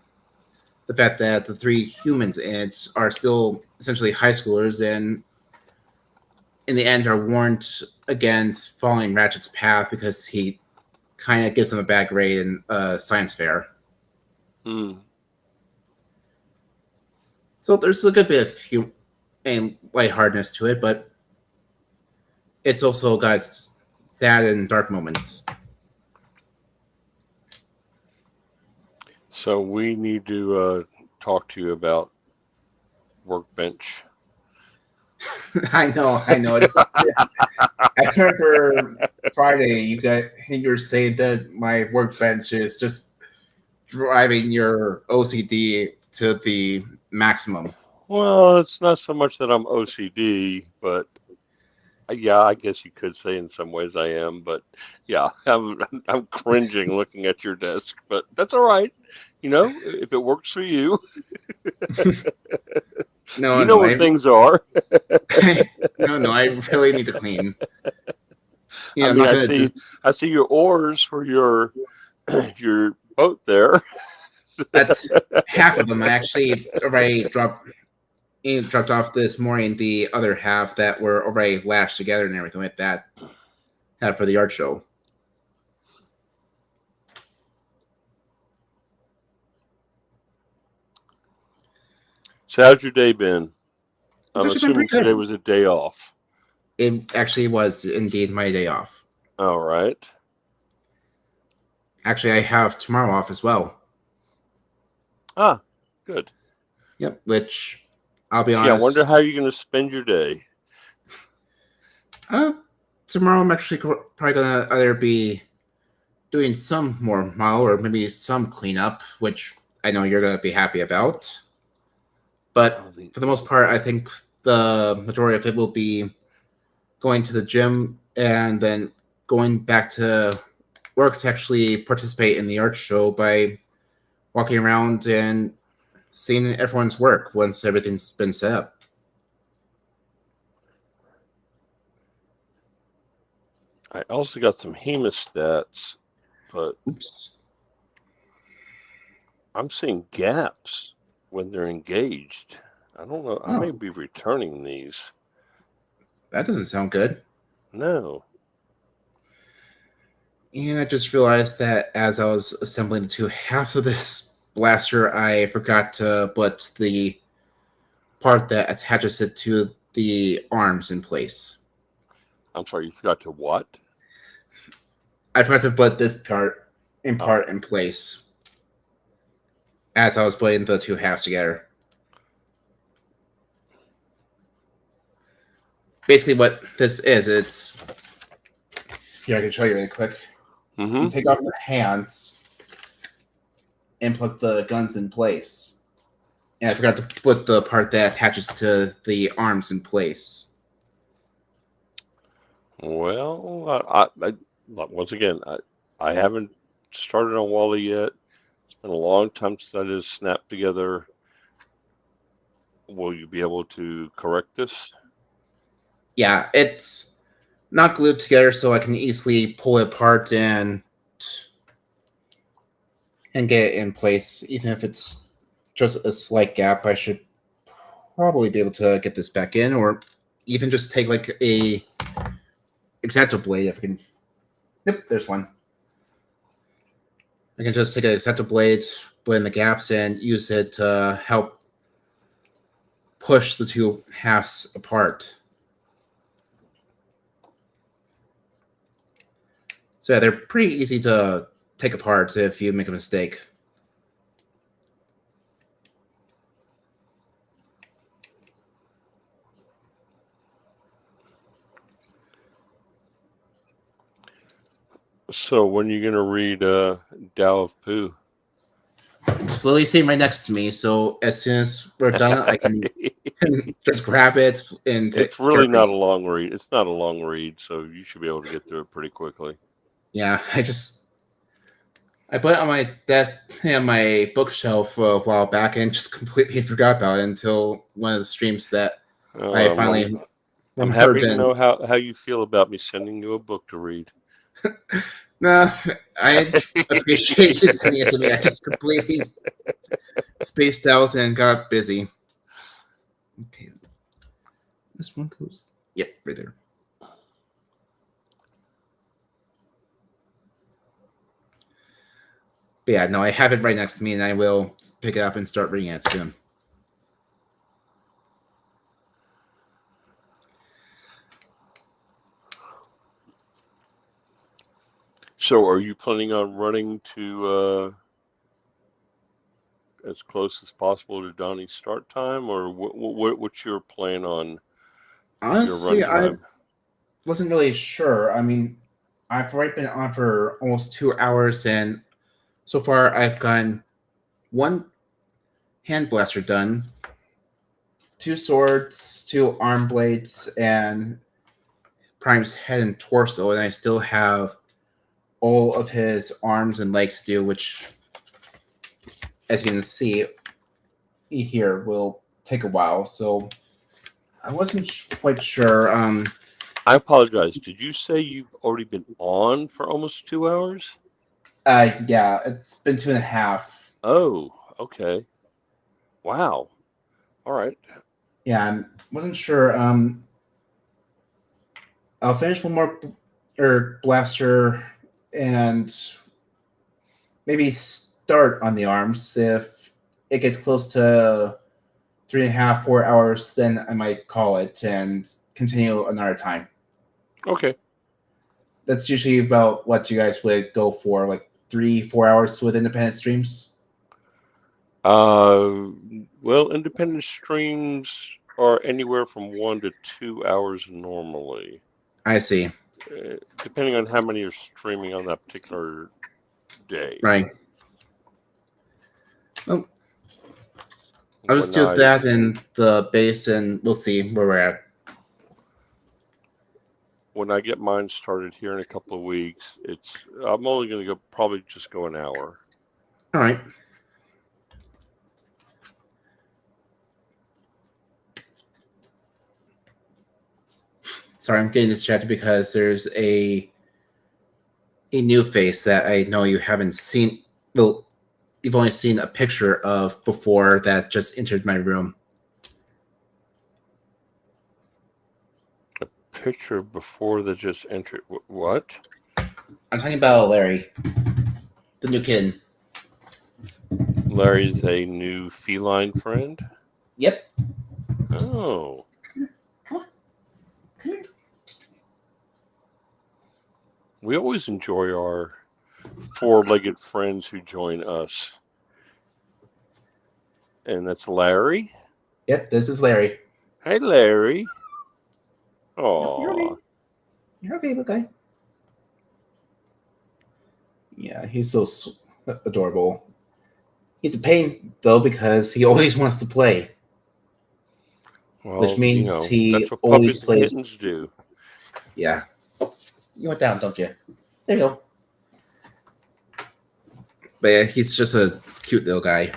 the fact that the three humans in it are still essentially high schoolers and in the end are warned against following Ratchet's path because he kind of gives them a bad grade in science fair. Hmm. So there's a good bit of and lightheartedness to it, but it's also got sad and dark moments. So we need to talk to you about Workbench. I know. It's. I remember Friday you're saying that my workbench is just driving your OCD to the maximum. Well, it's not so much that I'm OCD, but yeah, I guess you could say in some ways I am. But yeah, I'm cringing looking at your desk, but that's all right. You know, if it works for you, No, you know no, where things are. no, I really need to clean. Yeah, I I'm mean, not gonna. I see your oars for your your boat there. That's half of them. I actually already dropped off this morning. The other half that were already lashed together and everything like that. Had for the art show. So how's your day been? It's I'm actually been assuming pretty good. today was a day off. It actually was indeed my day off. All right. Actually, I have tomorrow off as well. Ah, good. Yep, which I'll be Gee, I wonder honest. how you're going to spend your day. Tomorrow I'm actually probably gonna either be doing some more model or maybe some cleanup, which I know you're gonna be happy about. But for the most part, I think the majority of it will be going to the gym and then going back to work to actually participate in the art show by walking around and seeing everyone's work once everything's been set up. I also got some hemostats, but Oops. I'm seeing gaps when they're engaged. I don't know. I may be returning these. That doesn't sound good. No. And I just realized that as I was assembling the two halves of this blaster, I forgot to put the part that attaches it to the arms in place. I'm sorry, you forgot to what? I forgot to put this part in place as I was putting the two halves together. Basically, what this is, it's here. I can show you really quick. Mm-hmm. You take off the hands and put the guns in place. And I forgot to put the part that attaches to the arms in place. Well, I once again, I haven't started on Wally yet. It's been a long time since I just snapped together Will you be able to correct this? Yeah, it's not glued together, so I can easily pull it apart and get it in place. Even if it's just a slight gap, I should probably be able to get this back in, or even just take like a X-Acto blade if I can. Yep, there's one. I can just take an X-Acto blade, put in the gaps, and use it to help push the two halves apart. So yeah, they're pretty easy to take apart if you make a mistake. So when are you going to read Tao of Pooh? It's slowly sitting right next to me, so as soon as we're done, I can just grab it and It's start really not a reading. long read. It's not a long read, so you should be able to get through it pretty quickly. Yeah, I put it on my desk and my bookshelf a while back and just completely forgot about it until one of the streams that I finally I'm remembered. happy to And know how you feel about me sending you a book to read. no, I appreciate you sending it to me. I just completely spaced out and got busy. Okay, this one goes. Yep, right there. But yeah, no, I have it right next to me, and I will pick it up and start reading it soon. So, are you planning on running to as close as possible to Donnie's start time, or what's your plan on your run Honestly, I time? wasn't really sure. I mean, I've already been on for almost 2 hours, and so far I've gotten one hand blaster done, two swords, two arm blades, and Prime's head and torso, and I still have all of his arms and legs to do, which, as you can see here, will take a while. So I wasn't quite sure. I apologize. Did you say you've already been on for almost 2 hours? Yeah, it's been 2.5. Oh, okay. Wow. All right. Yeah, I wasn't sure. I'll finish one more blaster and maybe start on the arms. If it gets close to 3.5, 4 hours, then I might call it and continue another time. Okay. That's usually about what you guys would go for, like 3, 4 hours with independent streams. Well, independent streams are anywhere from 1 to 2 hours normally, I see. depending on how many you're streaming on that particular day. Right. Well, I'll just When do that in the base, and we'll see where we're at. when I get mine started here in a couple of weeks, I'm only going to probably just go an hour. All right. Sorry, I'm getting distracted because there's a new face that I know you haven't seen. Well, you've only seen a picture of before that just entered my room. Picture before that just entered. What? I'm talking about Larry, the new kid. Larry's a new feline friend? Yep. Oh. Come here. We always enjoy our four-legged friends who join us. And that's Larry. Yep, this is Larry. Hey, Larry. You're okay. Oh. You're okay, little guy. Yeah, he's so adorable. He's a pain though because he always wants to play, Well, which means he that's what always puppies and plays. kittens do. Yeah. You went down, don't you? There you go. But yeah, he's just a cute little guy.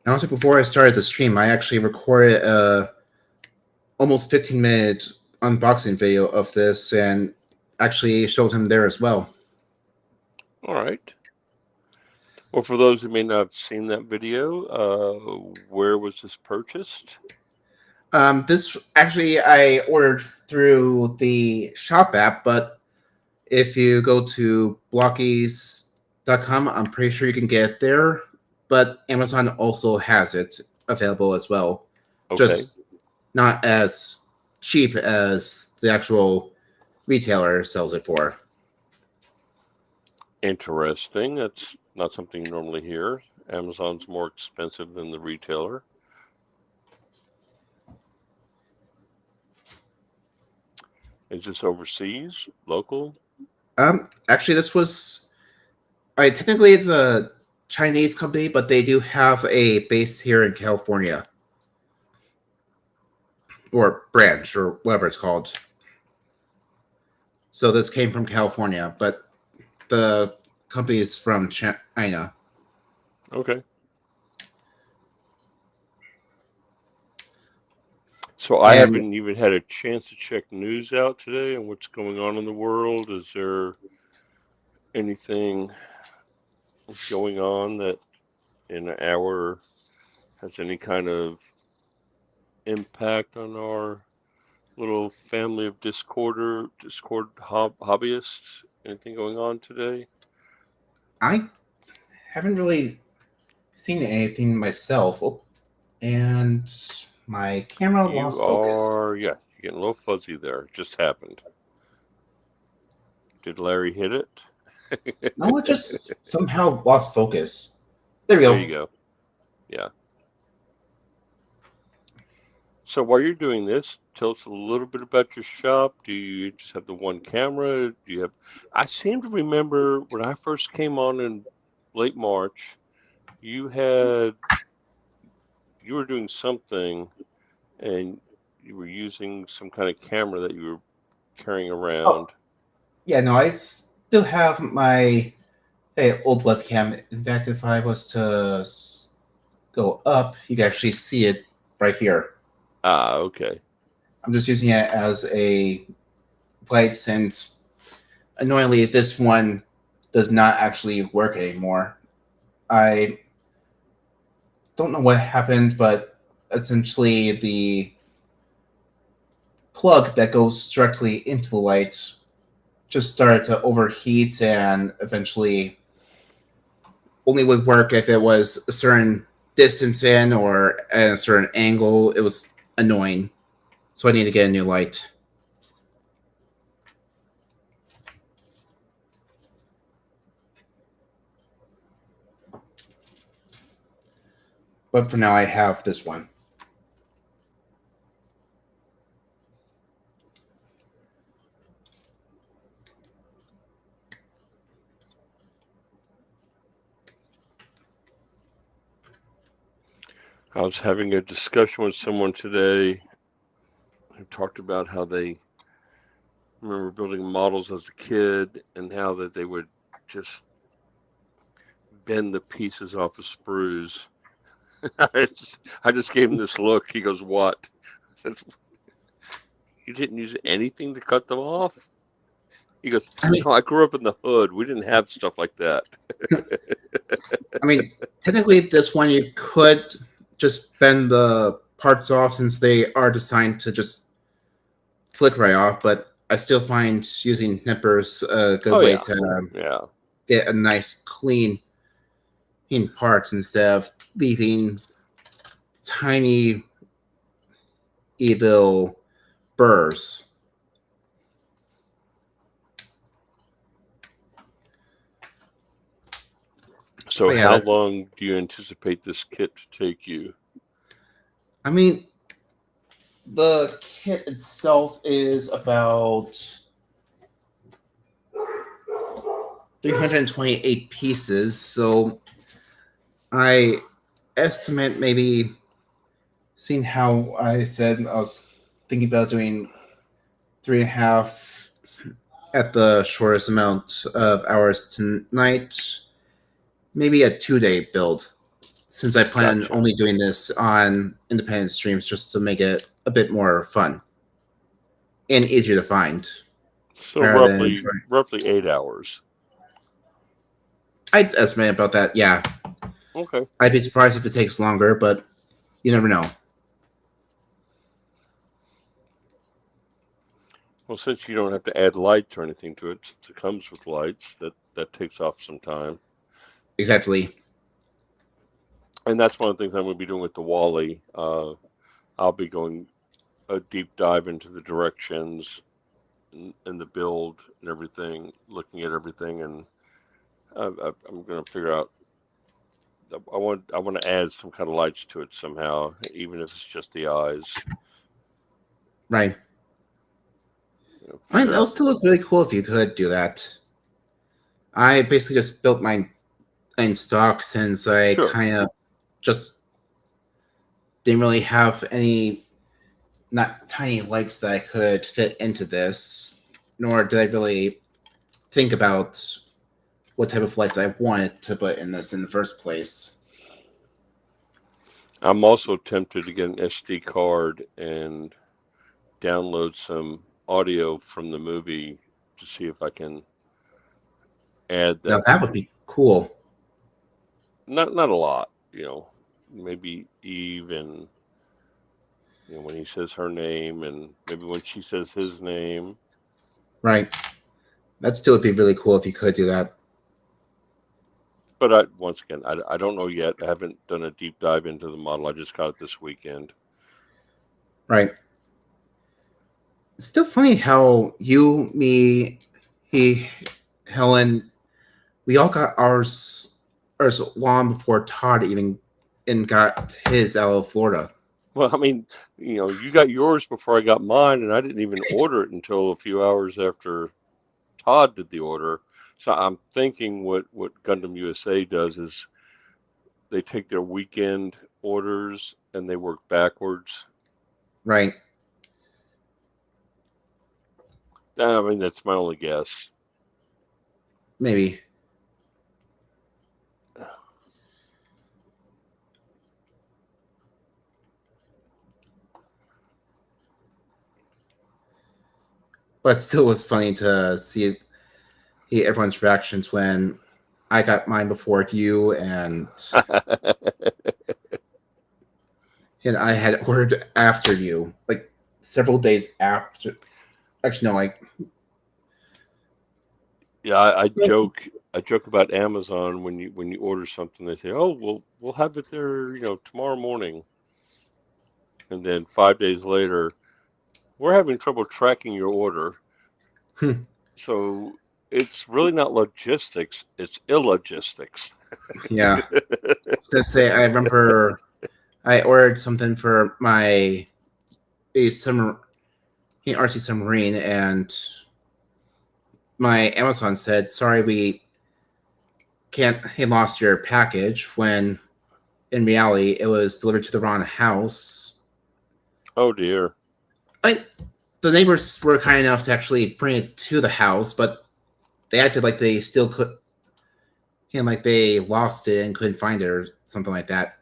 And also, before I started the stream, I actually recorded a almost 15-minute unboxing video of this and actually showed him there as well. All right. Well, for those who may not have seen that video, where was this purchased? This actually I ordered through the shop app, but if you go to blokees.com, I'm pretty sure you can get it there. But Amazon also has it available as well. Okay. Just not as cheap as the actual retailer sells it for. Interesting. That's not something you normally hear. Amazon's more expensive than the retailer. Is this overseas, local? Actually, this was technically it's a Chinese company, but they do have a base here in California, or branch, or whatever it's called. So this came from California, but the company is from China. Okay. So I And- haven't even had a chance to check news out today and what's going on in the world. Is there anything going on that in an hour has any kind of impact on our little family of Discord hobbyists? Anything going on today? I haven't really seen anything myself. Oh, and my camera lost focus. Yeah, you're getting a little fuzzy there. It just happened. Did Larry hit it? No, it just somehow lost focus. There we go. There you go. Yeah. So while you're doing this, tell us a little bit about your shop. Do you just have the one camera? Do you have? I seem to remember when I first came on in late March, you were doing something, and you were using some kind of camera that you were carrying around. Yeah, no, I still have my old webcam. In fact, if I was to go up, you can actually see it right here. Ah, okay. I'm just using it as a light since, annoyingly, this one does not actually work anymore. I don't know what happened, but essentially the plug that goes directly into the light just started to overheat and eventually only would work if it was a certain distance in or at a certain angle. It was annoying. So I need to get a new light. But for now, I have this one. I was having a discussion with someone today who talked about how they remember building models as a kid and how that they would just bend the pieces off of sprues. I just gave him this look. He goes, "What?" I said, "You didn't use anything to cut them off?" He goes, "No, I grew up in the hood. We didn't have stuff like that." I mean, technically, this one you could just bend the parts off since they are designed to just flick right off, but I still find using nippers a good way to get a nice clean parts instead of leaving tiny little burrs. So Yeah, how long do you anticipate this kit to take you? I mean, the kit itself is about 328 pieces, so I estimate maybe, seeing how I said I was thinking about doing 3.5 at the shortest amount of hours tonight, maybe a 2-day build. since I plan on Gotcha. only doing this on independent streams just to make it a bit more fun and easier to find. So Rather than roughly 8 hours. I'd estimate about that. Yeah, Okay. I'd be surprised if it takes longer, but you never know. Well, since you don't have to add lights or anything to it, since it comes with lights, that takes off some time. Exactly. And that's one of the things I'm going to be doing with the Wally. I'll be going a deep dive into the directions and the build and everything, looking at everything, and I'm going to figure out. I want to add some kind of lights to it somehow, even if it's just the eyes. Right. Figure That would out. still look really cool if you could do that. I basically just built mine in stock since I Sure. kind of just didn't really have any not tiny lights that I could fit into this, nor did I really think about what type of lights I wanted to put in this in the first place. I'm also tempted to get an SD card and download some audio from the movie to see if I can add Now that. that would be cool. Not a lot, maybe Eve and when he says her name and maybe when she says his name. Right. That still would be really cool if you could do that. But once again, I don't know yet. I haven't done a deep dive into the model. I just got it this weekend. Right. It's still funny how you, me, he, Helen, we all got ours long before Todd even got his out of Florida. Well, I mean, you got yours before I got mine, and I didn't even order it until a few hours after Todd did the order. So I'm thinking what Gundam USA does is they take their weekend orders and they work backwards. Right. I mean, that's my only guess. Maybe. But still was funny to see everyone's reactions when I got mine before you and I had ordered after you, like several days after. Actually, no, like Yeah, I joke about Amazon when you order something, they say, "Oh, we'll have it there, tomorrow morning," and then 5 days later, we're having trouble tracking your order. So it's really not logistics; it's illogistics. yeah. I was gonna say I remember I ordered something for my RC submarine, and my Amazon said, "Sorry, we can't. He lost your package." When in reality, it was delivered to the wrong house. Oh dear. The neighbors were kind enough to actually bring it to the house, but they acted like they still could, like they lost it and couldn't find it or something like that.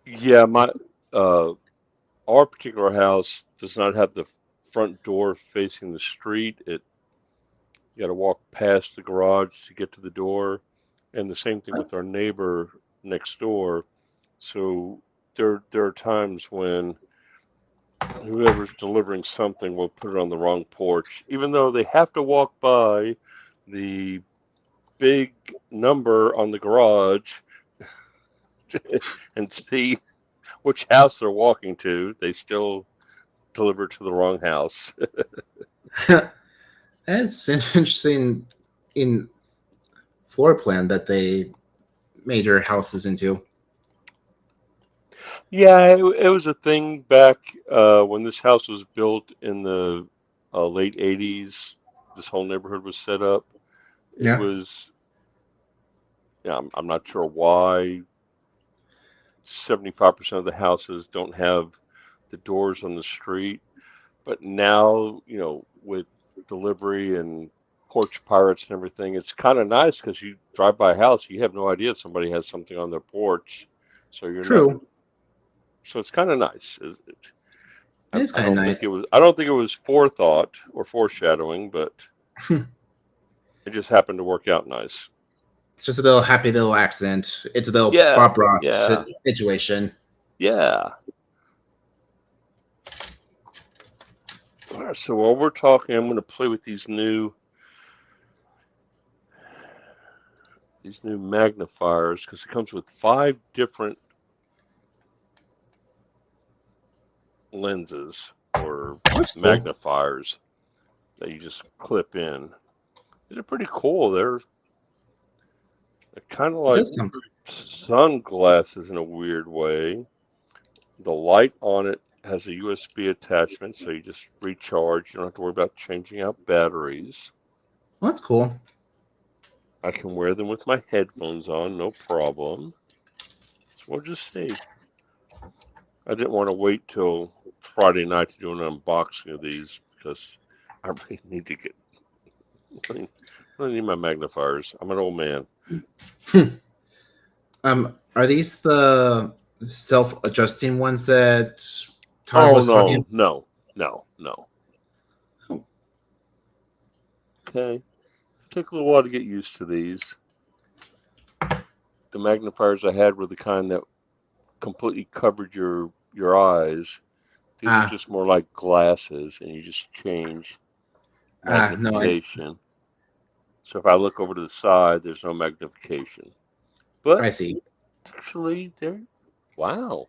Yeah, our particular house does not have the front door facing the street. You got to walk past the garage to get to the door, and the same thing with our neighbor next door. So there are times when whoever's delivering something will put it on the wrong porch, even though they have to walk by the big number on the garage and see which house they're walking to. They still deliver to the wrong house. That's interesting in floor plan that they made your houses into. Yeah, it was a thing back when this house was built in the late 80s. This whole neighborhood was set up. It Yeah. was, I'm not sure why 75% of the houses don't have the doors on the street. But now, with delivery and porch pirates and everything. It's kind of nice because you drive by a house, you have no idea somebody has something on their porch, so you're not. True. So it's kind of nice. It is I kind of don't nice. think it was. I don't think it was forethought or foreshadowing, but it just happened to work out nice. It's just a little happy little accident. It's a little Yeah, Bob Ross yeah. situation. Yeah. All right, so while we're talking, I'm going to play with these new magnifiers because it comes with 5 different lenses or That's cool. magnifiers that you just clip in. They're pretty cool. They're kind of It like does sound sunglasses in a weird way. The light on it has a USB attachment, so you just recharge. You don't have to worry about changing out batteries. well, that's cool. I can wear them with my headphones on, no problem. So we'll just see. I didn't want to wait till Friday night to do an unboxing of these because I really need to get. I really need my magnifiers. I'm an old man. Are these the self-adjusting ones that Todd was talking no. Oh. Okay. Took a little while to get used to these. The magnifiers I had were the kind that completely covered your eyes. These are just more like glasses, and you just change magnification. So if I look over to the side, there's no magnification. But I see. actually, wow.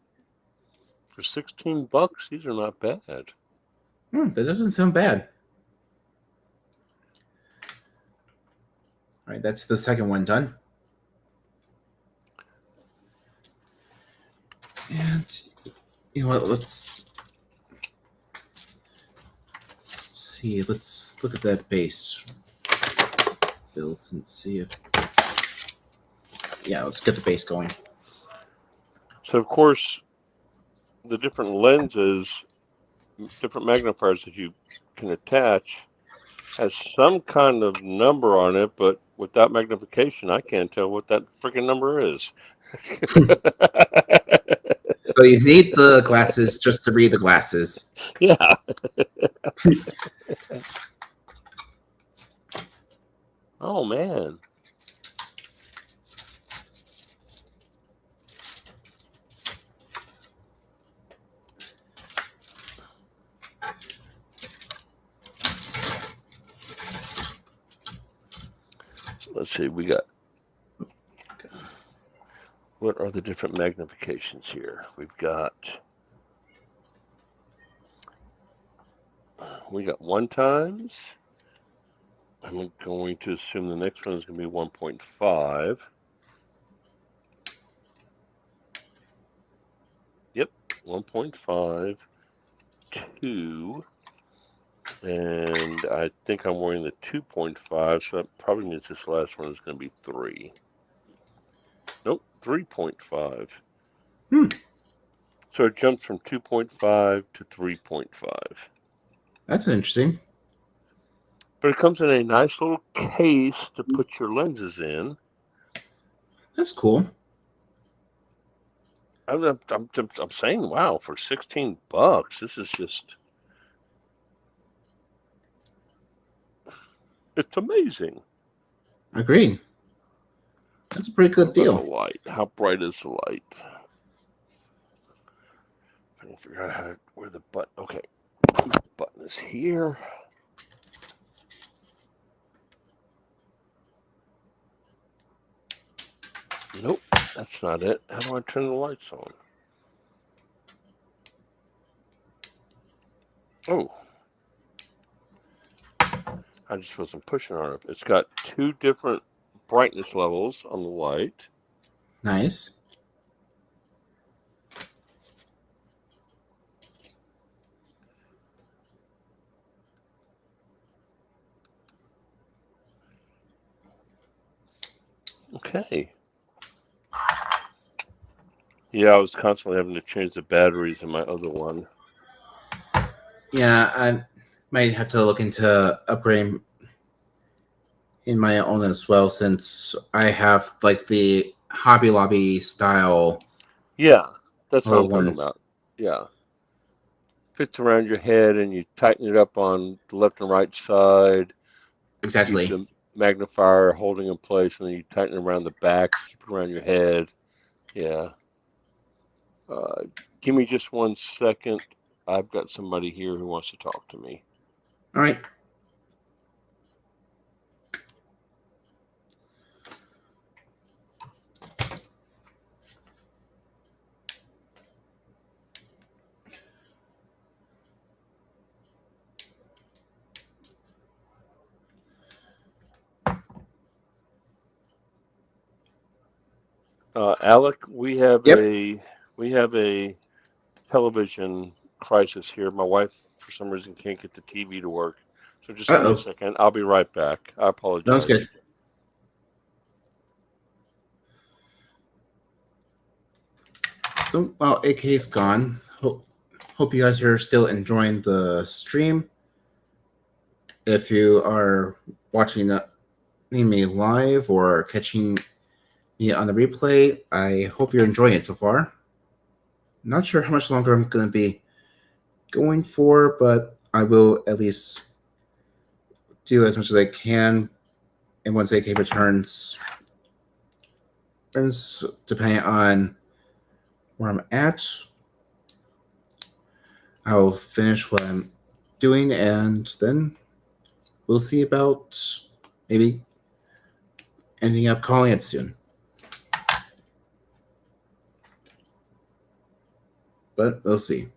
For $16, these are not bad. That doesn't sound bad. All right, that's the second one done. And you know what? Let's see. Let's look at that base build and see if. Yeah, let's get the base going. So of course, the different lenses, different magnifiers that you can attach, has some kind of number on it, but without magnification, I can't tell what that freaking number is. So you need the glasses just to read the glasses. Yeah. Oh man. Let's see, we got. What are the different magnifications here? We got 1 times. I'm going to assume the next one is going to be 1.5. Yep, 1.5, 2. And I think I'm wearing the 2.5, so that probably means this last one is going to be 3. Nope, 3.5. So it jumps from 2.5 to 3.5. That's interesting. But it comes in a nice little case to put your lenses in. That's cool. I'm saying, wow, for $16, this is just. It's amazing. Agreed. That's a pretty good deal. The light. How bright is the light? I can figure out how to where the button. Okay, the button is here. Nope, that's not it. How do I turn the lights on? Oh. I just wasn't pushing on it. It's got 2 different brightness levels on the light. Nice. Okay. Yeah, I was constantly having to change the batteries in my other one. Yeah, I might have to look into upgrading in my own as well, since I have like the Hobby Lobby style. Yeah, that's what Oh, I'm talking about. Yeah. Fits around your head and you tighten it up on the left and right side. Keep exactly. the magnifier holding in place, and then you tighten it around the back, keep it around your head. Yeah. Uh, Give me just 1 second. I've got somebody here who wants to talk to me. All right. Alec, we have Yep. a television crisis here. My wife, for some reason, can't get the TV to work. So just give me a Uh-oh. second. I'll be right back. I Sounds apologize. good. So, well, AK's gone. Hope you guys are still enjoying the stream. If you are watching me live or catching me on the replay, I hope you're enjoying it so far. Not sure how much longer I'm going to be going for, but I will at least do as much as I can. And once AK returns, depending on where I'm at, I'll finish what I'm doing, and then we'll see about maybe ending up calling it soon. But we'll see.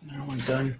Now I'm done.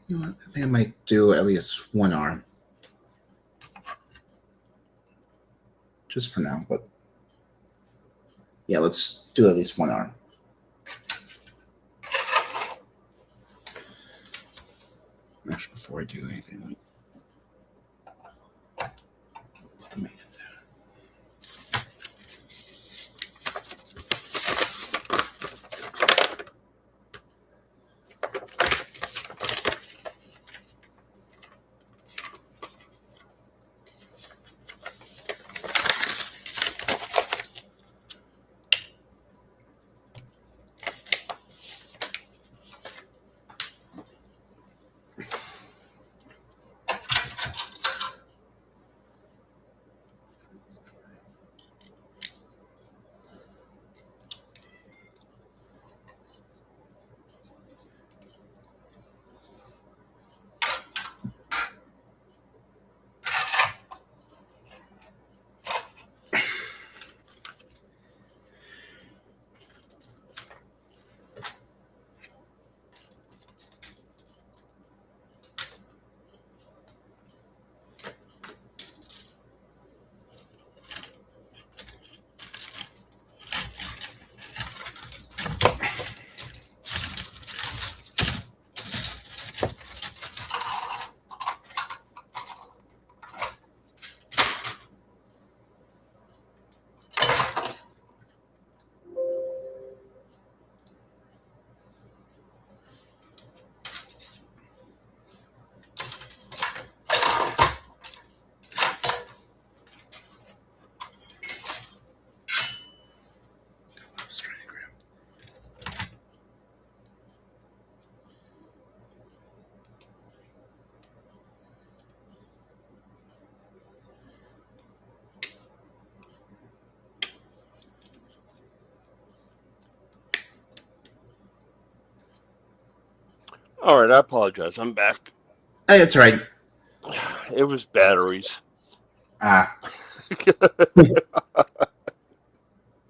You know what? I think I might do at least one arm. Just for now, but yeah, let's do at least one arm. Actually, before I do anything, let me put the man down. I was trying to grab. All right, I apologize. I'm back. Hey, it's all right. It was batteries. Ah,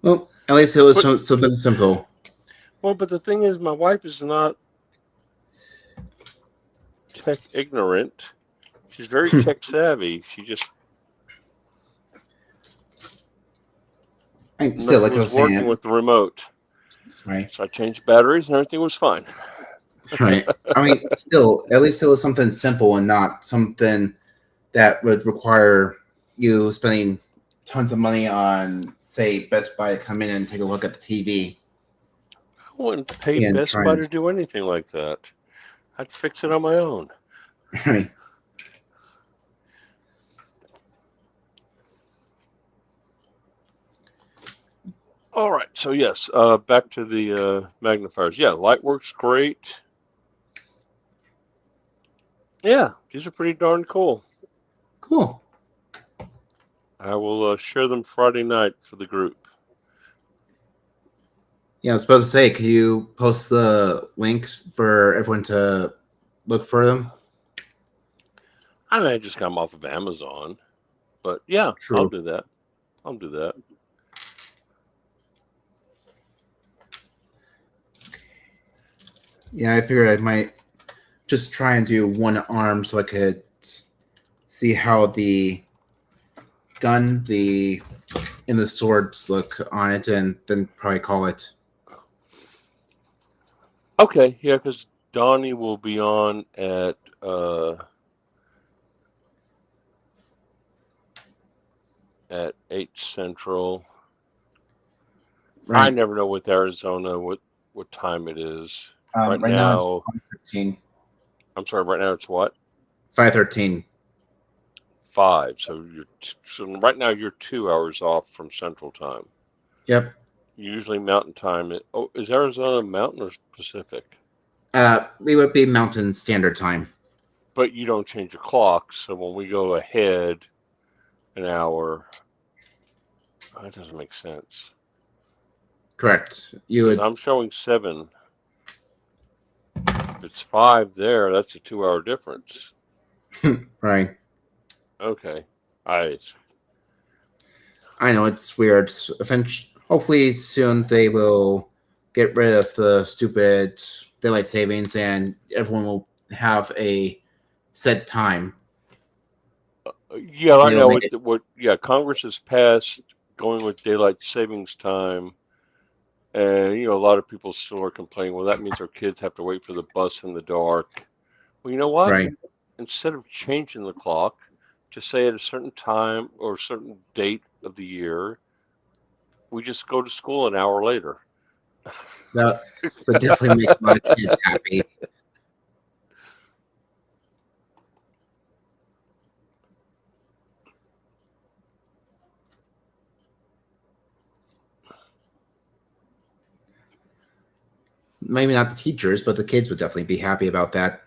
well, at least it was But- something simple. Well, but the thing is, my wife is not tech ignorant. She's very tech savvy. She just Still, like I was was working saying, with the remote. right? So I changed batteries and everything was fine. Right. I mean, still, at least it was something simple and not something that would require you spending tons of money on, say, Best Buy to come in and take a look at the TV. I wouldn't pay And Best try Buy and- to do anything like that. I'd fix it on my own. Right. All right. So yes, back to the magnifiers. Yeah, light works great. Yeah, these are pretty darn cool. Cool. I will share them Friday night for the group. Yeah, I was supposed to say, can you post the links for everyone to look for them? I mean, I just got them off of Amazon, but yeah, True. I'll do that. I'll do that. Yeah, I figured I might just try and do one arm so I could see how the gun, and the swords look on it, and then probably call it. Okay, yeah, because Donnie will be on at 8 Central. I never know with Arizona what time it is. Right now it's 5:13. I'm sorry, right now it's what? 5:13. 5. So right now you're 2 hours off from Central Time. Yep. Usually Mountain Time. Is Arizona Mountain or Pacific? We would be Mountain Standard Time. But you don't change your clock, so when we go ahead an hour, that doesn't make sense. Correct. You 'Cause would. I'm showing 7. If it's 5 there, that's a 2-hour difference. Right. Okay. I know it's weird. Eventually, hopefully soon they will get rid of the stupid daylight savings, and everyone will have a set time. Yeah, I They'll know make it what. Yeah, Congress has passed going with daylight savings time, and a lot of people still are complaining. Well, that means our kids have to wait for the bus in the dark. Well, you know what? right. Instead of changing the clock to say at a certain time or a certain date of the year, we just go to school an hour later. That would definitely make a lot of kids happy. Maybe not the teachers, but the kids would definitely be happy about that.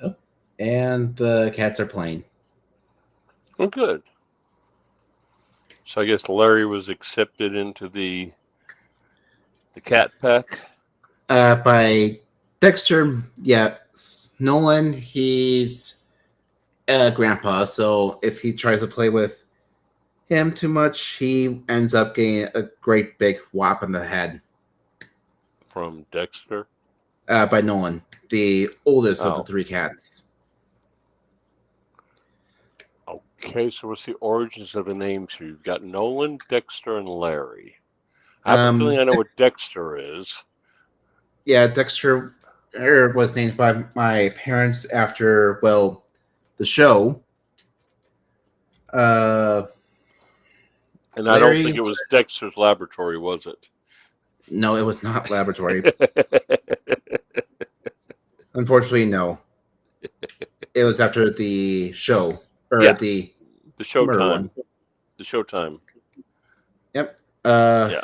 Oh, and the cats are playing. Well, good. So I guess Larry was accepted into the cat pack. By Dexter, yeah, Nolan, he's a grandpa, so if he tries to play with him too much, he ends up getting a great big whop in the head. From Dexter. By Nolan, the oldest of the Oh. 3 cats. Okay, so what's the origins of the names here? You've got Nolan, Dexter, and Larry. I have a feeling I know what Dexter is. Yeah, Dexter was named by my parents after, well, the show. And I don't think it was Dexter's Laboratory, was it? No, it was not Laboratory. Unfortunately, no. It was after the show. Or Yeah. the Showtime. one. The Showtime. Yep. Yeah.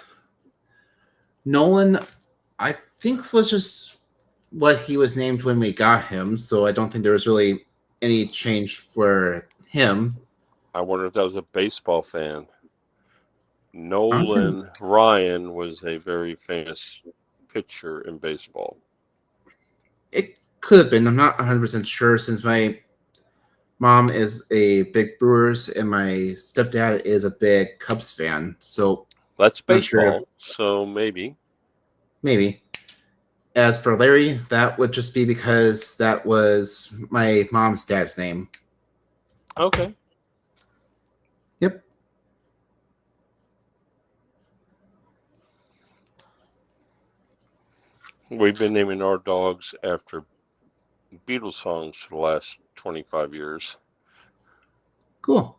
Nolan, I think, was just what he was named when we got him, so I don't think there was really any change for him. I wonder if that was a baseball fan. Nolan Ryan was a very famous pitcher in baseball. It could have been. I'm not 100% sure since my mom is a big Brewers and my stepdad is a big Cubs fan. So that's baseball. Sure so maybe. Maybe. As for Larry, that would just be because that was my mom's dad's name. Okay. Yep. We've been naming our dogs after Beatles songs for the last 25 years. Cool.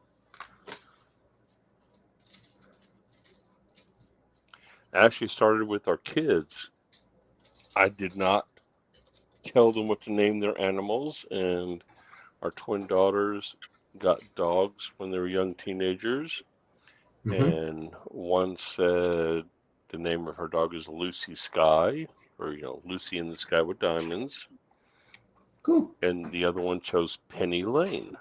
Actually started with our kids. I did not tell them what to name their animals, and our twin daughters got dogs when they were young teenagers. And one said the name of her dog is Lucy Sky, or Lucy in the Sky with Diamonds. Cool. And the other one chose Penny Lane.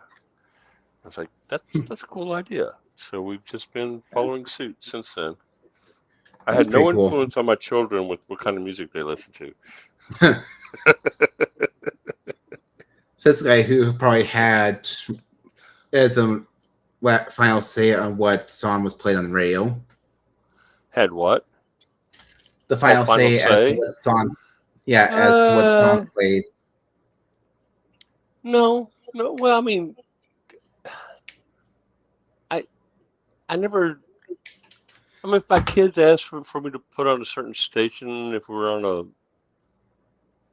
I was like, that's a cool idea. So we've just been following suit since then. I had no influence on my children with what kind of music they listen to. Says the guy who probably had the final say on what song was played on the radio. Had what? The final say as to what song. Yeah, as to what song played. No. Well, I mean, I never. I mean, if my kids asked for me to put on a certain station, if we were on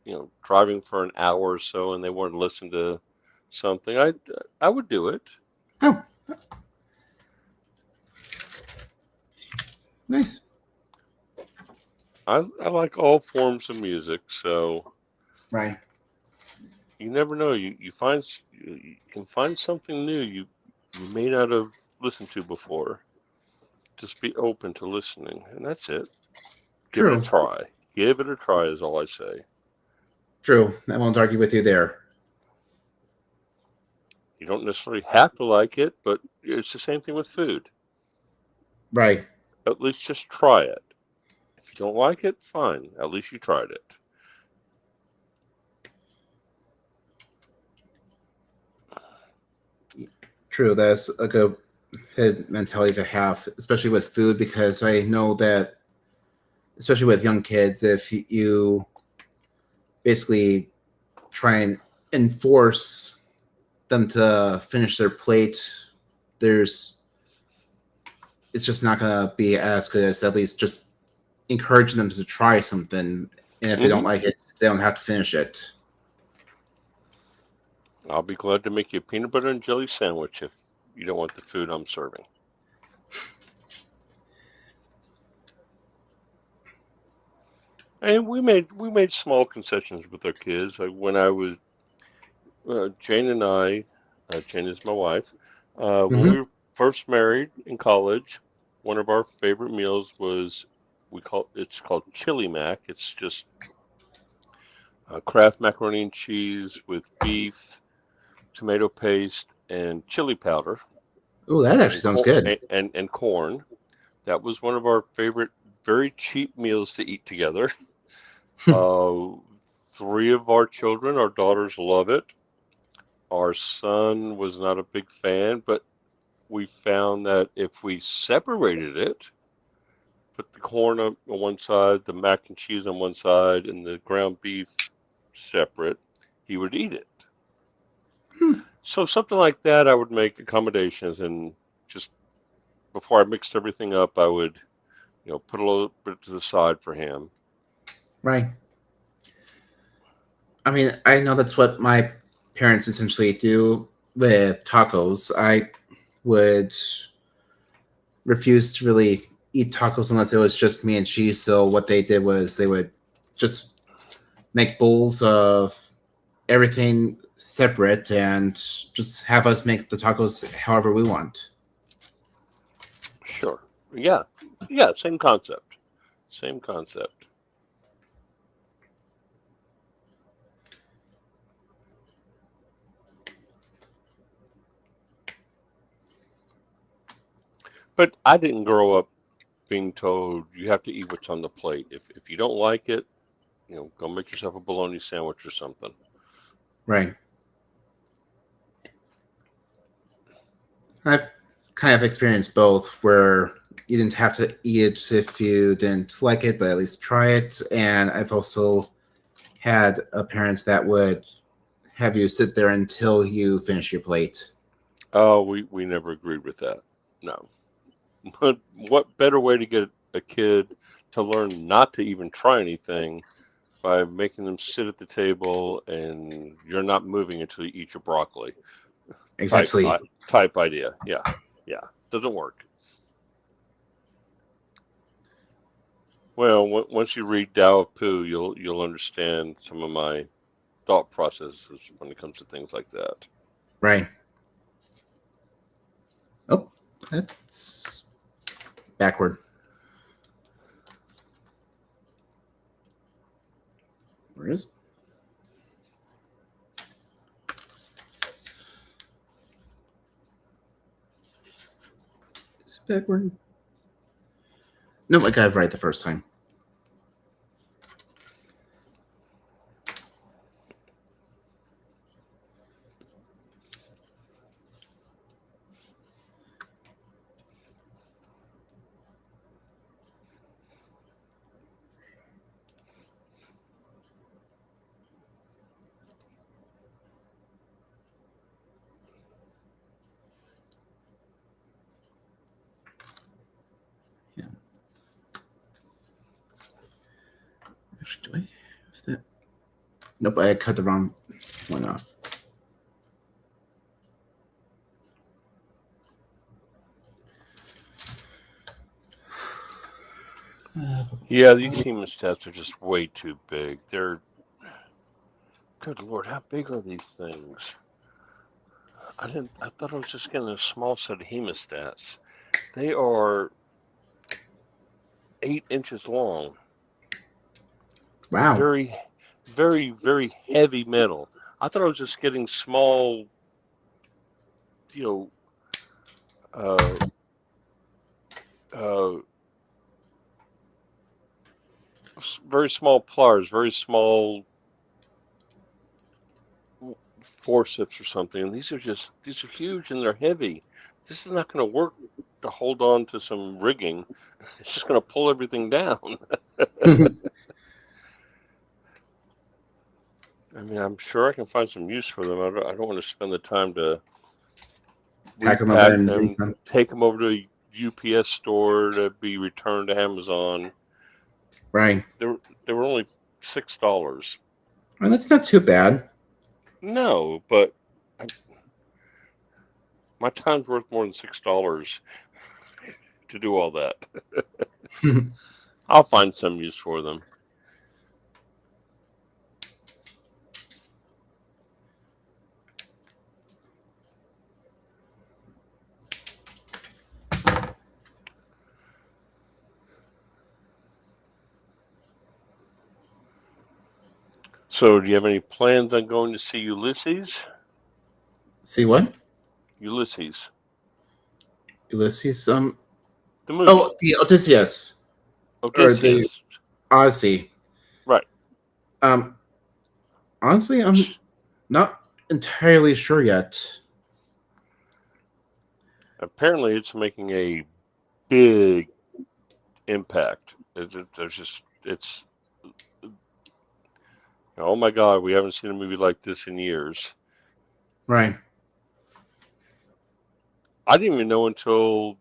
a, driving for an hour or so, and they wanted to listen to something, I would do it. Oh, nice. I like all forms of music, so right. You never know. You can find something new you may not have listened to before. Just be open to listening, and that's it. Give it a try. Give it a try is all I say. True. I won't argue with you there. You don't necessarily have to like it, but it's the same thing with food. Right. At least just try it. If you don't like it, fine. At least you tried it. True. That's a good mentality to have, especially with food, because I know that, especially with young kids, if you basically try and enforce them to finish their plate, it's just not going to be as good as at least just encouraging them to try something. And if they don't like it, they don't have to finish it. I'll be glad to make you a peanut butter and jelly sandwich if you don't want the food I'm serving. And we made small concessions with our kids. When I was Jane and I, Jane is my wife. When we were first married in college, one of our favorite meals was it's called chili mac. It's just Kraft macaroni and cheese with beef, tomato paste, and chili powder. Oh, that actually sounds good. And corn. That was one of our favorite, very cheap meals to eat together. Three of our children, our daughters, love it. Our son was not a big fan, but we found that if we separated it, put the corn on one side, the mac and cheese on one side, and the ground beef separate, he would eat it. So something like that, I would make accommodations, and just before I mixed everything up, I would, put a little bit to the side for him. Right. I mean, I know that's what my parents essentially do with tacos. I would refuse to really eat tacos unless it was just me and cheese. So what they did was they would just make bowls of everything separate and just have us make the tacos however we want. Sure. Yeah. Yeah. Same concept. Same concept. But I didn't grow up being told you have to eat what's on the plate. If you don't like it, go make yourself a bologna sandwich or something. Right. I've kind of experienced both, where you didn't have to eat it if you didn't like it, but at least try it. And I've also had a parent that would have you sit there until you finish your plate. Oh, we never agreed with that. No. But what better way to get a kid to learn not to even try anything by making them sit at the table and you're not moving until you eat your broccoli? Exactly. Type idea. Yeah. Doesn't work. Well, once you read Tao of Pooh, you'll understand some of my thought processes when it comes to things like that. Right. Oh, that's backward. Where is it? Is it backward? Nope, I got it right the first time. Yeah. Actually, do I have that? Nope, I cut the wrong one off. Yeah, these hemostats are just way too big. They're, good Lord, how big are these things? I thought I was just getting a small set of hemostats. They are 8 inches long. Wow. Very, very, very heavy metal. I thought I was just getting small you know, very small pliers, very small forceps or something. And these are huge and they're heavy. This is not going to work to hold on to some rigging. It's just going to pull everything down. I mean, I'm sure I can find some use for them. I don't want to spend the time to Pack them up repack and them, freeze them. take them over to a UPS store to be returned to Amazon. Right. They were only $6. Well, that's not too bad. No, but my time's worth more than $6 to do all that. I'll find some use for them. So, do you have any plans on going to see Ulysses? See what? Ulysses, Ulysses? the movie. Oh, the Odysseus. Or the Odysseus. Odyssey. Right. Honestly, I'm not entirely sure yet. Apparently, it's making a big impact. It's oh my God, we haven't seen a movie like this in years. Right. I didn't even know until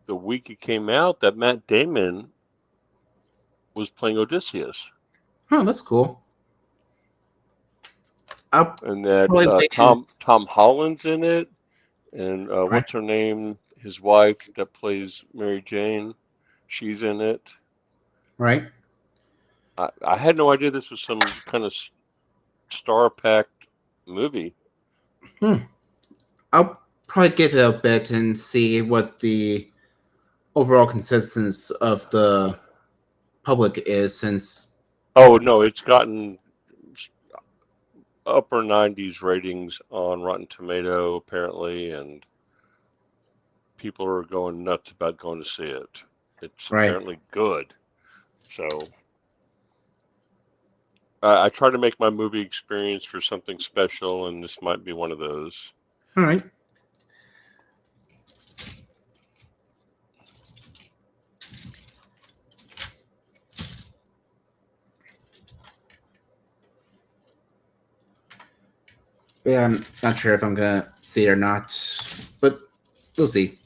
the week it came out that Matt Damon was playing Odysseus. Oh, that's cool. I'll And that probably wait Tom and- Holland's in it, and what's her name? His wife that plays Mary Jane, she's in it. Right. I had no idea this was some kind of star-packed movie. I'll probably give it a bit and see what the overall consensus of the public is, since Oh no, it's gotten upper 90s ratings on Rotten Tomato apparently, and people are going nuts about going to see it. It's Right. apparently good. So I try to make my movie experience for something special, and this might be one of those. all right. Yeah, I'm not sure if I'm gonna see it or not, but we'll see.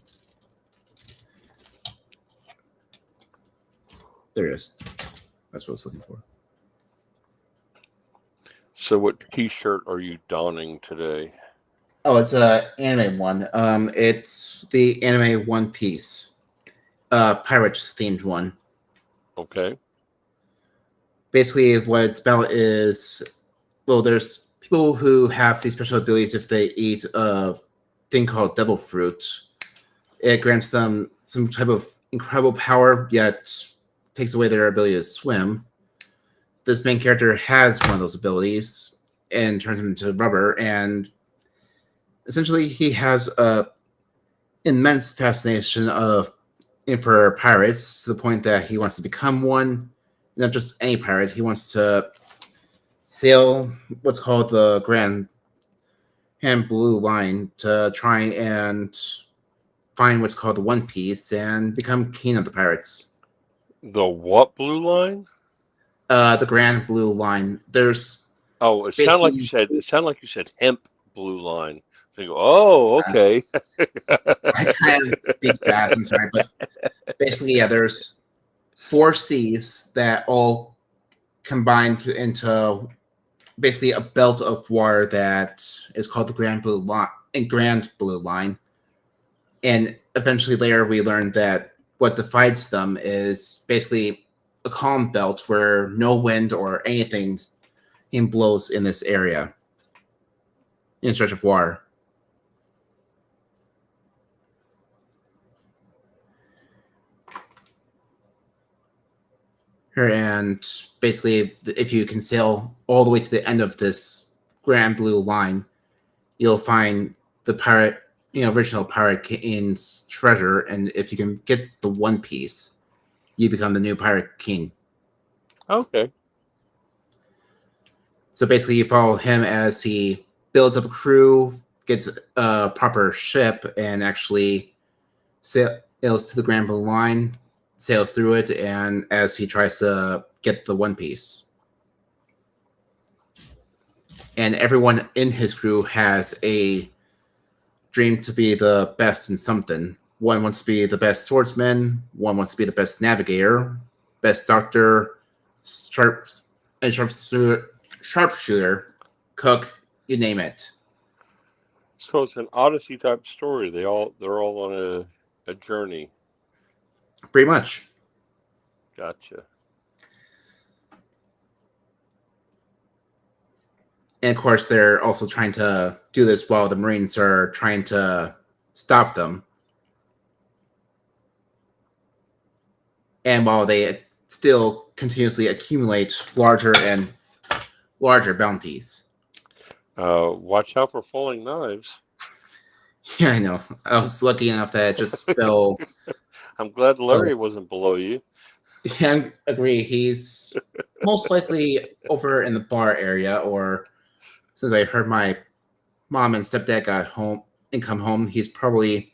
There it is. That's what I was looking for. So what T-shirt are you donning today? Oh, it's a anime one. It's the anime One Piece, pirates themed one. Okay. Basically, what it's about is, well, there's people who have these special abilities if they eat a thing called devil fruit. It grants them some type of incredible power, yet takes away their ability to swim. This main character has one of those abilities and turns him into rubber, and essentially he has a immense fascination for pirates, to the point that he wants to become one. Not just any pirate, he wants to sail what's called the Grand Blue Line to try and find what's called the One Piece and become king of the pirates. The what blue line? The Grand Blue Line. There's Oh, it sounded like you said hemp blue line. So you go, oh, okay. I kind of speak fast, I'm sorry, but basically, yeah, there's 4 seas that all combined into basically a belt of water that is called the Grand Blue Line. And eventually later we learned that what divides them is basically a calm belt where no wind or anything blows in this area in stretch of water. And basically, if you can sail all the way to the end of this Grand Blue Line, you'll find the pirate original Pirate King's treasure, and if you can get the One Piece, you become the new Pirate King. Okay. So basically, you follow him as he builds up a crew, gets a proper ship, and actually sails to the Grand Blue Line, sails through it, and as he tries to get the One Piece. And everyone in his crew has a dream to be the best in something. One wants to be the best swordsman, one wants to be the best navigator, best doctor, sharpshooter, cook, you name it. So it's an Odyssey type story. They're all on a journey. Pretty much. Gotcha. And of course, they're also trying to do this while the Marines are trying to stop them. And while they still continuously accumulate larger and larger bounties. Watch out for falling knives. Yeah, I know. I was lucky enough that it just fell. I'm glad Larry wasn't below you. Yeah, I agree. He's most likely over in the bar area, or since I heard my mom and stepdad got home and come home, he's probably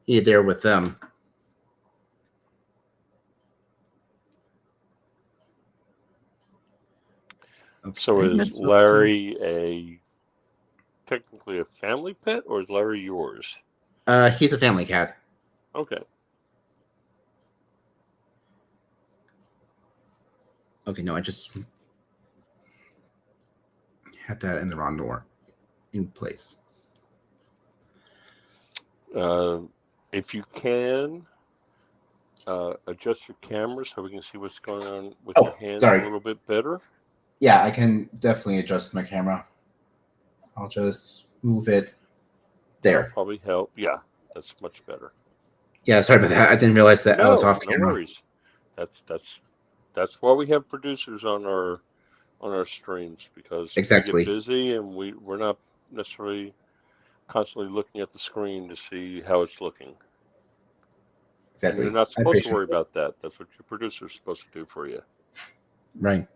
there with them. Okay, So I is messed up Larry technically a family pet, or is Larry yours? he's a family cat. Okay. Okay, no, I just had that in the wrong door in place. If you can, adjust your camera so we can see what's going on with Oh, your hands sorry. a little bit better. Yeah, I can definitely adjust my camera. I'll just move it That'll there. probably help. Yeah, that's much better. Yeah, sorry about that. I didn't realize that I was off No camera. worries. That's why we have producers on our streams, because Exactly. we get busy and we're not necessarily constantly looking at the screen to see how it's looking. And Exactly. you're not I supposed to appreciate worry it. about that. That's what your producer's supposed to do for you, Right.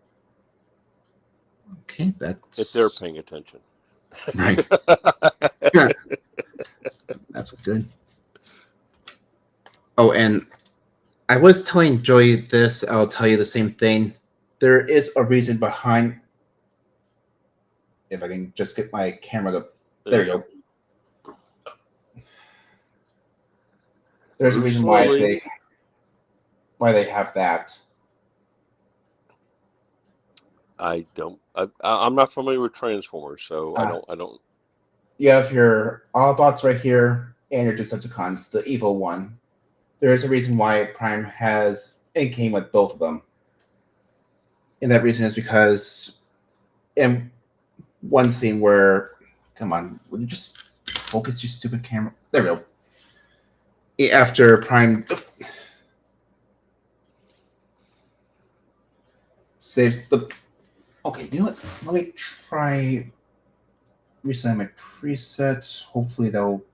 Okay, if that's they're paying attention. right. That's good. Oh, and I was telling Joy this. I'll tell you the same thing. There is a reason behind. If I can just get my camera to. There you go. There's a Move reason slowly. why they have that. I'm not familiar with Transformers, so I don't. You have your Autobots right here and your Decepticons, the evil one. There is a reason why Prime has and came with both of them. And that reason is because in one scene where, come on, would you just focus your stupid camera? There we go. After Prime saves the. Okay, you know what? Let me try resetting my preset. Hopefully that'll.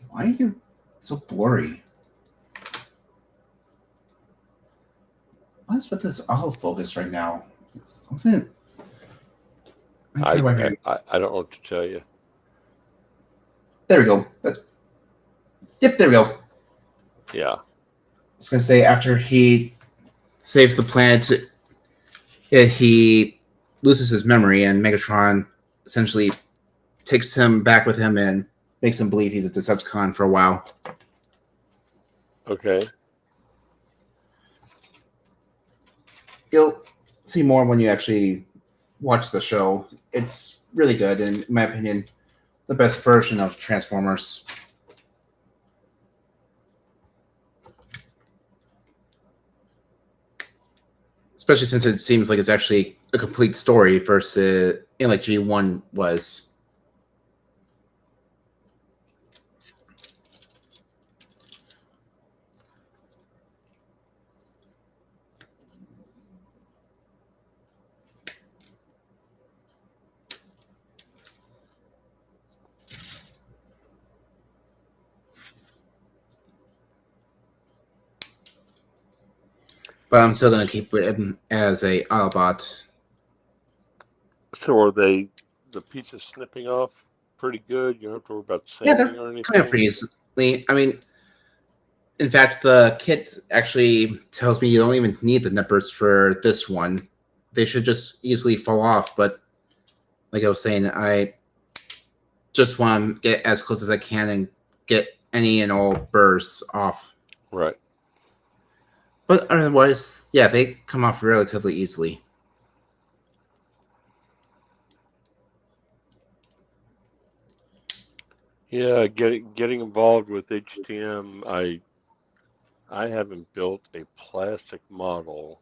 Why are you so blurry? What is with this autofocus right now? It's something. I don't know what to tell you. There we go. Yep, there we go. Yeah. I was gonna say after he saves the planet, he loses his memory, and Megatron essentially takes him back with him and makes him believe he's a Decepticon for a while. Okay. You'll see more when you actually watch the show. It's really good, and in my opinion, the best version of Transformers. Especially since it seems like it's actually a complete story versus like G1 was. but I'm still gonna keep him as a Autobot. So are they the pieces snipping off pretty good? You don't have to worry about Yeah, sanding they're or kind of anything? pretty easily. I mean, in fact, the kit actually tells me you don't even need the nippers for this one. They should just easily fall off. But like I was saying, I just want to get as close as I can and get any and all burrs off. Right. But otherwise, yeah, they come off relatively easily. Yeah, getting involved with HTM, I haven't built a plastic model.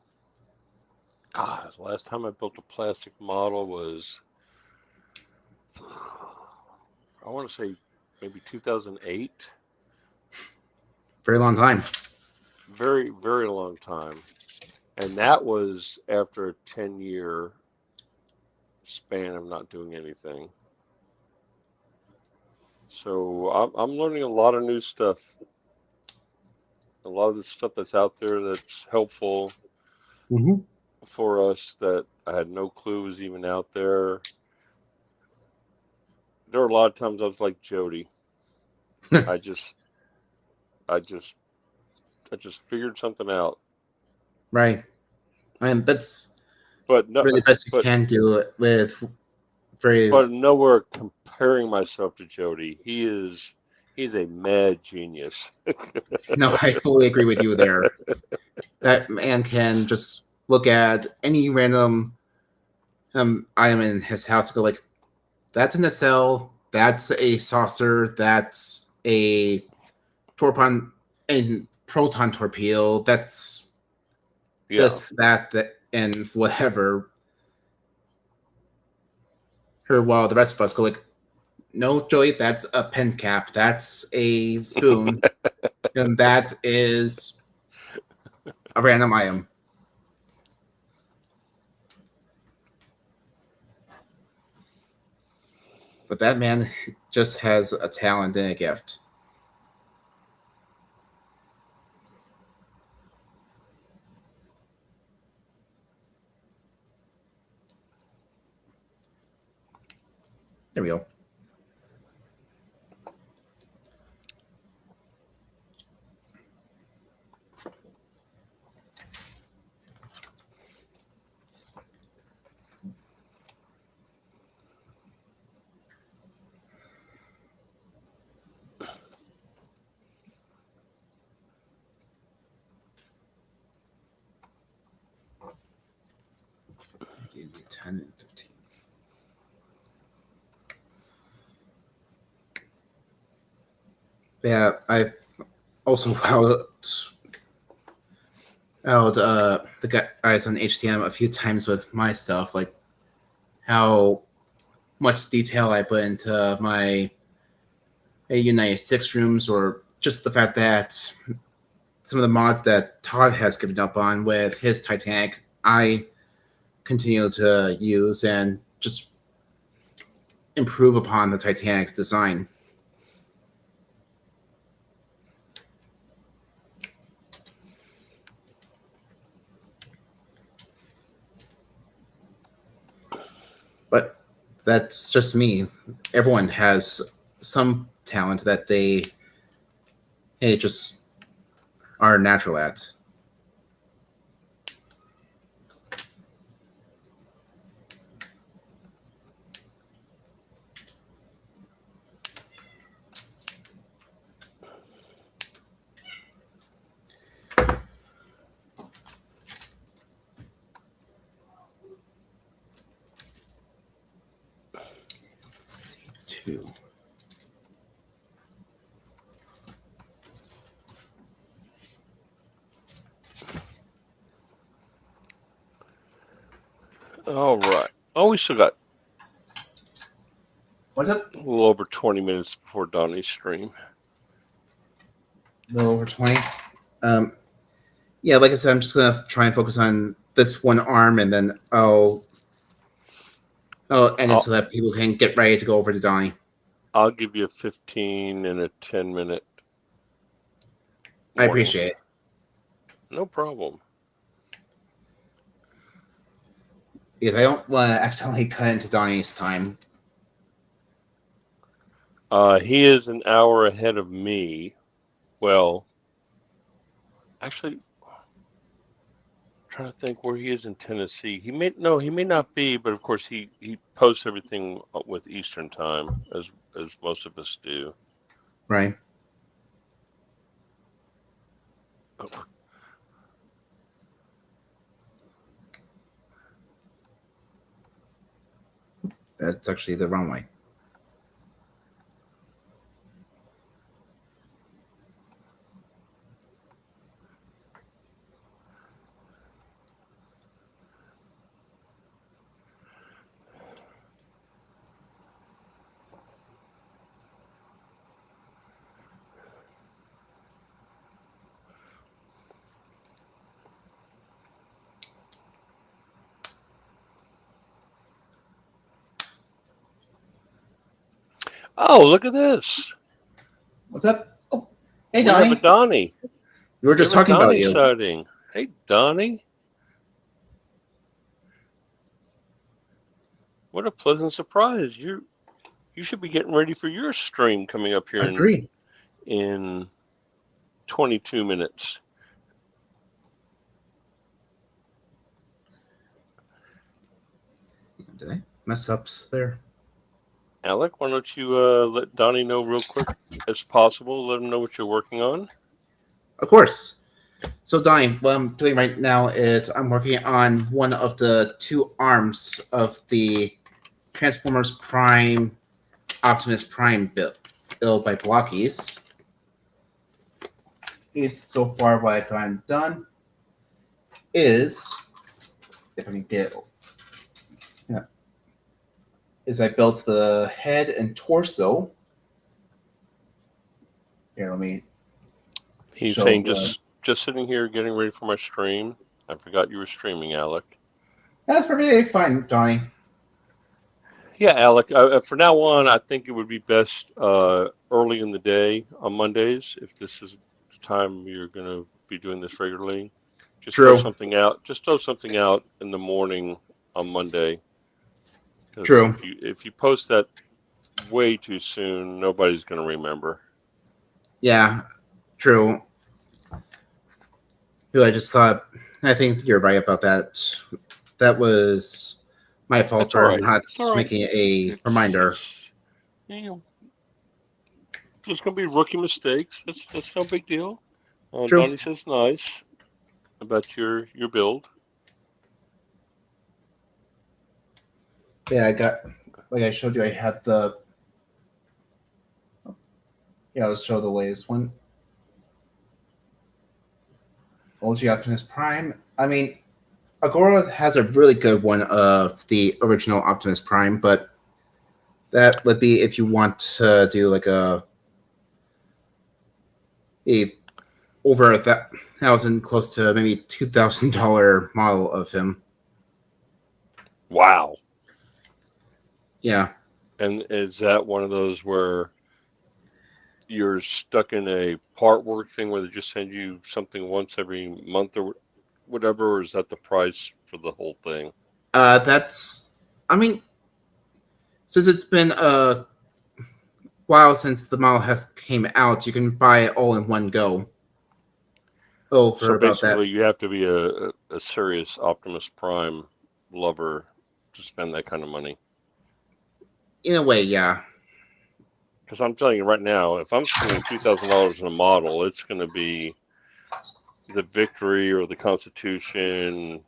God, the last time I built a plastic model was, I want to say maybe 2008. Very long time. Very, very long time. And that was after a 10-year span of not doing anything. So I'm learning a lot of new stuff. A lot of the stuff that's out there that's helpful Mm-hmm. for us that I had no clue was even out there. There were a lot of times I was like Jody. I just I just figured something out. Right. And that's But no really the best you but can do it with very. but nowhere comparing myself to Jody. He's a mad genius. No, I fully agree with you there. That man can just look at any random item in his house and go like, that's a nacelle, that's a saucer, that's a proton torpedo, that's Yeah. this, that, and whatever. Or while the rest of us go like, no, Joey, that's a pen cap, that's a spoon, and that is a random item. But that man just has a talent and a gift. There we go. Maybe 10 and 15. Yeah, I've also held the guys on HTM a few times with my stuff, like how much detail I put into my United Six rooms, or just the fact that some of the mods that Todd has given up on with his Titanic, I continue to use and just improve upon the Titanic's design. But that's just me. Everyone has some talent that they just are natural at. C2. All right. Oh, we still got What's up? a little over 20 minutes before Donnie's stream. A little over 20. Yeah, like I said, I'm just gonna try and focus on this one arm, and then I'll end it so that people can get ready to go over to Donnie. I'll give you a 15 and a 10-minute. I appreciate it. No problem. because I don't want to accidentally cut into Donnie's time. He is an hour ahead of me. Well, actually, trying to think where he is in Tennessee. He may not be, but of course he posts everything with Eastern time as most of us do. Right. Oh, That's actually the wrong way. oh, look at this. What's up? Oh, hey, We have a Donnie. Donnie. We were We just have a talking about Donnie you. sighting. Hey, Donnie. What a pleasant surprise. You should be getting ready for your stream coming up here Agreed. in 22 minutes. Did I mess up there? Alec, why don't you let Donnie know real quick as possible? Let him know what you're working on. Of course. So, Donnie, what I'm doing right now is I'm working on one of the two arms of the Transformers Prime Optimus Prime built by blokees. So far, what I've gotten done is, if I can get it, is I built the head and torso. Here, let me. He's show saying the- just sitting here getting ready for my stream. I forgot you were streaming, Alec. That's perfectly fine, Donnie. Yeah, Alec. For now on, I think it would be best early in the day on Mondays, if this is the time you're going to be doing this regularly. Just True. throw something out. Just throw something out in the morning on Monday. 'Cause True. If you post that way too soon, nobody's going to remember. Yeah, true. I just thought, I think you're right about that. That was my fault That's all for right. not It's all right. making a reminder. It's, you know, there's going to be rookie mistakes. That's no big deal. True. Donnie says nice about your build. Yeah, I got, like I showed you, I had the, yeah, let's show the latest one. OG Optimus Prime. I mean, Agora has a really good one of the original Optimus Prime, but that would be if you want to do like a over $1,000, close to maybe $2,000 model of him. Wow. Yeah. And is that one of those where you're stuck in a part work thing where they just send you something once every month or whatever, or is that the price for the whole thing? That's, I mean, since it's been a while since the model has came out, you can buy it all in one go. Oh, for So about that. basically, you have to be a serious Optimus Prime lover to spend that kind of money. In a way, yeah. Because I'm telling you right now, if I'm spending $2,000 on a model, it's going to be the Victory or the Constitution,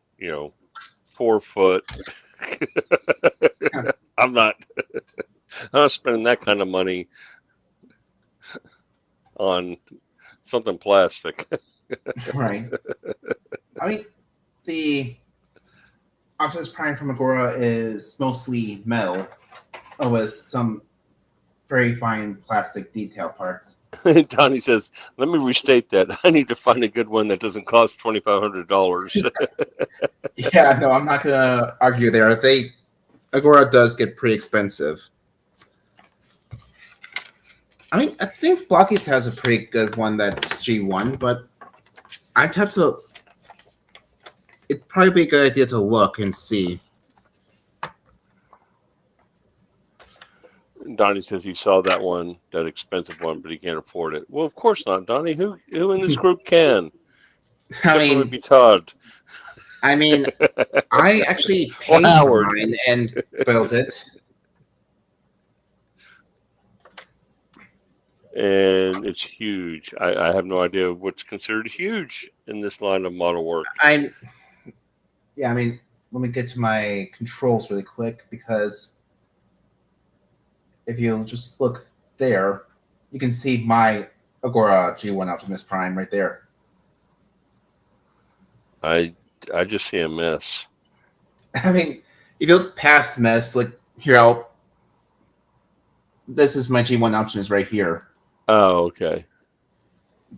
4 foot. I'm not spending that kind of money on something plastic. Right. I mean, the Optimus Prime from Agora is mostly metal, with some very fine plastic detail parts. Donnie says, "Let me restate that. I need to find a good one that doesn't cost $2,500." Yeah, no, I'm not gonna argue there. Agora does get pretty expensive. I mean, I think Blockies has a pretty good one that's G1, but I'd have to. It'd probably be a good idea to look and see. Donnie says he saw that one, that expensive one, but he can't afford it. Well, of course not, Donnie. Who in this group can? I Except for mean, maybe Todd I mean, I actually or paid for Howard. mine and built it. And it's huge. I have no idea what's considered huge in this line of model work. I mean, let me get to my controls really quick because if you just look there, you can see my Agora G1 Optimus Prime right there. I just see a mess. I mean, if you look past the mess, like here, this is my G1 Optimus right here Oh, okay.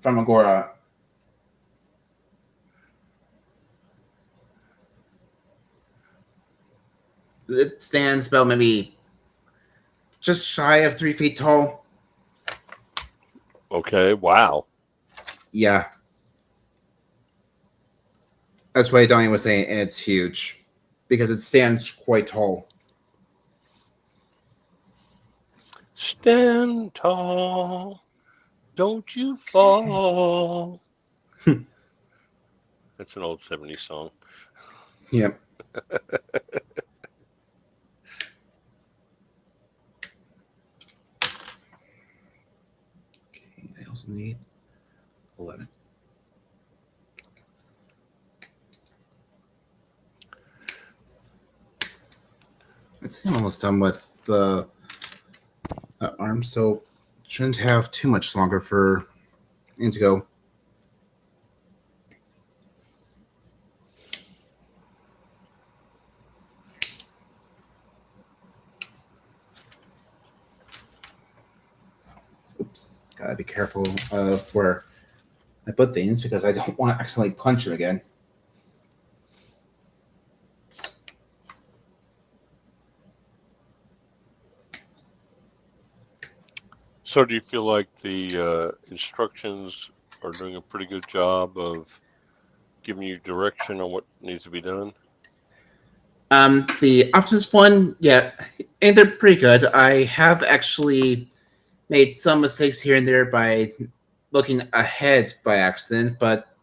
from Agora. It stands about maybe just shy of 3 feet tall. Okay. Wow. Yeah. That's why Donnie was saying it's huge because it stands quite tall. Stand tall, don't you fall. That's an old 70s song. Yep. Okay, I also need 11. I'd say I'm almost done with the arm, so shouldn't have too much longer for it to go. Oops, gotta be careful of where I put things because I don't want to accidentally punch him again. So do you feel like the instructions are doing a pretty good job of giving you direction on what needs to be done? The Optimus one, yeah, and they're pretty good. I have actually made some mistakes here and there by looking ahead by accident, but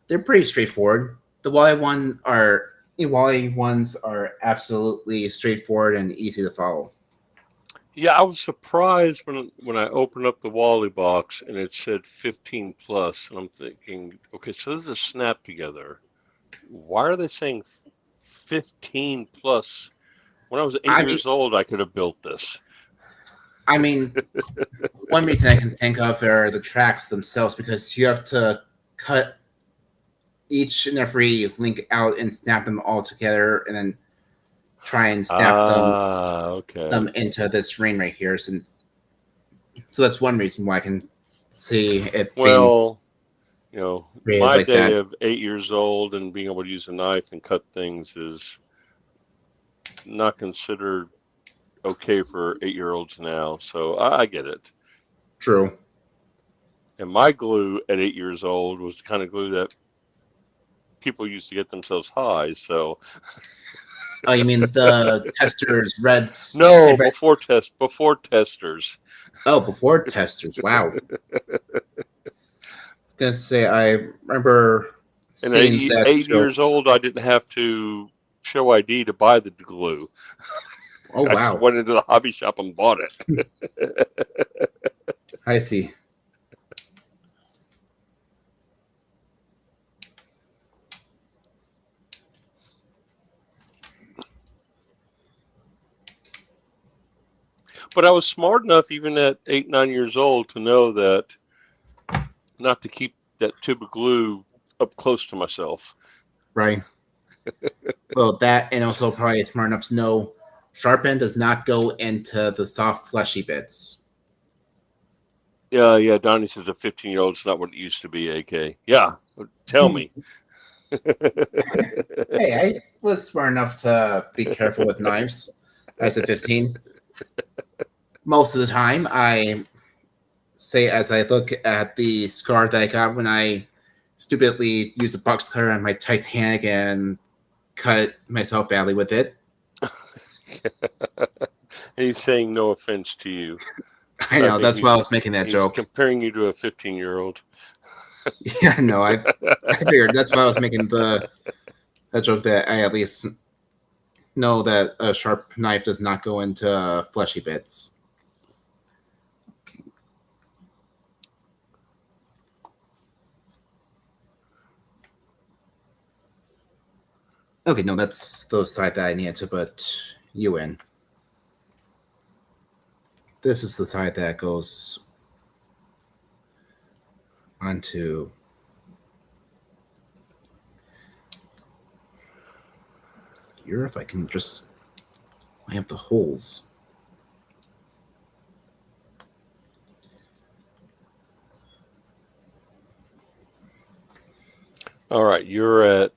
they're pretty straightforward. The Wally ones are absolutely straightforward and easy to follow. Yeah, I was surprised when I opened up the Wally box and it said 15 plus, and I'm thinking, okay, so this is a snap together. Why are they saying 15 plus? When I was 8 I mean, years old, I could have built this. I mean, one reason I can think of are the tracks themselves because you have to cut each and every link out and snap them all together, and then try and snap Okay. them into this ring right here. Since so that's one reason why I can see it being Well, you know, created my like day that. of 8 years old and being able to use a knife and cut things is not considered okay for 8-year-olds now. So I get it. True. And my glue at 8 years old was the kind of glue that people used to get themselves high. So Oh, you mean the testers red? no, red before testers. oh, before testers. Wow. I was gonna say I remember And seeing at that eight show. years old, I didn't have to show ID to buy the glue. Oh I just wow. went into the hobby shop and bought it. I see. But I was smart enough, even at 8, 9 years old, to know that not to keep that tube of glue up close to myself. Right. Well, that and also probably smart enough to know sharp end does not go into the soft fleshy bits. Yeah. Donnie says a 15-year-old is not what it used to be. AK. Yeah. Tell me. Hey, I was smart enough to be careful with knives as a 15. Most of the time, I say as I look at the scar that I got when I stupidly used a box cutter on my Titanic and cut myself badly with it. He's saying no offense to you. I know, that's why I was making that He's joke. comparing you to a 15-year-old. Yeah, no, I figured that's why I was making that joke, that I at least know that a sharp knife does not go into fleshy bits. Okay, no, that's the side that I needed to put you in. This is the side that goes onto. Here, if I can just line up the holes. All right, you're at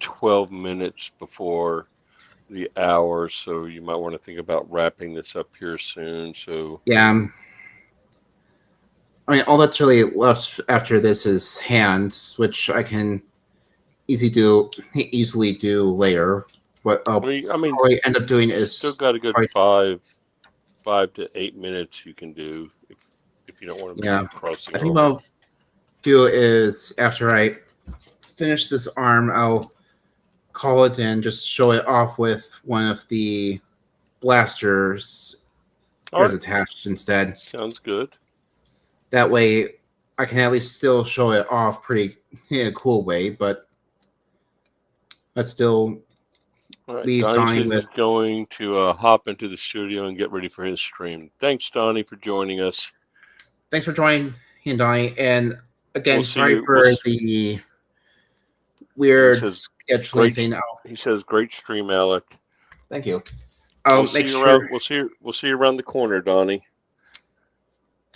12 minutes before the hour, so you might want to think about wrapping this up here soon. So Yeah, I mean, all that's really left after this is hands, which I can easily do later. What I'll I mean, probably end up doing still is got a good probably, 5 to 8 minutes you can do if you don't want to yeah. be crossing I think over. what I'll do is after I finish this arm, I'll call it and just show it off with one of the blasters All is right, attached instead. sounds good. That way, I can at least still show it off pretty in a cool way, but let's still All right, leave Donnie Donnie says with. he's going to hop into the studio and get ready for his stream. Thanks, Donnie, for joining us. Thanks for joining, Donnie, and again, We'll see sorry you. for the He weird says scheduling great. thing. He says great stream, Alec. Thank you. I'll We'll see make you sure, around. We'll see you around the corner, Donnie.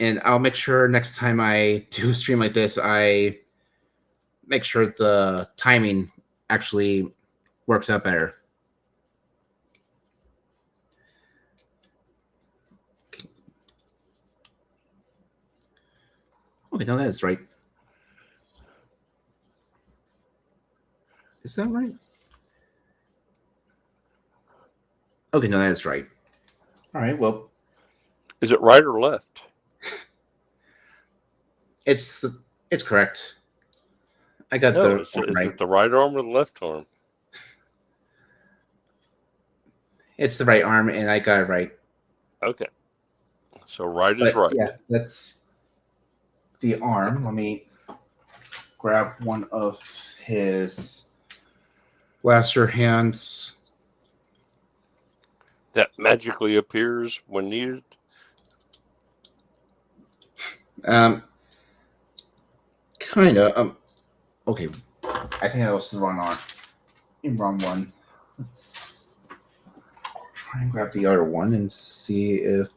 and I'll make sure next time I do a stream like this, I make sure the timing actually works out better. Okay, no, that is right. Is that right? Okay, no, that is right. All right, well, Is it right or left? it's correct. I got No, the is arm is right. it the right arm or the left arm? It's the right arm, and I got it right. Okay, so right is But right. yeah, that's the arm. Let me grab one of his blaster hands. That magically appears when needed. Kind of. Okay, I think that was the wrong arm. Wrong one. Let's try and grab the other one and see if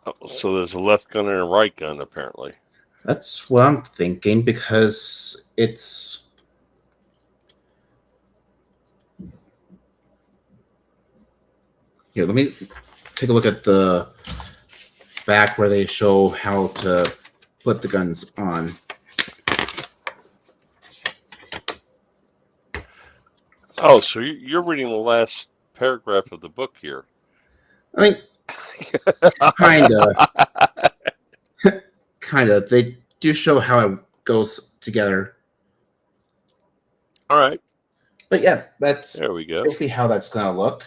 Oh, so there's a left gun and a right gun, apparently. that's what I'm thinking, because it's. Here, let me take a look at the back where they show how to put the guns on. Oh, so you're reading the last paragraph of the book here. I mean, kind of. They do show how it goes together. All right. But yeah, that's There we go. basically how that's going to look.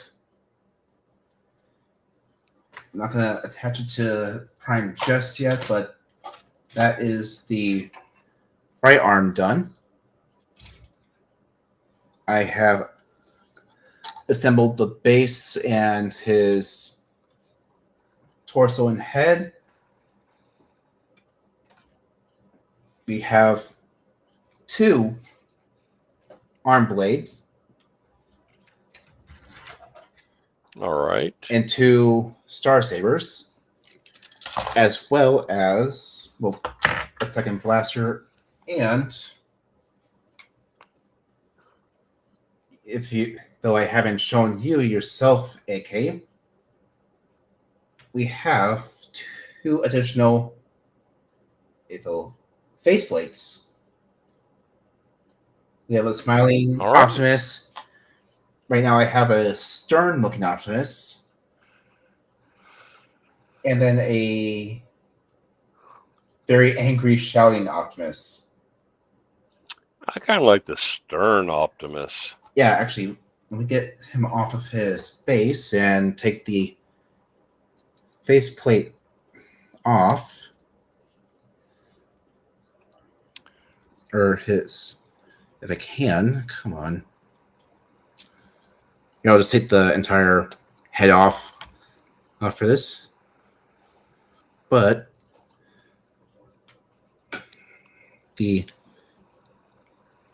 I'm not going to attach it to Prime just yet, but that is the right arm done. I have assembled the base and his torso and head. We have 2 arm blades All right. and 2 Star Sabers, as well as, well, a second blaster, and if you, though I haven't shown you yourself, AK, we have 2 additional faceplates. We have a smiling All right. Optimus. Right now I have a stern looking Optimus. and then a very angry shouting Optimus. I kind of like the stern Optimus. Yeah, actually, let me get him off of his face and take the faceplate off. Or his, if I can, come on. I'll just take the entire head off for this. But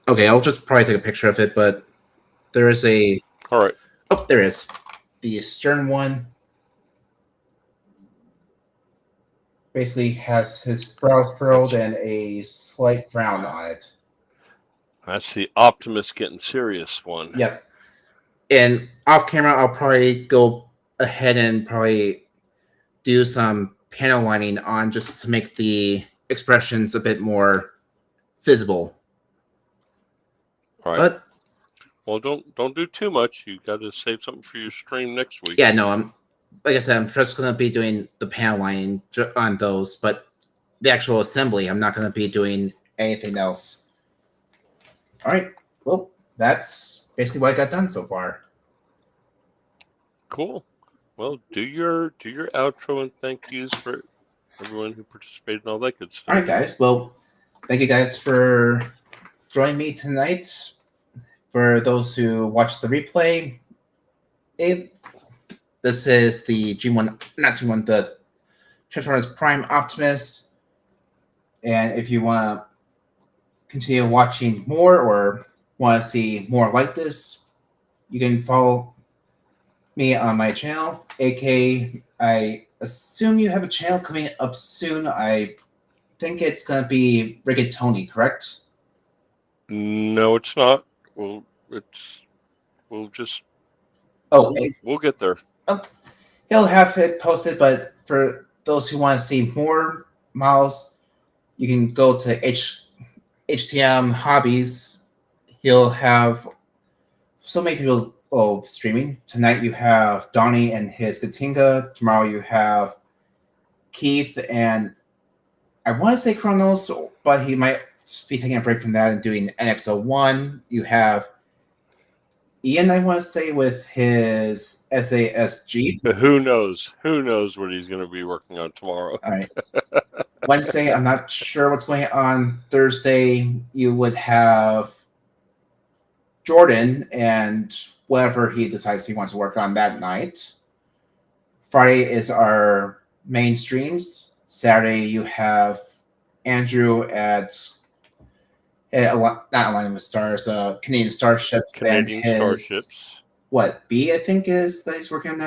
okay, I'll just probably take a picture of it, but there is a, All right. oh, there is. The stern one basically has his brows furrowed and a slight frown on it. That's the Optimus getting serious one. Yep. And off camera, I'll probably go ahead and probably do some panel lining on just to make the expressions a bit more visible. All right. But well, don't do too much. You got to save something for your stream next week. yeah, no, like I said, I'm just going to be doing the panel lining on those, but the actual assembly, I'm not going to be doing anything else. All right. Well, that's basically what I got done so far. Cool. Well, do your outro and thank yous for everyone who participated and all that good stuff. All right, guys. Well, thank you guys for joining me tonight. For those who watched the replay, this is the the Transformers Prime Optimus. And if you want to continue watching more or want to see more like this, you can follow me on my channel. AK, I assume you have a channel coming up soon. I think it's going to be Rigatoni, correct? No, it's not. We'll get there. He'll have it posted, but for those who want to see more models, you can go to HTM Hobbies. He'll have so many people streaming. Tonight you have Donnie and his Katinga. Tomorrow you have Keith and I want to say Kronos, but he might be taking a break from that and doing NX01. You have Ian, I want to say, with his SASG. But who knows? Who knows what he's going to be working on tomorrow? All right. Wednesday, I'm not sure what's going on. Thursday, you would have Jordan and whatever he decides he wants to work on that night. Friday is our main streams. Saturday, you have Andrew at not Aligning with Stars, Canadian Starships. Canadian Starships. What, B, I think, is that he's working on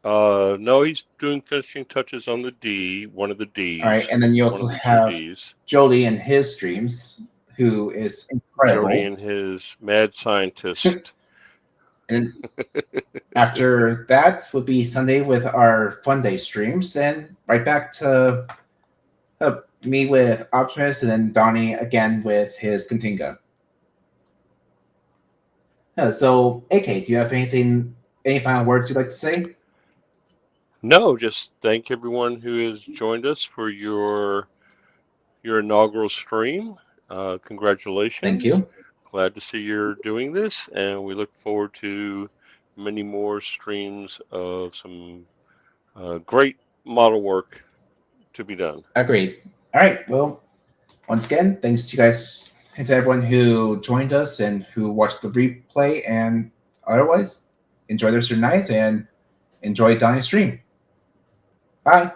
now? No, he's doing finishing touches on the D, one of the Ds. All right, and then you also have Jody and his streams, who is incredible. Jody and his mad scientist. And after that would be Sunday with our Fun Day streams, and right back to me with Optimus, and then Donnie again with his Katinga. So, AK, do you have any final words you'd like to say? No, just thank everyone who has joined us for your inaugural stream. Congratulations. Thank you. Glad to see you're doing this, and we look forward to many more streams of some great model work to be done. Agreed. All right. Well, once again, thanks to you guys and to everyone who joined us and who watched the replay. And otherwise, enjoy the rest of your night and enjoy Donnie's stream. Bye.